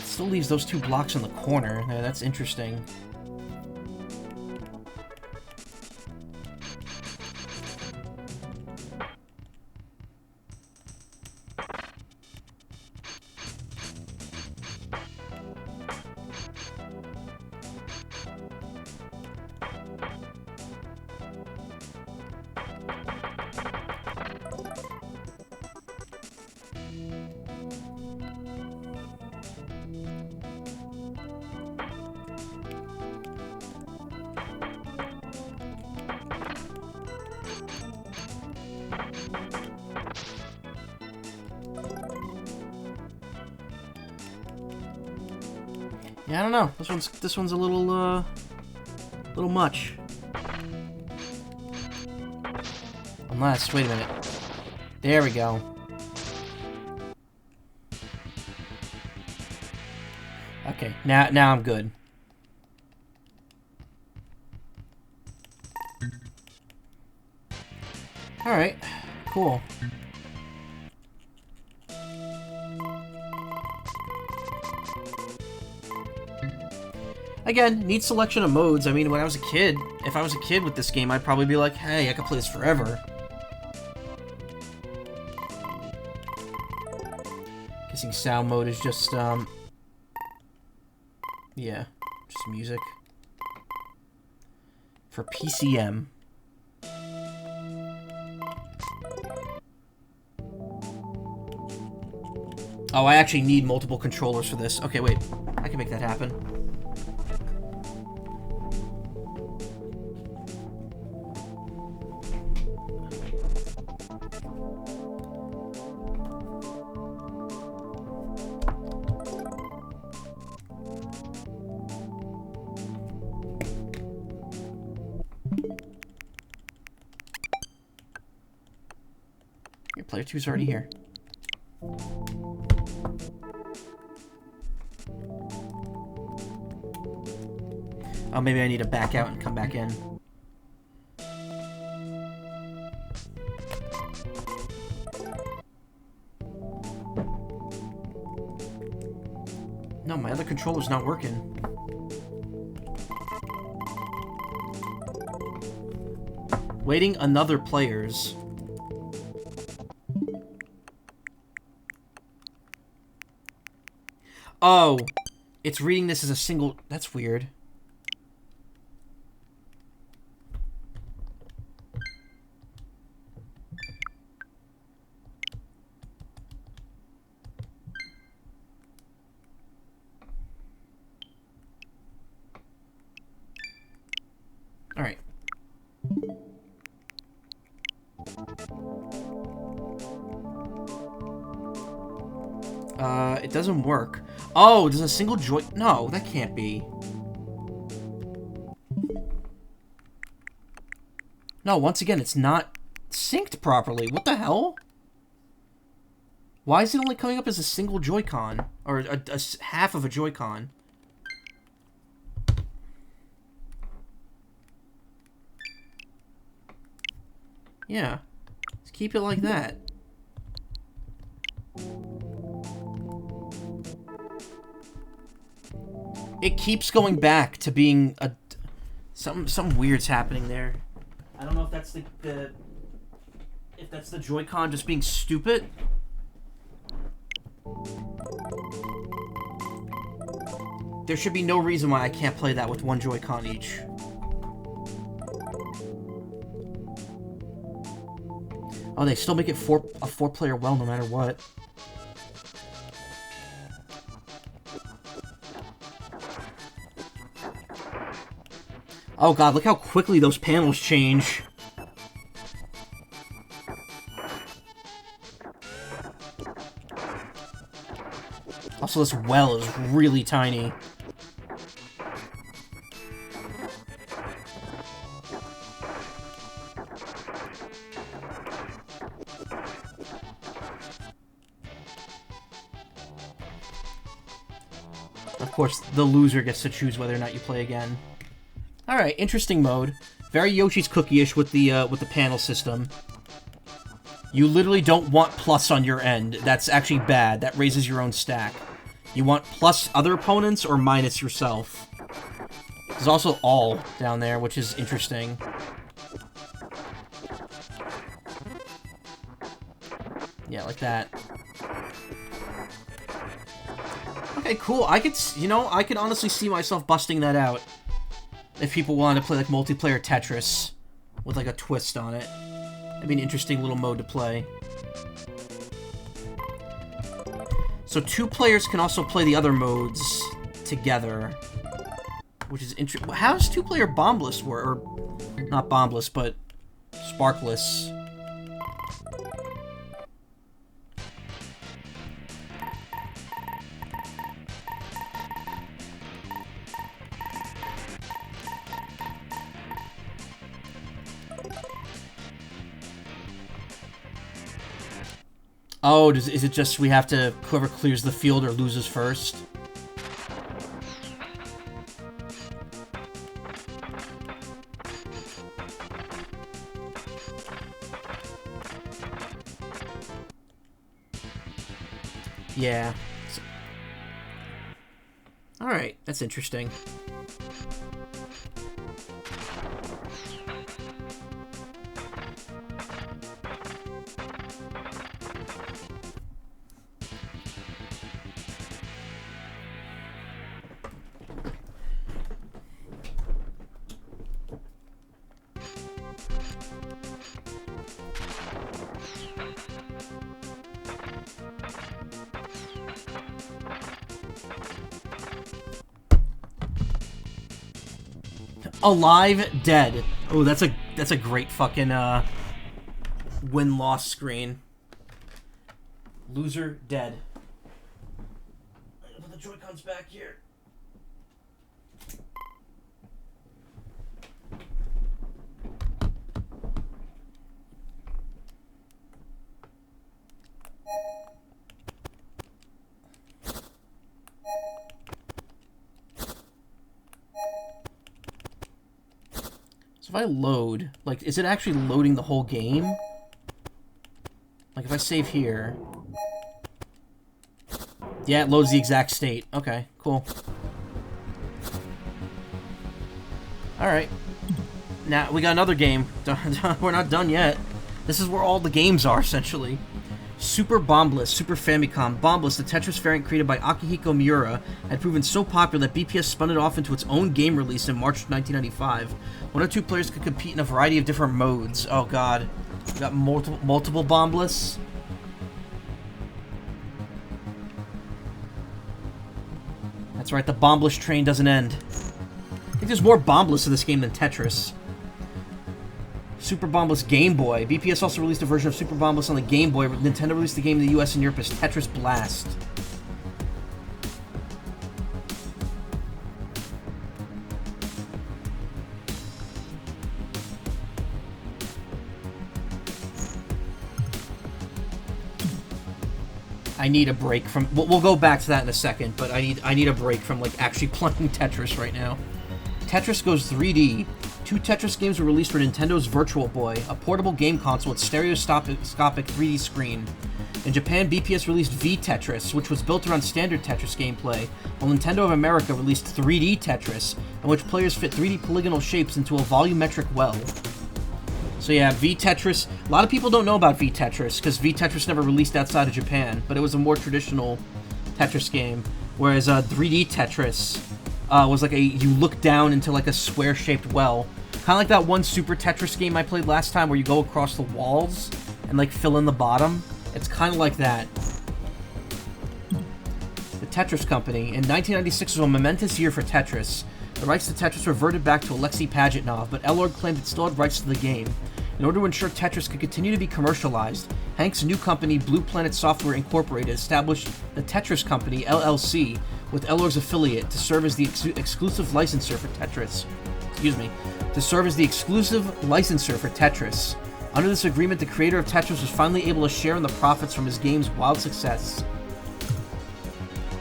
Still leaves those two blocks in the corner. Yeah, that's interesting. Yeah, I don't know. This one's a little much. Unless, wait a minute. There we go. Okay, now I'm good. Alright, cool. Again, neat selection of modes. I mean, when I was a kid, if I was a kid with this game, I'd probably be like, hey, I could play this forever. Guessing sound mode is just, yeah, just music. For PCM. Oh, I actually need multiple controllers for this. Okay, wait. I can make that happen. Your player 2's already here. Oh, maybe I need to back out and come back in. No, my other controller's not working. Waiting another player's. Oh, it's reading this as a single... That's weird. Alright. It doesn't work. Oh, does a single joy... No, that can't be. No, once again, it's not synced properly. What the hell? Why is it only coming up as a single Joy-Con? Or a half of a Joy-Con? Yeah. Let's keep it like that. It keeps going back to being a... Something weird's happening there. I don't know if that's if that's the Joy-Con just being stupid. There should be no reason why I can't play that with one Joy-Con each. Oh, they still make it a four-player well no matter what. Oh god, look how quickly those panels change. Also, this well is really tiny. Of course, the loser gets to choose whether or not you play again. Alright, interesting mode. Very Yoshi's Cookie-ish with the panel system. You literally don't want plus on your end. That's actually bad. That raises your own stack. You want plus other opponents or minus yourself. There's also all down there, which is interesting. Yeah, like that. Okay, cool. I could honestly see myself busting that out. If people wanted to play, like, multiplayer Tetris with, like, a twist on it. That'd be an interesting little mode to play. So 2 players can also play the other modes together. Which is interesting. How does 2-player Bombliss work? Or, not Bombliss, but Sparkless. Oh, is it just we have to... Whoever clears the field or loses first? Yeah. Alright, that's interesting. Alive, dead. Oh, that's a great fucking win-loss screen. Loser, dead. I'm gonna put the Joy-Cons back here. So if I load, like, is it actually loading the whole game? Like, if I save here... Yeah, it loads the exact state. Okay, cool. Alright. Now, we got another game. We're not done yet. This is where all the games are, essentially. Super Bombliss, Super Famicom. Bombliss, the Tetris variant created by Akihiko Miura, had proven so popular that BPS spun it off into its own game release in March 1995. One or two players could compete in a variety of different modes. Oh god. We got multiple Bombliss. That's right, the Bombliss train doesn't end. I think there's more Bombliss in this game than Tetris. Super Bombliss Game Boy. BPS also released a version of Super Bombliss on the Game Boy. Nintendo released the game in the US and Europe as Tetris Blast. I need a break from... We'll go back to that in a second, but I need a break from, like, actually playing Tetris right now. Tetris Goes 3D. 2 Tetris games were released for Nintendo's Virtual Boy, a portable game console with stereoscopic 3D screen. In Japan, BPS released V-Tetris, which was built around standard Tetris gameplay, while Nintendo of America released 3D Tetris, in which players fit 3D polygonal shapes into a volumetric well. So yeah, V-Tetris. A lot of people don't know about V-Tetris, because V-Tetris never released outside of Japan, but it was a more traditional Tetris game, whereas 3D Tetris was like you look down into like a square-shaped well. Kind of like that one Super Tetris game I played last time where you go across the walls and like fill in the bottom. It's kind of like that. The Tetris Company. In 1996 was a momentous year for Tetris. The rights to Tetris reverted back to Alexei Pajitnov, but Elord claimed it still had rights to the game. In order to ensure Tetris could continue to be commercialized, Hank's new company, Blue Planet Software Incorporated, established the Tetris Company, LLC, with Elord's affiliate, to serve as the exclusive licensor for Tetris. Under this agreement, the creator of Tetris was finally able to share in the profits from his game's wild success.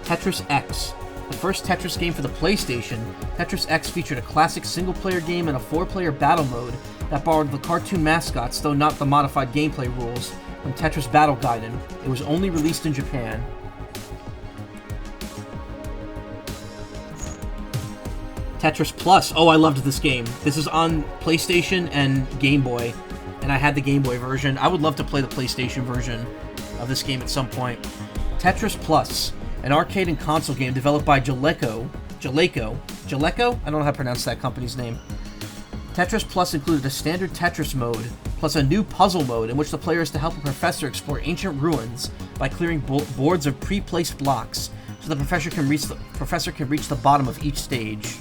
Tetris X. The first Tetris game for the PlayStation, Tetris X featured a classic single-player game and a 4-player battle mode that borrowed the cartoon mascots, though not the modified gameplay rules, from Tetris Battle Gaiden. It was only released in Japan. Tetris Plus. Oh, I loved this game. This is on PlayStation and Game Boy, and I had the Game Boy version. I would love to play the PlayStation version of this game at some point. Tetris Plus, an arcade and console game developed by Jaleco? I don't know how to pronounce that company's name. Tetris Plus included a standard Tetris mode, plus a new puzzle mode in which the player is to help a professor explore ancient ruins by clearing boards of pre-placed blocks, so the professor can reach the bottom of each stage.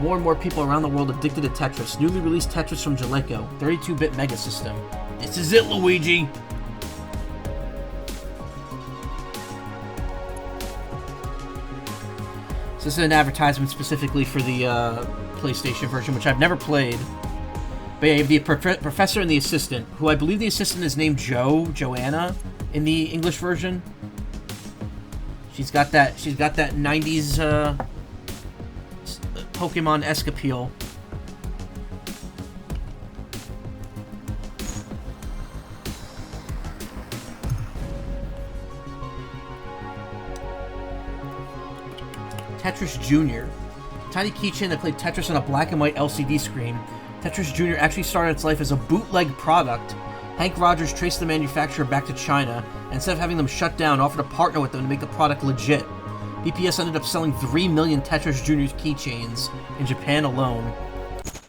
More and more people around the world addicted to Tetris. Newly released Tetris from Jaleco, 32-bit Mega System. This is it, Luigi! So this is an advertisement specifically for the PlayStation version, which I've never played. But yeah, you have the professor and the assistant, who I believe the assistant is named Joanna, in the English version. She's got that 90s Pokemon-esque appeal. Tetris Jr. Tiny keychain that played Tetris on a black and white LCD screen. Tetris Jr. actually started its life as a bootleg product. Hank Rogers traced the manufacturer back to China, and instead of having them shut down, offered to partner with them to make the product legit. BPS ended up selling 3 million Tetris Jr. keychains in Japan alone.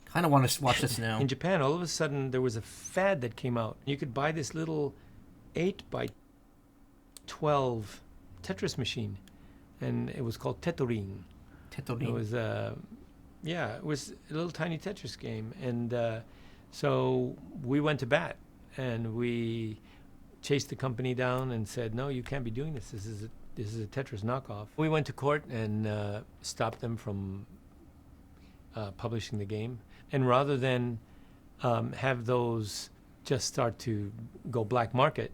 Kind of want to watch this now. In Japan, all of a sudden, there was a fad that came out. You could buy this little 8x12 Tetris machine, and it was called Tetorin. It was, it was a little tiny Tetris game, and so we went to bat, and we chased the company down and said, "No, you can't be doing this. This is a Tetris knockoff." We went to court and stopped them from publishing the game. And rather than have those just start to go black market,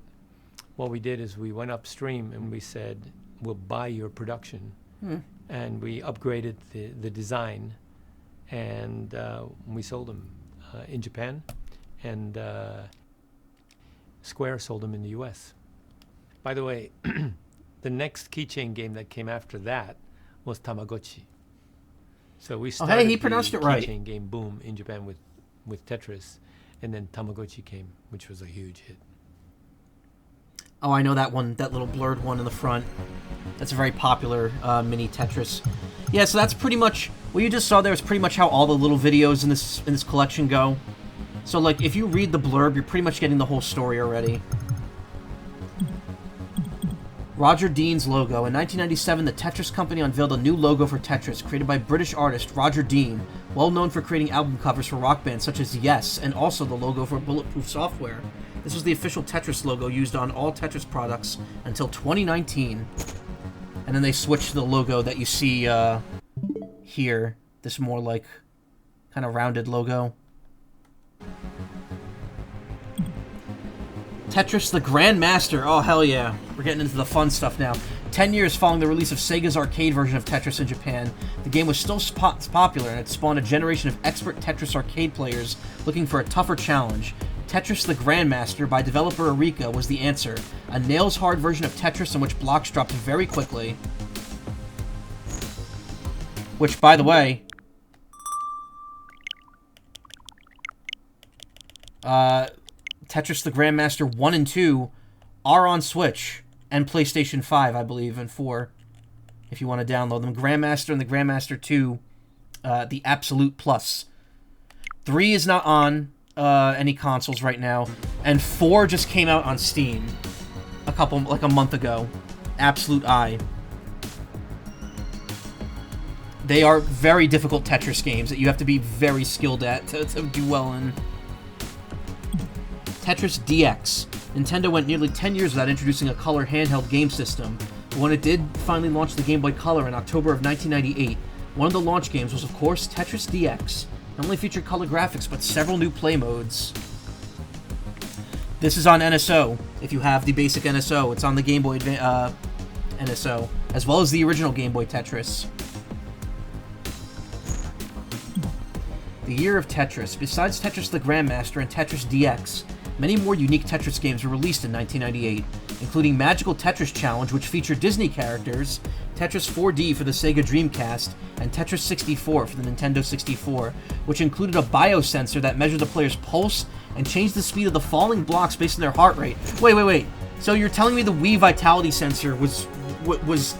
what we did is we went upstream and we said, "We'll buy your production." And we upgraded the design, and we sold them in Japan, and Square sold them in the US. By the way, the next keychain game that came after that was Tamagotchi. So we started hey, he pronounced it right. Keychain game boom in Japan with Tetris, and then Tamagotchi came, which was a huge hit. Oh, I know that one, that little blurred one in the front. That's a very popular mini Tetris. Yeah, so that's pretty much what you just saw there is pretty much how all the little videos in this collection go. So like if you read the blurb, you're pretty much getting the whole story already. Roger Dean's logo. In 1997, the Tetris company unveiled a new logo for Tetris, created by British artist Roger Dean, well known for creating album covers for rock bands such as Yes, and also the logo for Bulletproof Software. This was the official Tetris logo used on all Tetris products until 2019. And then they switched to the logo that you see here. This more like kind of rounded logo. Tetris the Grandmaster. Oh, hell yeah. We're getting into the fun stuff now. 10 years following the release of Sega's arcade version of Tetris in Japan, the game was still popular, and it spawned a generation of expert Tetris arcade players looking for a tougher challenge. Tetris the Grandmaster by developer Eureka was the answer, a nails-hard version of Tetris in which blocks dropped very quickly. Which, by the way, Tetris the Grandmaster 1 and 2 are on Switch and PlayStation 5, I believe, and 4, if you want to download them. Grandmaster and the Grandmaster 2, the Absolute Plus. 3 is not on any consoles right now, and 4 just came out on Steam like a month ago. Absolute Eye. They are very difficult Tetris games that you have to be very skilled at to do well in. Tetris DX. Nintendo went nearly 10 years without introducing a color handheld game system, but when it did finally launch the Game Boy Color in October of 1998, one of the launch games was, of course, Tetris DX. Not only featured color graphics, but several new play modes. This is on NSO. If you have the basic NSO, it's on the Game Boy NSO, as well as the original Game Boy Tetris. The year of Tetris. Besides Tetris the Grandmaster and Tetris DX, many more unique Tetris games were released in 1998, including Magical Tetris Challenge, which featured Disney characters, Tetris 4D for the Sega Dreamcast, and Tetris 64 for the Nintendo 64, which included a biosensor that measured the player's pulse and changed the speed of the falling blocks based on their heart rate. Wait. So you're telling me the Wii Vitality sensor was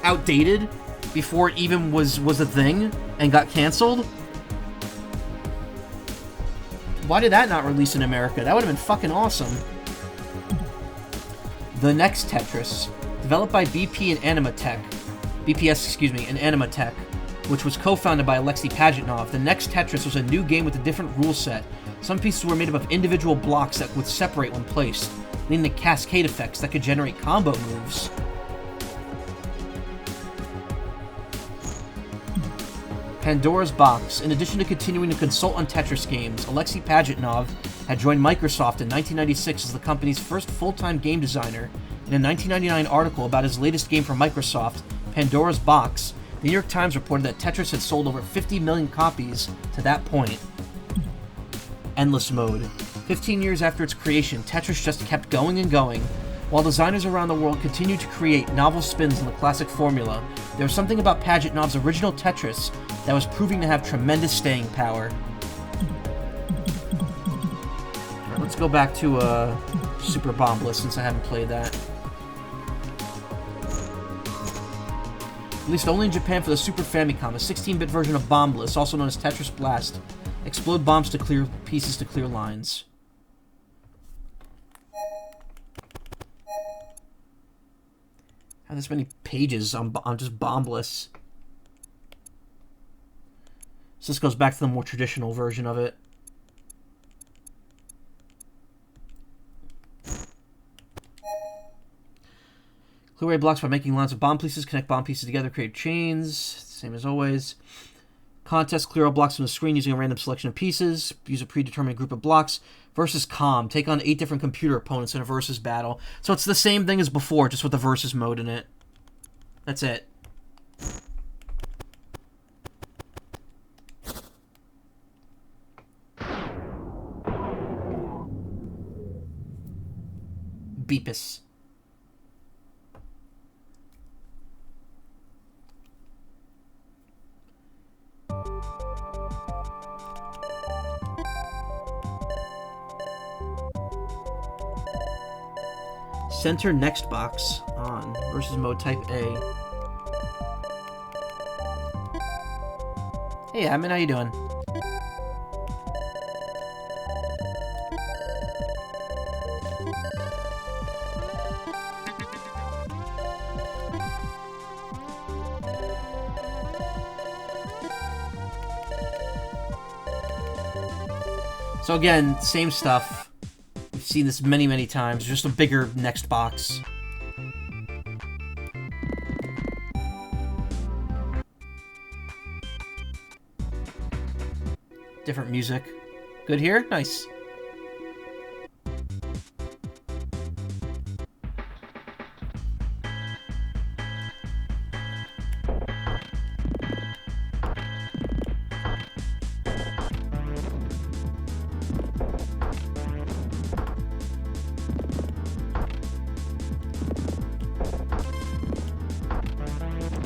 outdated before it even was a thing and got canceled? Why did that not release in America? That would have been fucking awesome. The next Tetris, developed by BPS, and Animatech, which was co-founded by Alexei Pajitnov. The next Tetris was a new game with a different rule set. Some pieces were made up of individual blocks that would separate when placed, leading to cascade effects that could generate combo moves. Pandora's Box. In addition to continuing to consult on Tetris games, Alexei Pajitnov had joined Microsoft in 1996 as the company's first full-time game designer. In a 1999 article about his latest game for Microsoft, Pandora's Box, the New York Times reported that Tetris had sold over 50 million copies to that point. Endless Mode. 15 years after its creation, Tetris just kept going and going. While designers around the world continued to create novel spins on the classic formula, there was something about Pajitnov's original Tetris that was proving to have tremendous staying power. Alright, let's go back to Super Bombliss since I haven't played that. Released only in Japan for the Super Famicom, a 16-bit version of Bombliss, also known as Tetris Blast. Explode bombs to clear pieces to clear lines. How this many pages on just Bombliss? So this goes back to the more traditional version of it. Clear away blocks by making lines of bomb pieces, connect bomb pieces together, create chains, same as always. Contest, clear all blocks from the screen using a random selection of pieces. Use a predetermined group of blocks. Versus Com. Take on 8 different computer opponents in a versus battle. So it's the same thing as before, just with the versus mode in it. That's it. Beepus. Center next box on versus mode type A. Hey, Admin, how you doing? So again, same stuff. We've seen this many, many times. Just a bigger next box. Different music. Good here? Nice.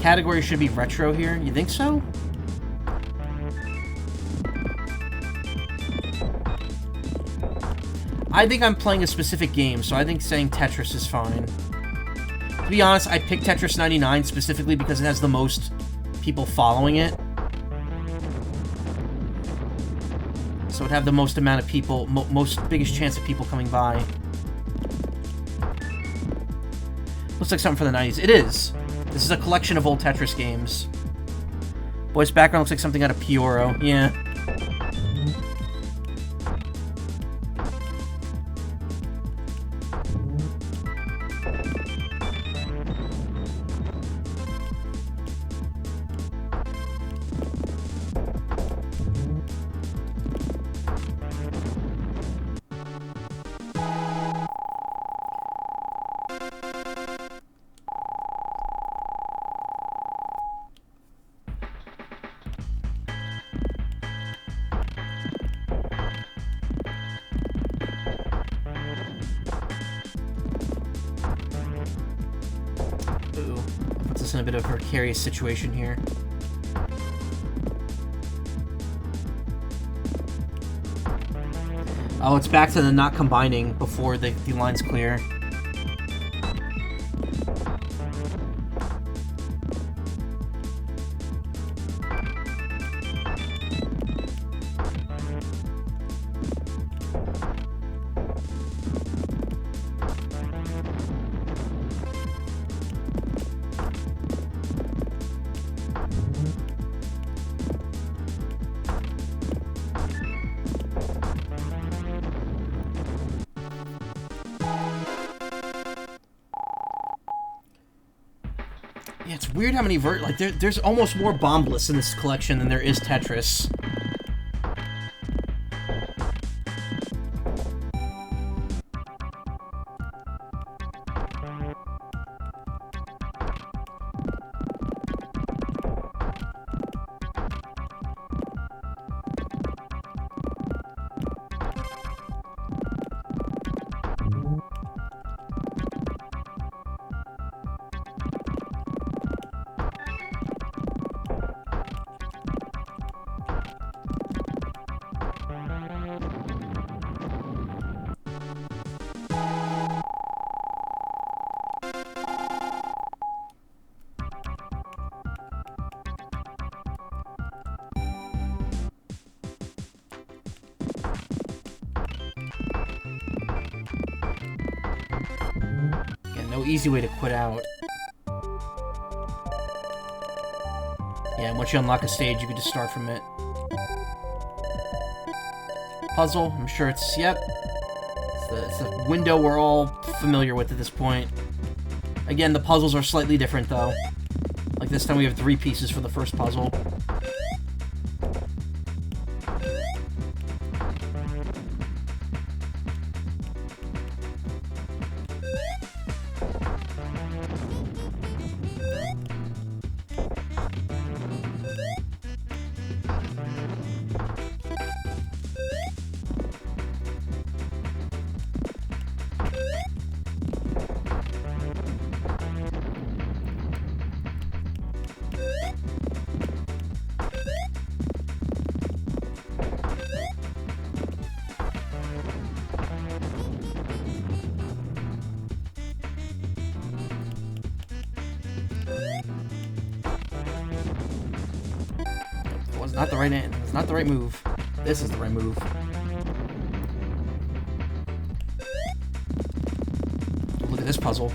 Category should be retro here. You think so? I think I'm playing a specific game, so I think saying Tetris is fine. To be honest, I picked Tetris 99 specifically because it has the most people following it. So it'd have the most amount of people, most biggest chance of people coming by. Looks like something for the 90s. It is. This is a collection of old Tetris games. Boy's background looks like something out of Pioro. Yeah. In a bit of a precarious situation here. Oh, it's back to the not combining before the line's clear. Yeah, it's weird how many like there's almost more Bombliss in this collection than there is Tetris. No easy way to quit out. Yeah, once you unlock a stage, you can just start from it. Puzzle, I'm sure it's, yep. It's the window we're all familiar with at this point. Again, the puzzles are slightly different, though. Like this time we have 3 pieces for the first puzzle. Not the right end. It's not the right move. This is the right move. Look at this puzzle.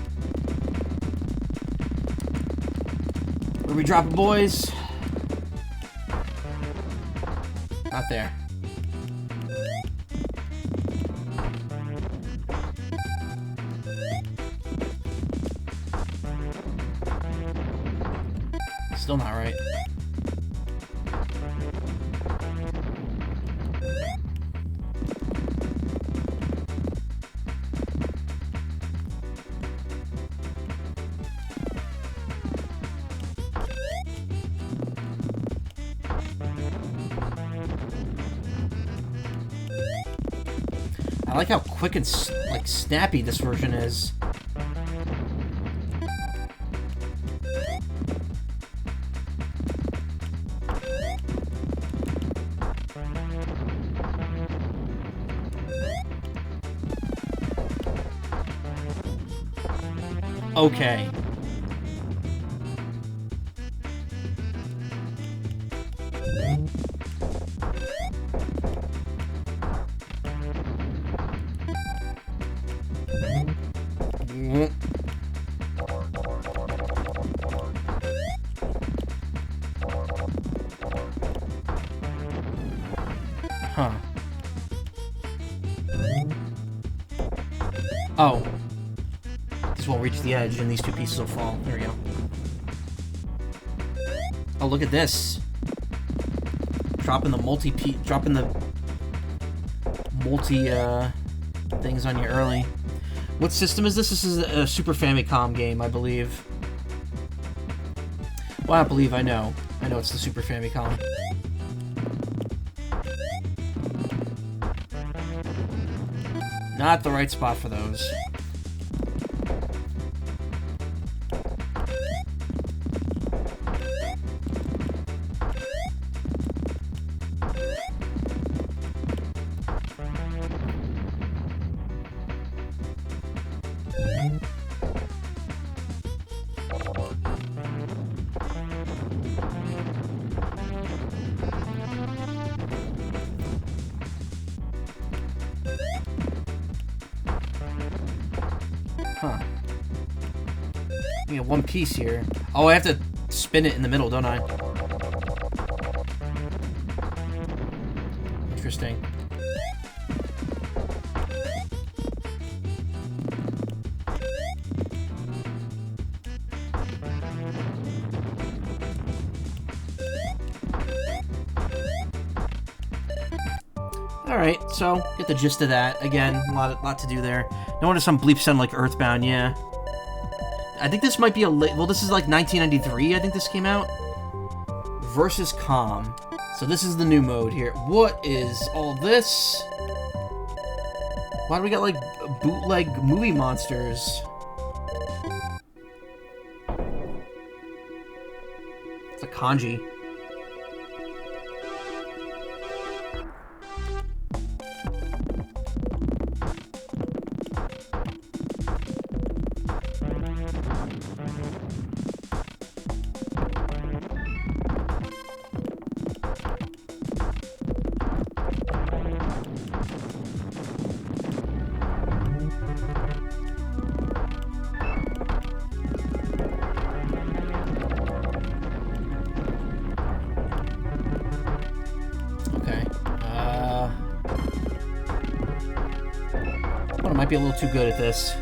Where we dropping, boys? Not there. Still not right. I like how quick and like snappy this version is. Okay. Huh. Oh. This won't reach the edge and these 2 pieces will fall. There we go. Oh, look at this. Dropping the multi things on you early. What system is this? This is a Super Famicom game, I believe. Well, I believe I know. I know it's the Super Famicom. Not the right spot for those. Huh. We got 1 piece here. Oh, I have to spin it in the middle, don't I? Interesting. Alright, so, get the gist of that. Again, a lot to do there. No wonder some bleeps sound like Earthbound, yeah. I think this might be a late... Well, this is like 1993, I think this came out. Versus Calm. So this is the new mode here. What is all this? Why do we got, like, bootleg movie monsters? It's a kanji. Might be a little too good at this.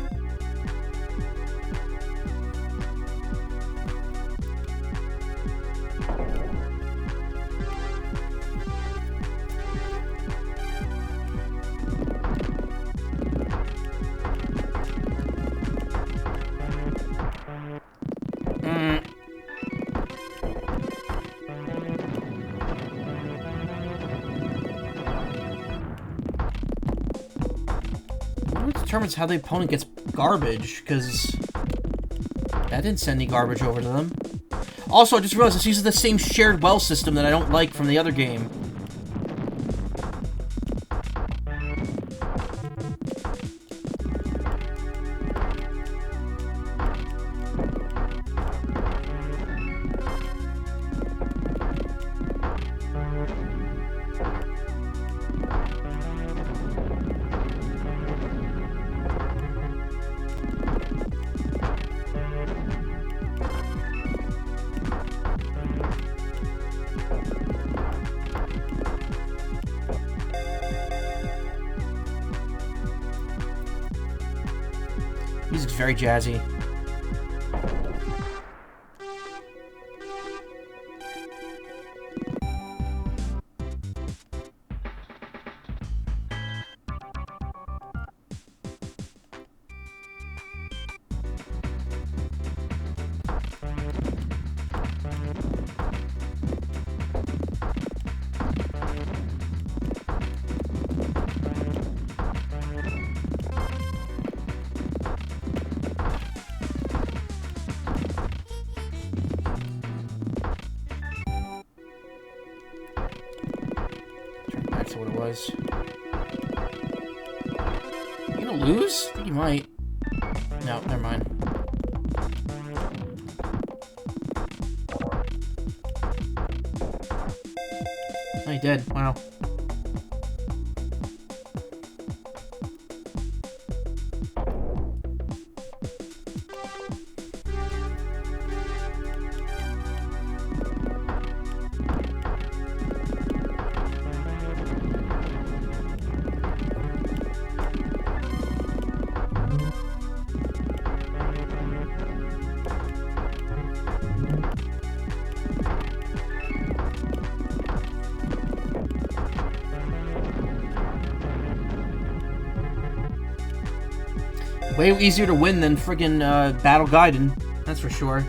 Determines how the opponent gets garbage, because that didn't send any garbage over to them. Also, I just realized this uses the same shared well system that I don't like from the other game. Music's very jazzy. That's what it was. You gonna lose? I think you might. No, never mind. Oh, he did. Wow. Way easier to win than friggin' Battle Gaiden, that's for sure.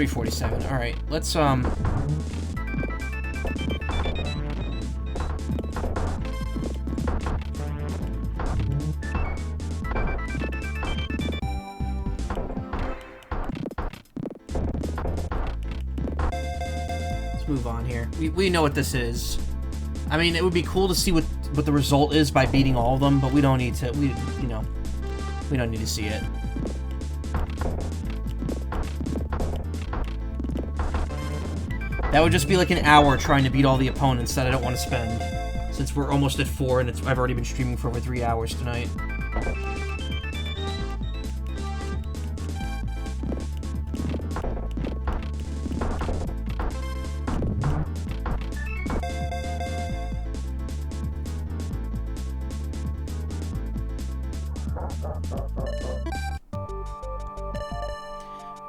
347. All right, let's move on here. We know what this is. I mean, it would be cool to see what the result is by beating all of them, but we don't need to. We don't need to see it. That would just be like an hour trying to beat all the opponents that I don't want to spend, since we're almost at 4 and I've already been streaming for over 3 hours tonight.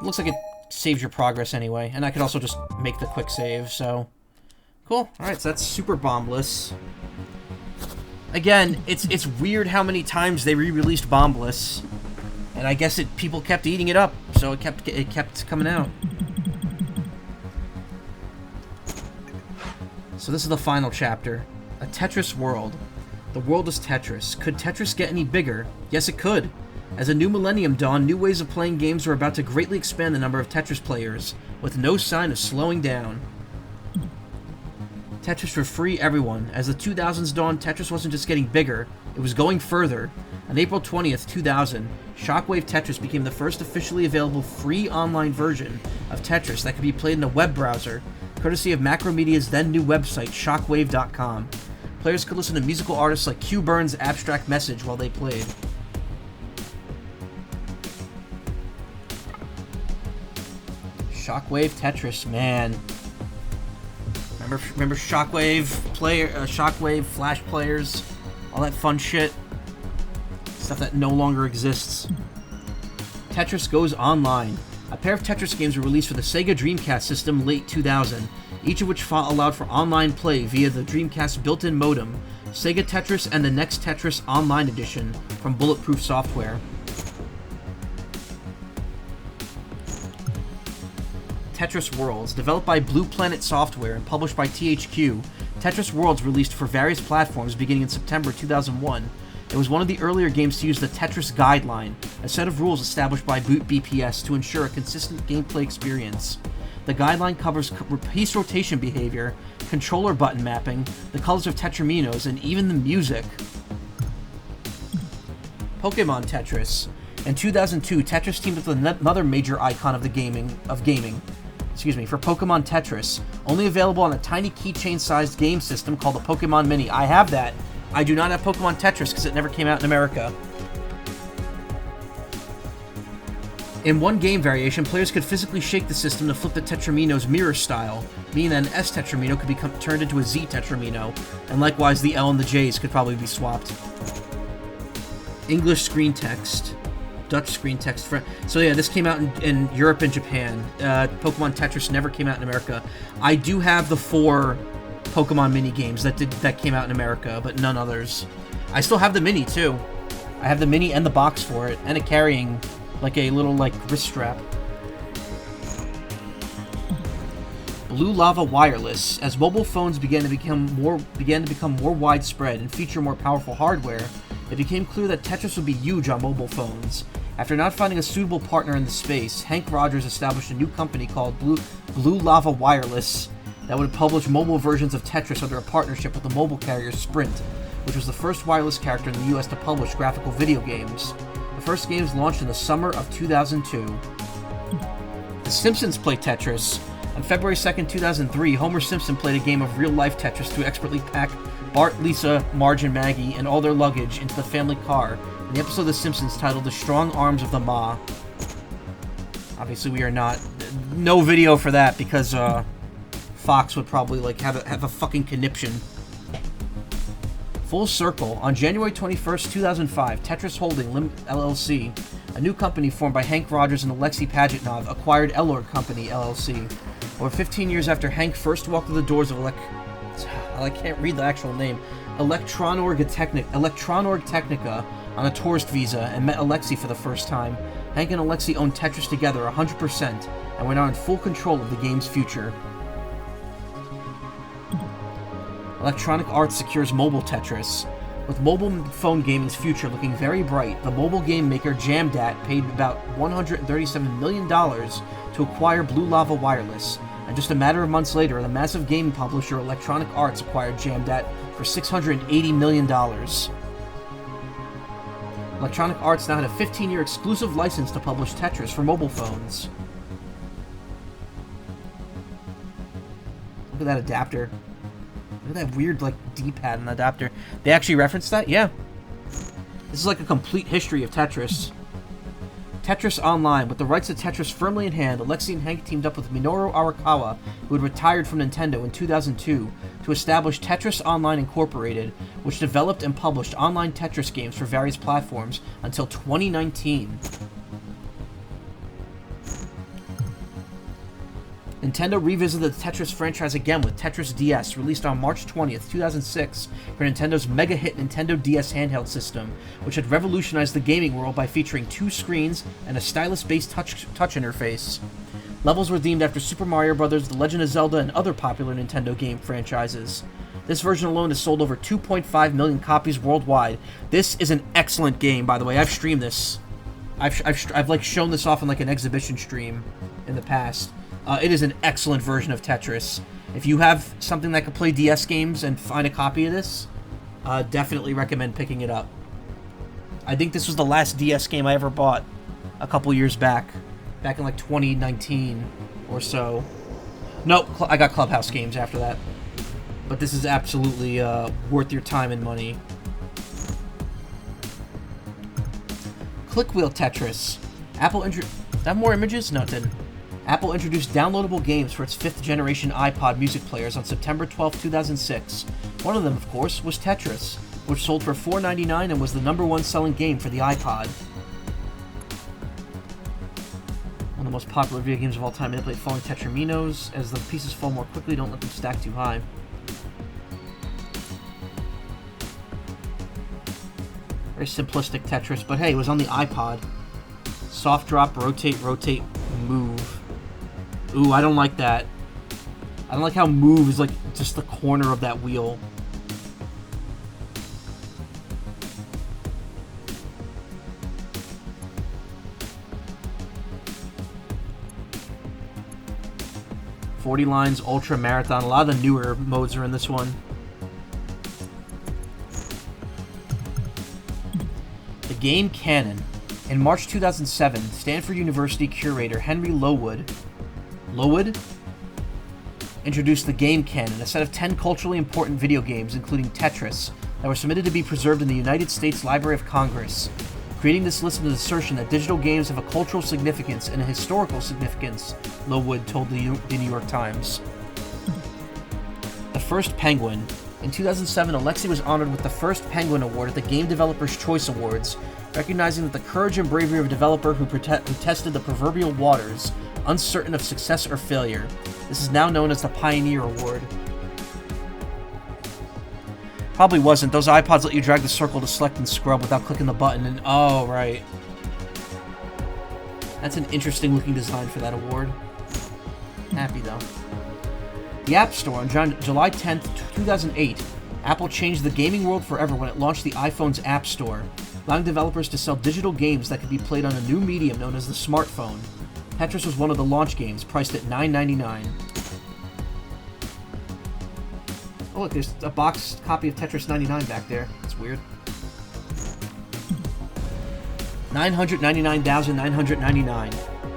Looks like it saves your progress anyway, and I could also just make the quick save, so... Cool. Alright, so that's Super Bombliss. Again, it's weird how many times they re-released Bombliss, and I guess people kept eating it up, so it kept coming out. So this is the final chapter. A Tetris world. The world is Tetris. Could Tetris get any bigger? Yes, it could. As a new millennium dawned, new ways of playing games were about to greatly expand the number of Tetris players, with no sign of slowing down. Tetris for free everyone. As the 2000s dawned, Tetris wasn't just getting bigger, it was going further. On April 20th, 2000, Shockwave Tetris became the first officially available free online version of Tetris that could be played in a web browser, courtesy of Macromedia's then new website, shockwave.com. Players could listen to musical artists like Q Burn's Abstract Message while they played. Shockwave Tetris, man. Remember Shockwave Flash players, all that fun shit, stuff that no longer exists. Tetris goes online. A pair of Tetris games were released for the Sega Dreamcast system late 2000, each of which allowed for online play via the Dreamcast's built-in modem. Sega Tetris and the Next Tetris Online Edition from Bulletproof Software. Tetris Worlds, developed by Blue Planet Software and published by THQ, Tetris Worlds released for various platforms beginning in September 2001. It was one of the earlier games to use the Tetris Guideline, a set of rules established by BPS to ensure a consistent gameplay experience. The guideline covers piece rotation behavior, controller button mapping, the colors of Tetraminos, and even the music. Pokemon Tetris. In 2002, Tetris teamed up with another major icon of gaming. For Pokemon Tetris, only available on a tiny keychain-sized game system called the Pokemon Mini. I have that. I do not have Pokemon Tetris because it never came out in America. In one game variation, players could physically shake the system to flip the Tetramino's mirror style, meaning that an S Tetramino could become turned into a Z Tetramino, and likewise the L and the J's could probably be swapped. English screen text. Dutch screen text. So yeah, this came out in Europe and Japan. Pokemon Tetris never came out in America. I do have the 4 Pokemon mini games that came out in America, but none others. I still have the mini too. I have the mini and the box for it, and it carrying like a little wrist strap. Blue Lava Wireless. As mobile phones began to become more widespread and feature more powerful hardware, it became clear that Tetris would be huge on mobile phones. After not finding a suitable partner in the space, Hank Rogers established a new company called Blue Lava Wireless that would publish mobile versions of Tetris under a partnership with the mobile carrier Sprint, which was the first wireless character in the US to publish graphical video games. The first games launched in the summer of 2002. The Simpsons play Tetris. On February 2nd, 2003, Homer Simpson played a game of real-life Tetris to expertly pack Bart, Lisa, Marge, and Maggie and all their luggage into the family car in the episode of The Simpsons titled The Strong Arms of the Ma. Obviously, we are not... No video for that because Fox would probably have a fucking conniption. Full Circle. On January 21st, 2005, Tetris Holding LLC, a new company formed by Hank Rogers and Alexei Pajitnov, acquired Elord Company LLC. Over 15 years after Hank first walked through the doors of I can't read the actual name, Electronorg Technica on a tourist visa and met Alexei for the first time, Hank and Alexei owned Tetris together 100%, and we're now in full control of the game's future. Electronic Arts secures mobile Tetris. With mobile phone gaming's future looking very bright, the mobile game maker Jamdat paid about $137 million to acquire Blue Lava Wireless, and just a matter of months later, the massive game publisher Electronic Arts acquired Jamdat for $680 million. Electronic Arts now had a 15-year exclusive license to publish Tetris for mobile phones. Look at that adapter. Look at that weird, like, D-pad and adapter. They actually referenced that? Yeah. This is like a complete history of Tetris. Tetris Online. With the rights to Tetris firmly in hand, Alexei and Hank teamed up with Minoru Arakawa, who had retired from Nintendo in 2002, to establish Tetris Online Incorporated, which developed and published online Tetris games for various platforms until 2019. Nintendo revisited the Tetris franchise again with Tetris DS, released on March 20th, 2006, for Nintendo's mega-hit Nintendo DS handheld system, which had revolutionized the gaming world by featuring 2 screens and a stylus-based touch interface. Levels were themed after Super Mario Bros., The Legend of Zelda, and other popular Nintendo game franchises. This version alone has sold over 2.5 million copies worldwide. This is an excellent game, by the way. I've streamed this. I've like shown this off in like an exhibition stream in the past. It is an excellent version of Tetris. If you have something that can play DS games and find a copy of this, definitely recommend picking it up. I think this was the last DS game I ever bought a couple years back in like 2019 or so. Nope, I got Clubhouse games after that. But this is absolutely worth your time and money. Clickwheel Tetris. Have more images? No, it didn't. Apple introduced downloadable games for its 5th generation iPod music players on September 12, 2006. One of them, of course, was Tetris, which sold for $4.99 and was the #1 selling game for the iPod. One of the most popular video games of all time. Manipulate falling tetraminos. As the pieces fall more quickly, don't let them stack too high. Very simplistic Tetris, but hey, it was on the iPod. Soft drop, rotate, move. Ooh, I don't like that. I don't like how move is like just the corner of that wheel. "40 Lines, Ultra, Marathon." A lot of the newer modes are in this one. The game canon. In March 2007, Stanford University curator Henry Lowood introduced the game canon, a set of 10 culturally important video games, including Tetris, that were submitted to be preserved in the United States Library of Congress. Creating this list with the assertion that digital games have a cultural significance and a historical significance, Lowood told the New York Times. The first Penguin. In 2007, Alexei was honored with the first Penguin Award at the Game Developers' Choice Awards, recognizing that the courage and bravery of a developer who tested the proverbial waters, uncertain of success or failure. This is now known as the Pioneer Award. Probably wasn't. Those iPods let you drag the circle to select and scrub without clicking the button, and oh, right. That's an interesting looking design for that award. Happy though. The App Store. On July 10th, 2008, Apple changed the gaming world forever when it launched the iPhone's App Store, allowing developers to sell digital games that could be played on a new medium known as the smartphone. Tetris was one of the launch games, priced at $9.99. Oh look, there's a boxed copy of Tetris 99 back there. That's weird. 999,999.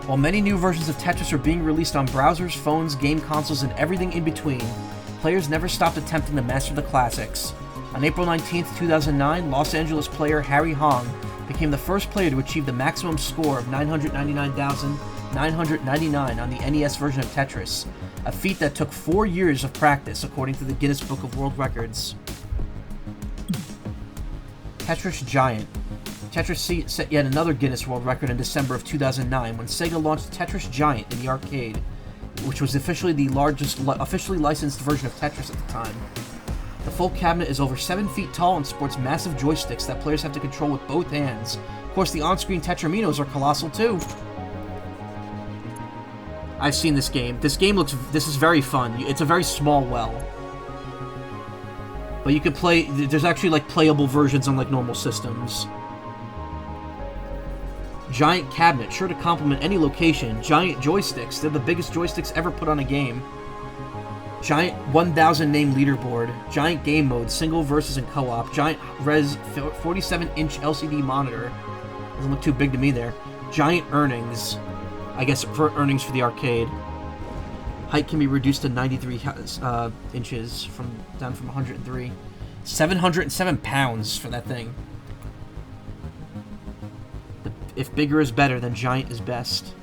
While many new versions of Tetris are being released on browsers, phones, game consoles, and everything in between, players never stopped attempting to master the classics. On April 19th, 2009, Los Angeles player Harry Hong became the first player to achieve the maximum score of 999,999 on the NES version of Tetris, a feat that took 4 years of practice, according to the Guinness Book of World Records. Tetris Giant. Tetris set yet another Guinness World Record in December of 2009 when Sega launched Tetris Giant in the arcade, which was officially the largest officially licensed version of Tetris at the time. The full cabinet is over 7 feet tall and sports massive joysticks that players have to control with both hands. Of course, the on-screen tetraminos are colossal too. I've seen this game. This is very fun. It's a very small well. But you could play, there's actually like playable versions on like normal systems. Giant cabinet, sure to complement any location. Giant joysticks, they're the biggest joysticks ever put on a game. Giant 1000 name leaderboard. Giant game mode, single versus and co-op. Giant res 47-inch LCD monitor. Doesn't look too big to me there. Giant earnings. I guess for earnings for the arcade. Height can be reduced to 93 inches down from 103. 707 pounds for that thing. If bigger is better, then giant is best.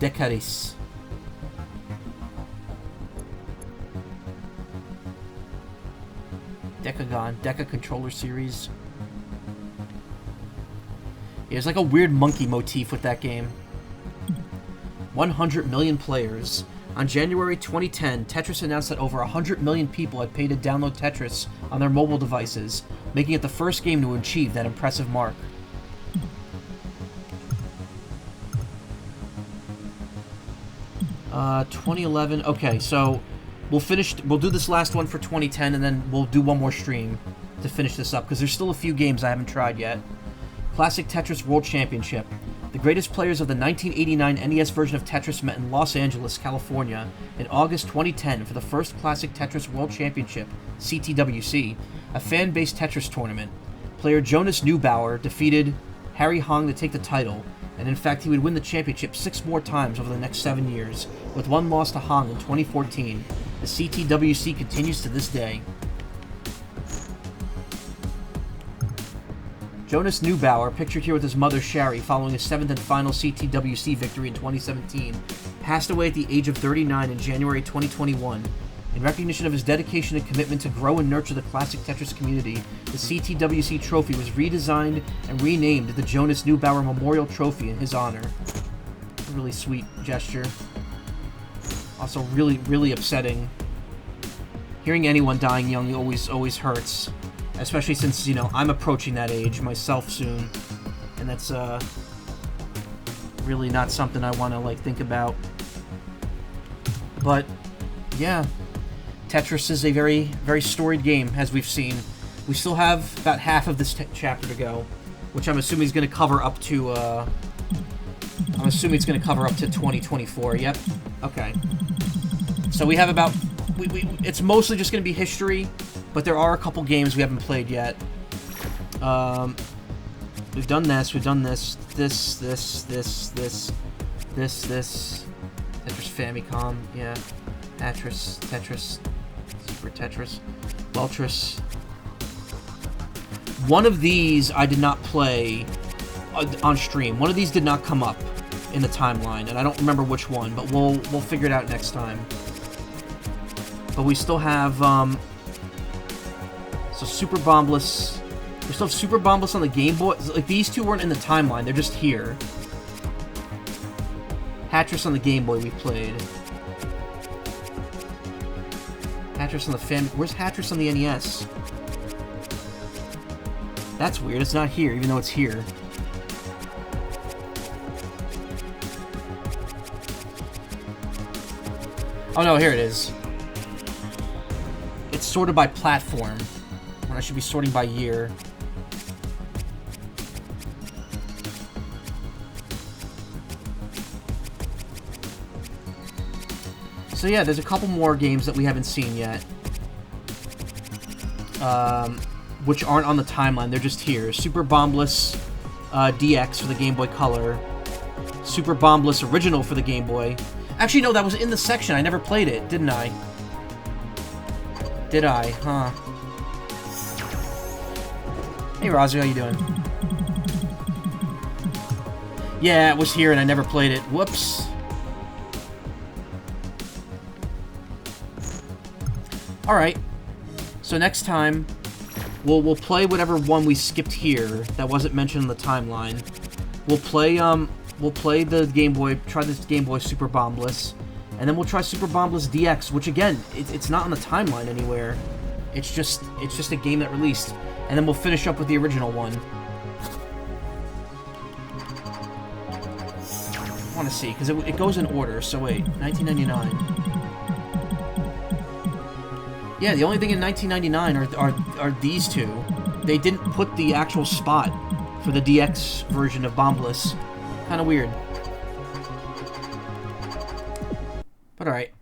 Tetris. Decagon, Deca controller series. There's like a weird monkey motif with that game. 100 million players. On January 2010, Tetris announced that over 100 million people had paid to download Tetris on their mobile devices, making it the first game to achieve that impressive mark. Uh, 2011. Okay, so we'll do this last one for 2010, and then we'll do one more stream to finish this up, because there's still a few games I haven't tried yet. Classic Tetris World Championship. The greatest players of the 1989 NES version of Tetris met in Los Angeles, California in August 2010 for the first Classic Tetris World Championship, CTWC, a fan-based Tetris tournament. Player Jonas Neubauer defeated Harry Hong to take the title, and in fact he would win the championship 6 more times over the next 7 years, with one loss to Hong in 2014. The CTWC continues to this day. Jonas Neubauer, pictured here with his mother Shari, following his 7th and final CTWC victory in 2017, passed away at the age of 39 in January 2021. In recognition of his dedication and commitment to grow and nurture the classic Tetris community, the CTWC trophy was redesigned and renamed the Jonas Neubauer Memorial Trophy in his honor. A really sweet gesture. Also really, really upsetting. Hearing anyone dying young always hurts. Especially since, you know, I'm approaching that age myself soon. And that's, really not something I want to, like, think about. But, yeah. Tetris is a very, very storied game, as we've seen. We still have about half of this chapter to go, which I'm assuming is going to cover up to, I'm assuming it's going to cover up to 2024. Yep. Okay. So we have about... it's mostly just going to be history, but there are a couple games we haven't played yet. We've done this, this. Tetris Famicom, yeah. Tetris, Super Tetris, Weltris. One of these I did not play on stream. One of these did not come up in the timeline, and I don't remember which one, but we'll figure it out next time. But we still have, so Super Bombliss. We still have Super Bombliss on the Game Boy. Like, these two weren't in the timeline, they're just here. Tetris on the Game Boy we played. Tetris on the Where's Tetris on the NES? That's weird, it's not here, even though it's here. Oh no, here it is. It's sorted by platform, when I should be sorting by year. So yeah, there's a couple more games that we haven't seen yet. Which aren't on the timeline, they're just here. Super Bombliss DX for the Game Boy Color. Super Bombliss Original for the Game Boy. Actually, no, that was in the section. I never played it, didn't I? Did I? Huh. Hey, Rozzy, how you doing? Yeah, it was here and I never played it. Whoops. Alright. So next time, we'll play whatever one we skipped here that wasn't mentioned in the timeline. We'll play the Game Boy, try this Game Boy Super Bombliss, and then we'll try Super Bombliss DX, which again, it's not on the timeline anywhere. It's just a game that released, and then we'll finish up with the original one. want to see, because it goes in order. So wait, 1999. Yeah, the only thing in 1999 are these two. They didn't put the actual spot for the DX version of Bombliss. Kind of weird. But all right,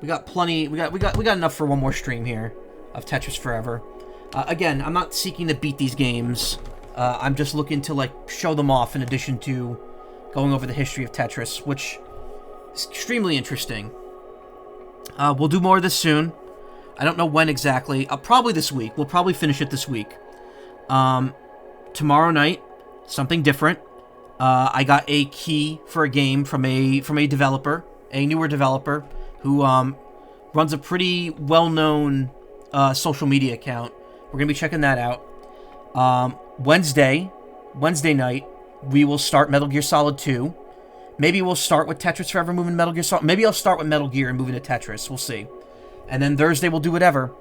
we got plenty. We got enough for one more stream here of Tetris Forever. Again, I'm not seeking to beat these games. I'm just looking to like show them off in addition to going over the history of Tetris, which is extremely interesting. We'll do more of this soon. I don't know when exactly. Probably this week. We'll probably finish it this week. Tomorrow night, something different. I got a key for a game from a developer, a newer developer, who runs a pretty well-known social media account. We're going to be checking that out. Wednesday night, we will start Metal Gear Solid 2. Maybe we'll start with Tetris Forever, moving Metal Gear Solid. Maybe I'll start with Metal Gear and moving to Tetris. We'll see. And then Thursday we'll do whatever.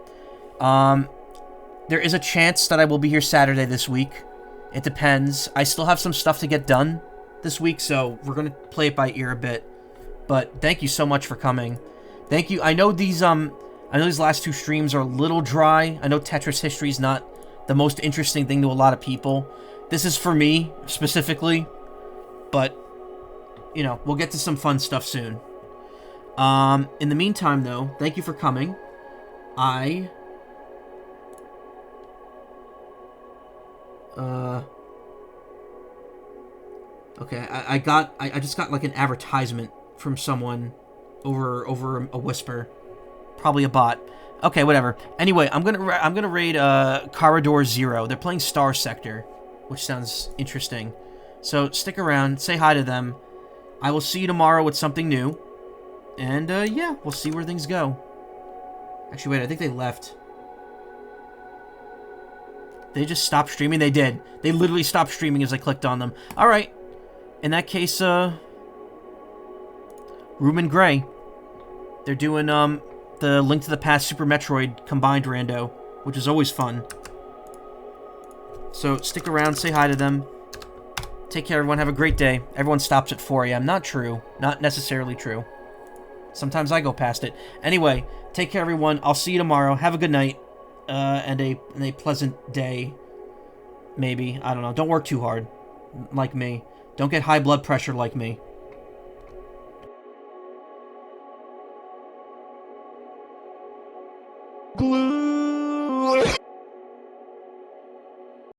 There is a chance that I will be here Saturday this week. It depends. I still have some stuff to get done this week, so we're going to play it by ear a bit. But thank you so much for coming. Thank you. I know these last two streams are a little dry. I know Tetris history is not the most interesting thing to a lot of people. This is for me, specifically. But, you know, we'll get to some fun stuff soon. In the meantime, though, thank you for coming. Okay, I just got like an advertisement from someone over a whisper. Probably a bot. Okay, whatever. Anyway, I'm gonna raid Corridor Zero. They're playing Star Sector, which sounds interesting. So stick around, say hi to them. I will see you tomorrow with something new. And, yeah, we'll see where things go. Actually, wait, I think they left. They just stopped streaming? They did. They literally stopped streaming as I clicked on them. Alright. In that case, Ruben Gray. They're doing, the Link to the Past Super Metroid combined rando, which is always fun. So, stick around, say hi to them. Take care, everyone. Have a great day. Everyone stops at 4 a.m. Not true. Not necessarily true. Sometimes I go past it. Anyway, take care, everyone. I'll see you tomorrow. Have a good night. And a pleasant day. Maybe. I don't know. Don't work too hard. Like me. Don't get high blood pressure like me. Glue.